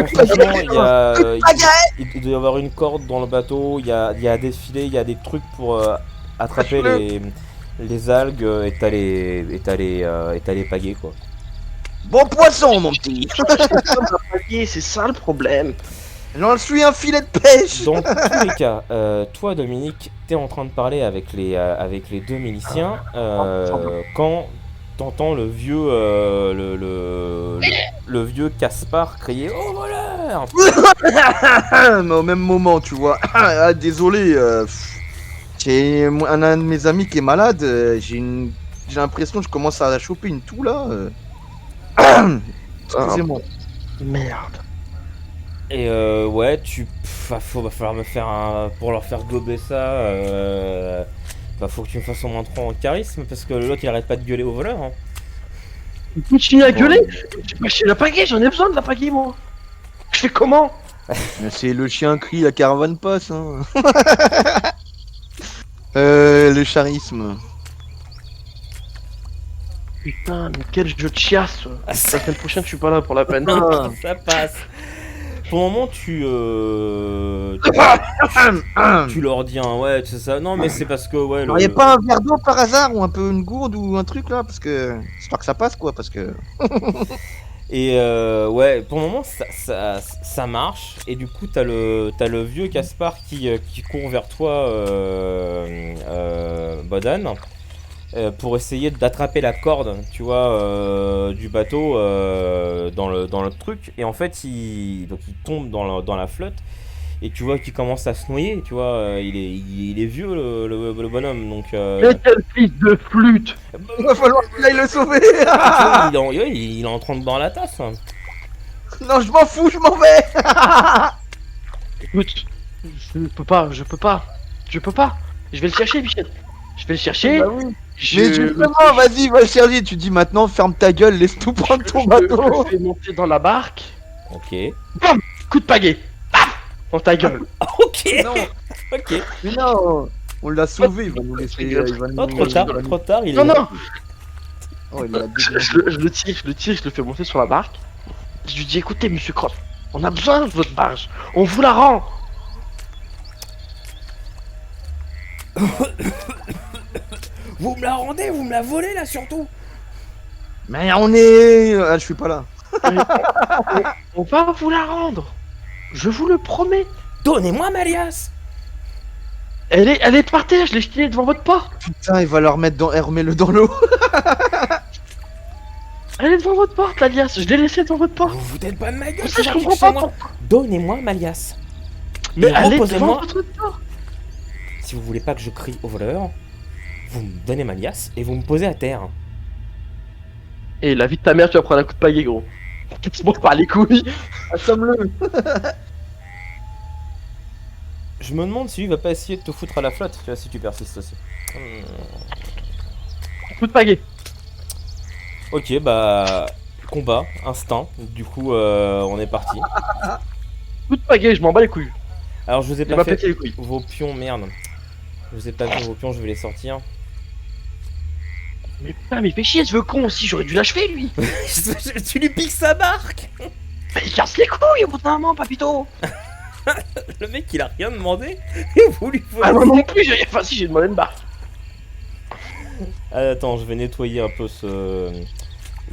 franchement, il doit y avoir une corde dans le bateau, il y a des filets, il y a des trucs pour attraper les algues et t'as les pagaies quoi. Bon poisson, mon petit. C'est ça le problème. J'en suis un filet de pêche. Dans tous les cas, toi Dominique, t'es en train de parler avec les 2 miliciens quand t'entends le vieux le vieux Caspar crier oh voleur. Mais au même moment, tu vois. Ah, désolé. J'ai un de mes amis qui est malade. J'ai l'impression que je commence à choper une toux là. Excusez-moi. Merde. Et ouais, va falloir me faire un pour leur faire gober ça. Faut que tu me fasses au moins 3 en charisme parce que l'autre il arrête pas de gueuler au voleur. Hein. Continue à gueuler. J'ai pas acheté la pagaie, j'en ai besoin de la pagaie moi. Je fais comment? Mais c'est le chien crie, la caravane passe. Hein. Le charisme. Putain, mais quel jeu de chiasse. Ah, La semaine prochaine, je suis pas là pour la peine. ça passe. Pour le moment, tu leur dis, hein, ouais, c'est ça. Non, mais c'est parce que, ouais, Alors, y a pas un verre d'eau par hasard ou un peu une gourde ou un truc là, parce que j'espère que ça passe quoi, parce que. Et ouais, pour le moment, ça marche. Et du coup, t'as le vieux Caspar qui court vers toi, Bodan, pour essayer d'attraper la corde, tu vois, du bateau dans le truc. Et en fait, donc il tombe dans la flotte. Et tu vois qu'il commence à se noyer, tu vois. Il est vieux, le bonhomme. Donc, Mais quel fils de flûte. Il va falloir qu'il aille le sauver. tu vois, il est en train de boire la tasse. Non, je m'en fous, je m'en vais. Écoute, je peux pas. Je vais le chercher, Bichette. Je vais le chercher. Bah oui. Mais justement, vas-y, va le chercher. Tu dis maintenant, ferme ta gueule, laisse tout prendre ton Je bateau. le fais monter dans la barque. Ok. Coup de pagaie. Paf dans ta gueule. Ok. Non, Ok. mais non, on l'a sauvé, il va nous laisser. Il va Non, nous- trop tard, il va nous- trop tard. Il Non, est... non. Oh, il a Je le tire, je le fais monter sur la barque. Je lui dis, écoutez, monsieur Croft, on a besoin de votre barge. On vous la rend. Vous me la rendez, vous me la volez là surtout. Mais on est. Ah, je suis pas là. On va vous la rendre. Je vous le promets. Donnez-moi ma liasse. Elle est par terre, je l'ai jetée devant votre porte. Putain, il va leur mettre dans. Remets-le dans l'eau. Elle est devant votre porte, la liasse. Je l'ai laissée devant votre porte. Vous vous foutez pas de ma gueule. Ça, je vous comprends cherchez pas. moi. Donnez-moi ma liasse. Mais Et elle est devant reposez-moi. votre porte. Si vous voulez pas que je crie au voleur, vous me donnez ma liasse et vous me posez à terre. Et la vie de ta mère, tu vas prendre un coup de pagaie, gros. Casse-moi par les couilles. Assomme-le. Je me demande si lui va pas essayer de te foutre à la flotte, tu vois, si tu persistes aussi. Coup de pagaie. Ok, bah. Combat, instinct. Du coup, on est parti. Coup de pagaie, je m'en bats les couilles. Alors, je vous ai Il pas m'a fait pété les couilles. vos pions, merde. Je vous ai pas vu vos pions, je vais les sortir. Mais putain, mais fais chier ce vieux con aussi, j'aurais dû l'achever lui. Tu lui piques sa barque. Mais il casse les couilles au bout d'un moment, papito. Le mec, il a rien demandé et vous lui Ah, volez. moi non plus, enfin si, j'ai demandé une barque. Attends, je vais nettoyer un peu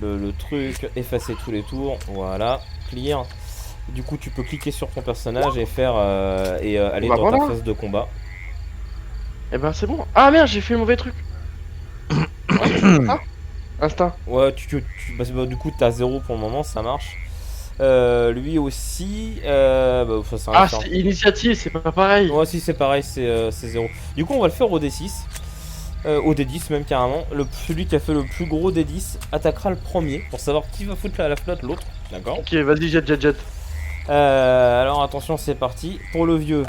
le truc, effacer tous les tours, voilà, clear. Du coup, tu peux cliquer sur ton personnage et faire aller Bah, dans ta voilà. phase de combat. Eh ben c'est bon. Ah merde, j'ai fait le mauvais truc. Instinct. Ouais, du coup, t'as 0 pour le moment, ça marche. Lui aussi, ça, c'est un Ah, effort. c'est initiative, c'est pas pareil. Ouais, si c'est pareil, c'est 0. Du coup, on va le faire au D6. Au D10 même carrément. Celui qui a fait le plus gros D10 attaquera le premier pour savoir qui va foutre à la flotte l'autre. D'accord. Ok, vas-y, jet. Alors attention, c'est parti. Pour le vieux.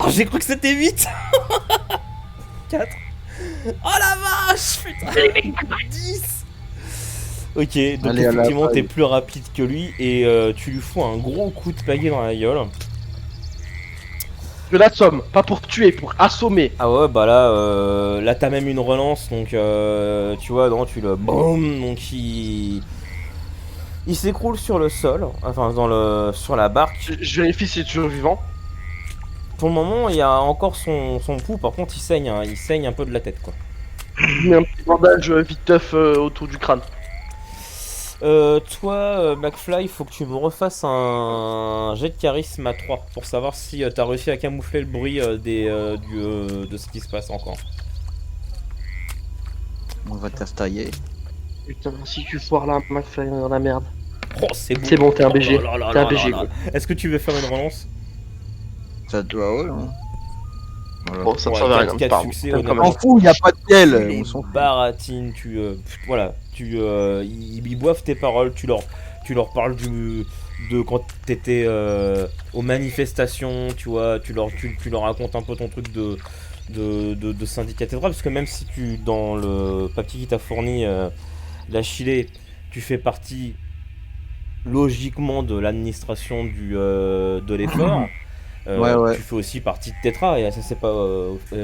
Oh, j'ai cru que c'était 8. 4. Oh la vache, putain. 10. Ok, donc Allez, à la effectivement, t'es paille. plus rapide que lui et tu lui fous un gros coup de pagaie dans la gueule. Je l'assomme, pas pour tuer, pour assommer. Ah ouais, bah là t'as même une relance, donc tu vois, non, tu le boum, donc il s'écroule sur le sol, enfin sur la barque. Je vérifie s'il est toujours vivant. Pour le moment, il y a encore son pouls, par contre il saigne, hein, il saigne un peu de la tête, quoi. Je mets un petit bandage viteuf autour du crâne. Toi, McFly, il faut que tu me refasses un jet de charisme à 3 pour savoir si t'as réussi à camoufler le bruit de ce qui se passe encore. On va t'astailler. Putain, si tu foires là, McFly dans la merde. Oh, c'est bon. C'est bon, t'es un BG. Oh là là T'es un là BG, là quoi. là. Est-ce que tu veux faire une relance? Ça doit, ouais. Hein. Voilà. Bon, ça me Ouais, servait à rien. 4 pardon. succès, T'aimes honnêtement. quand On même. s'en fout, y a pas de Tu ciel. les On s'en fout. baratines, ils boivent tes paroles, tu leur parles de quand t'étais aux manifestations, tu vois, tu leur racontes un peu ton truc de syndicat, etc. Parce que même si dans le papier qui t'a fourni d'Achille, tu fais partie logiquement de l'administration de l'effort, Ouais. tu fais aussi partie de Tetra, et ça c'est pas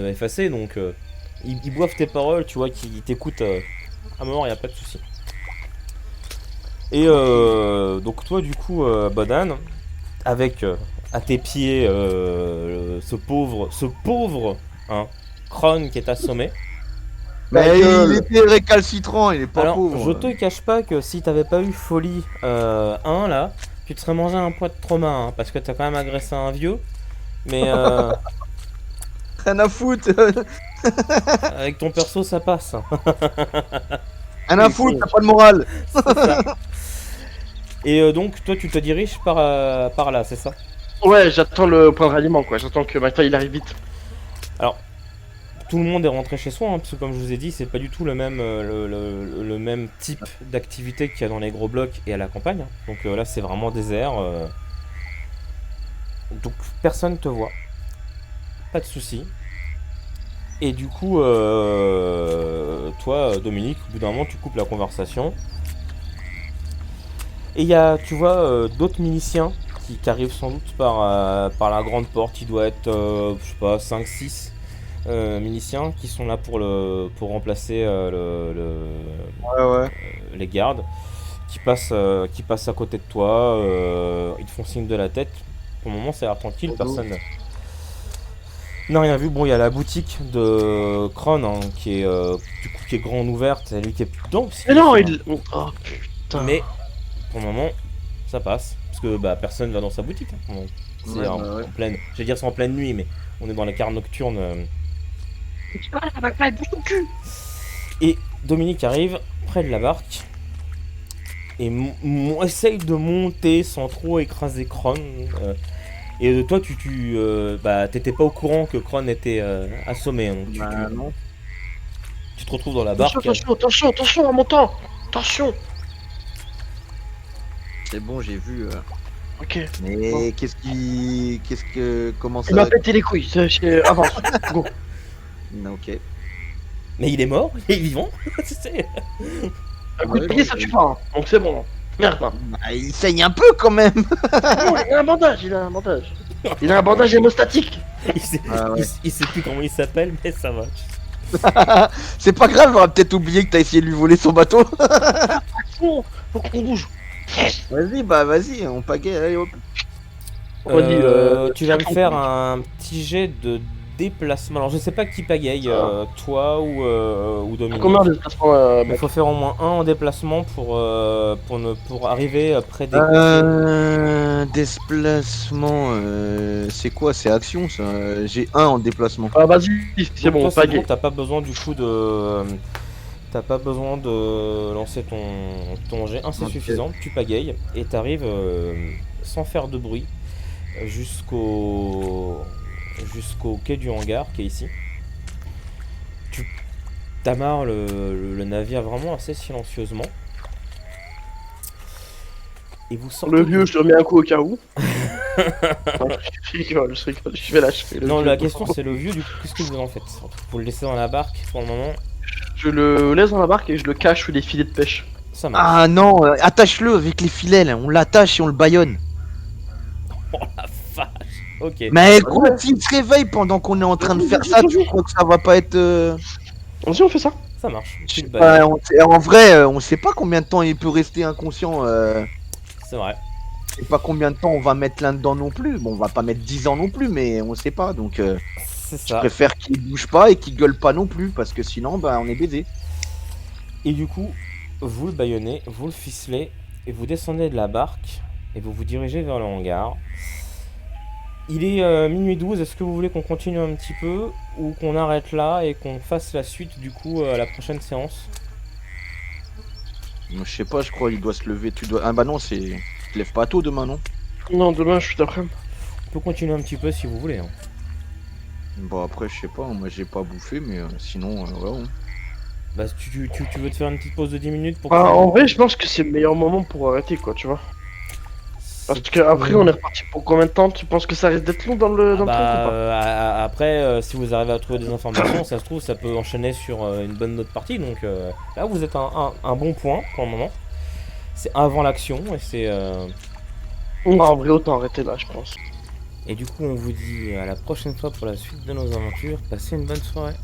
effacé, donc ils boivent tes paroles, tu vois, qu'ils t'écoutent à un moment, il n'y a pas de souci. Et donc toi du coup, Bodan, avec à tes pieds ce pauvre, hein, Kron qui est assommé. Mais Ta il gueule. était récalcitrant, il est pas Alors, pauvre. je te cache pas que si t'avais pas eu Folie 1 là, tu te serais mangé un poids de trauma, hein, parce que t'as quand même agressé un vieux. Mais Rien à foutre. avec ton perso, ça passe. Rien à foutre, t'as pas de morale. C'est ça. Et donc, toi, tu te diriges par là, c'est ça? Ouais, j'attends le point de ralliement, quoi. J'attends que Martin il arrive vite. Alors, tout le monde est rentré chez soi, hein, parce que comme je vous ai dit, c'est pas du tout le même, le même type d'activité qu'il y a dans les gros blocs et à la campagne. Donc là, c'est vraiment désert. Donc, personne te voit. Pas de soucis. Et du coup, toi, Dominique, au bout d'un moment, tu coupes la conversation. Et il y a, tu vois, d'autres miliciens qui arrivent sans doute par la grande porte. Il doit être, je sais pas, 5-6 miliciens qui sont là pour remplacer Ouais, ouais. les gardes. Qui passent à côté de toi. Ils te font signe de la tête. Pour le moment, ça a l'air tranquille. Personne n'a rien vu. Bon, il y a la boutique de Kron, hein, qui est du coup qui est grande ouverte. C'est lui qui est plus dedans aussi. Mais non, il. Oh putain. Mais pour le moment, ça passe. Parce que bah, personne va dans sa boutique. Hein, pour le moment. C'est Ouais, en, bah ouais. en pleine. Je vais dire c'est en pleine nuit, mais on est dans les quarts nocturnes. Et Dominique arrive près de la barque. Et essaye de monter sans trop écraser Kron. Et toi, bah, t'étais pas au courant que Kron était assommé. Hein, donc Bah non. tu te retrouves dans la barque. Attention, en montant. Attention. C'est bon, j'ai vu. Ok. Mais Bon. comment ça Il m'a pété les couilles. Avance. Go. Non, ok. Mais il est mort, il est vivant. C'est- Un coup de Ouais, pied, bon, ça tue pas. Hein. Donc c'est bon. Merde. Hein. Bah, il saigne un peu quand même. Non, il a un bandage. Il a un bandage hémostatique. il, sait, Ah ouais. il sait plus comment il s'appelle, mais ça va. C'est pas grave, j'aurais peut-être oublié que t'as essayé de lui voler son bateau. Faut qu'on bouge. Vas-y, on pagaie, allez hop. Tu vas me faire un petit jet de déplacement. Alors je sais pas qui pagaille, toi ou Dominique. Combien de déplacements Il faut faire au moins un en déplacement pour arriver près des Déplacement, c'est quoi? C'est action ça? J'ai un en déplacement. Ah vas-y, c'est Donc bon, toi, pagaie. t'as pas besoin du coup de. T'as pas besoin de lancer ton jet. Un, c'est Ok. suffisant. Tu pagayes et t'arrives sans faire de bruit jusqu'au quai du hangar qui est ici. Tu t'amarres le navire vraiment assez silencieusement. Et vous sortez. Le vieux, je te mets un coup au cas où. Je rigole, je vais lâcher. Non, la question c'est le vieux, du coup, qu'est-ce que vous en faites? Vous le laissez dans la barque pour le moment. Je le laisse dans la barque et je le cache sous les filets de pêche. Ça marche. Ah non, attache-le avec les filets là, on l'attache et on le baïonne. Oh la vache. Ok. Mais écoute, s'il se réveille pendant qu'on est en train de faire ça, tu crois que ça va pas être. Vas-y, on fait ça. Ça marche. Tu te bats. En vrai, on sait pas combien de temps il peut rester inconscient. C'est vrai. Je sais pas combien de temps on va mettre là-dedans non plus. Bon, on va pas mettre 10 ans non plus, mais on sait pas. Donc, C'est je ça. préfère qu'il bouge pas et qu'il gueule pas non plus, parce que sinon, bah, on est baisé. Et du coup, vous le bâillonnez, vous le ficelez, et vous descendez de la barque, et vous vous dirigez vers le hangar. Il est minuit 12, est-ce que vous voulez qu'on continue un petit peu, ou qu'on arrête là, et qu'on fasse la suite, du coup, à la prochaine séance? Je sais pas, je crois il doit se lever. Tu dois. Ah bah non, c'est. Tu te lèves pas tôt demain, non? Non, demain, je suis d'après. On peut continuer un petit peu si vous voulez. Hein. Bon, après, je sais pas, moi j'ai pas bouffé, mais sinon, ouais. Bah, tu veux te faire une petite pause de 10 minutes pour Ah, en vrai, je pense que c'est le meilleur moment pour arrêter, quoi, tu vois. Parce que après, on est reparti pour combien de temps? Tu penses que ça risque d'être long dans le truc ou pas? Après, si vous arrivez à trouver des informations, ça se trouve, ça peut enchaîner sur une bonne autre partie. Donc là, vous êtes un bon point pour le moment. C'est avant l'action et c'est. Non, en vrai, autant arrêter là, je pense. Et du coup, on vous dit à la prochaine fois pour la suite de nos aventures. Passez une bonne soirée.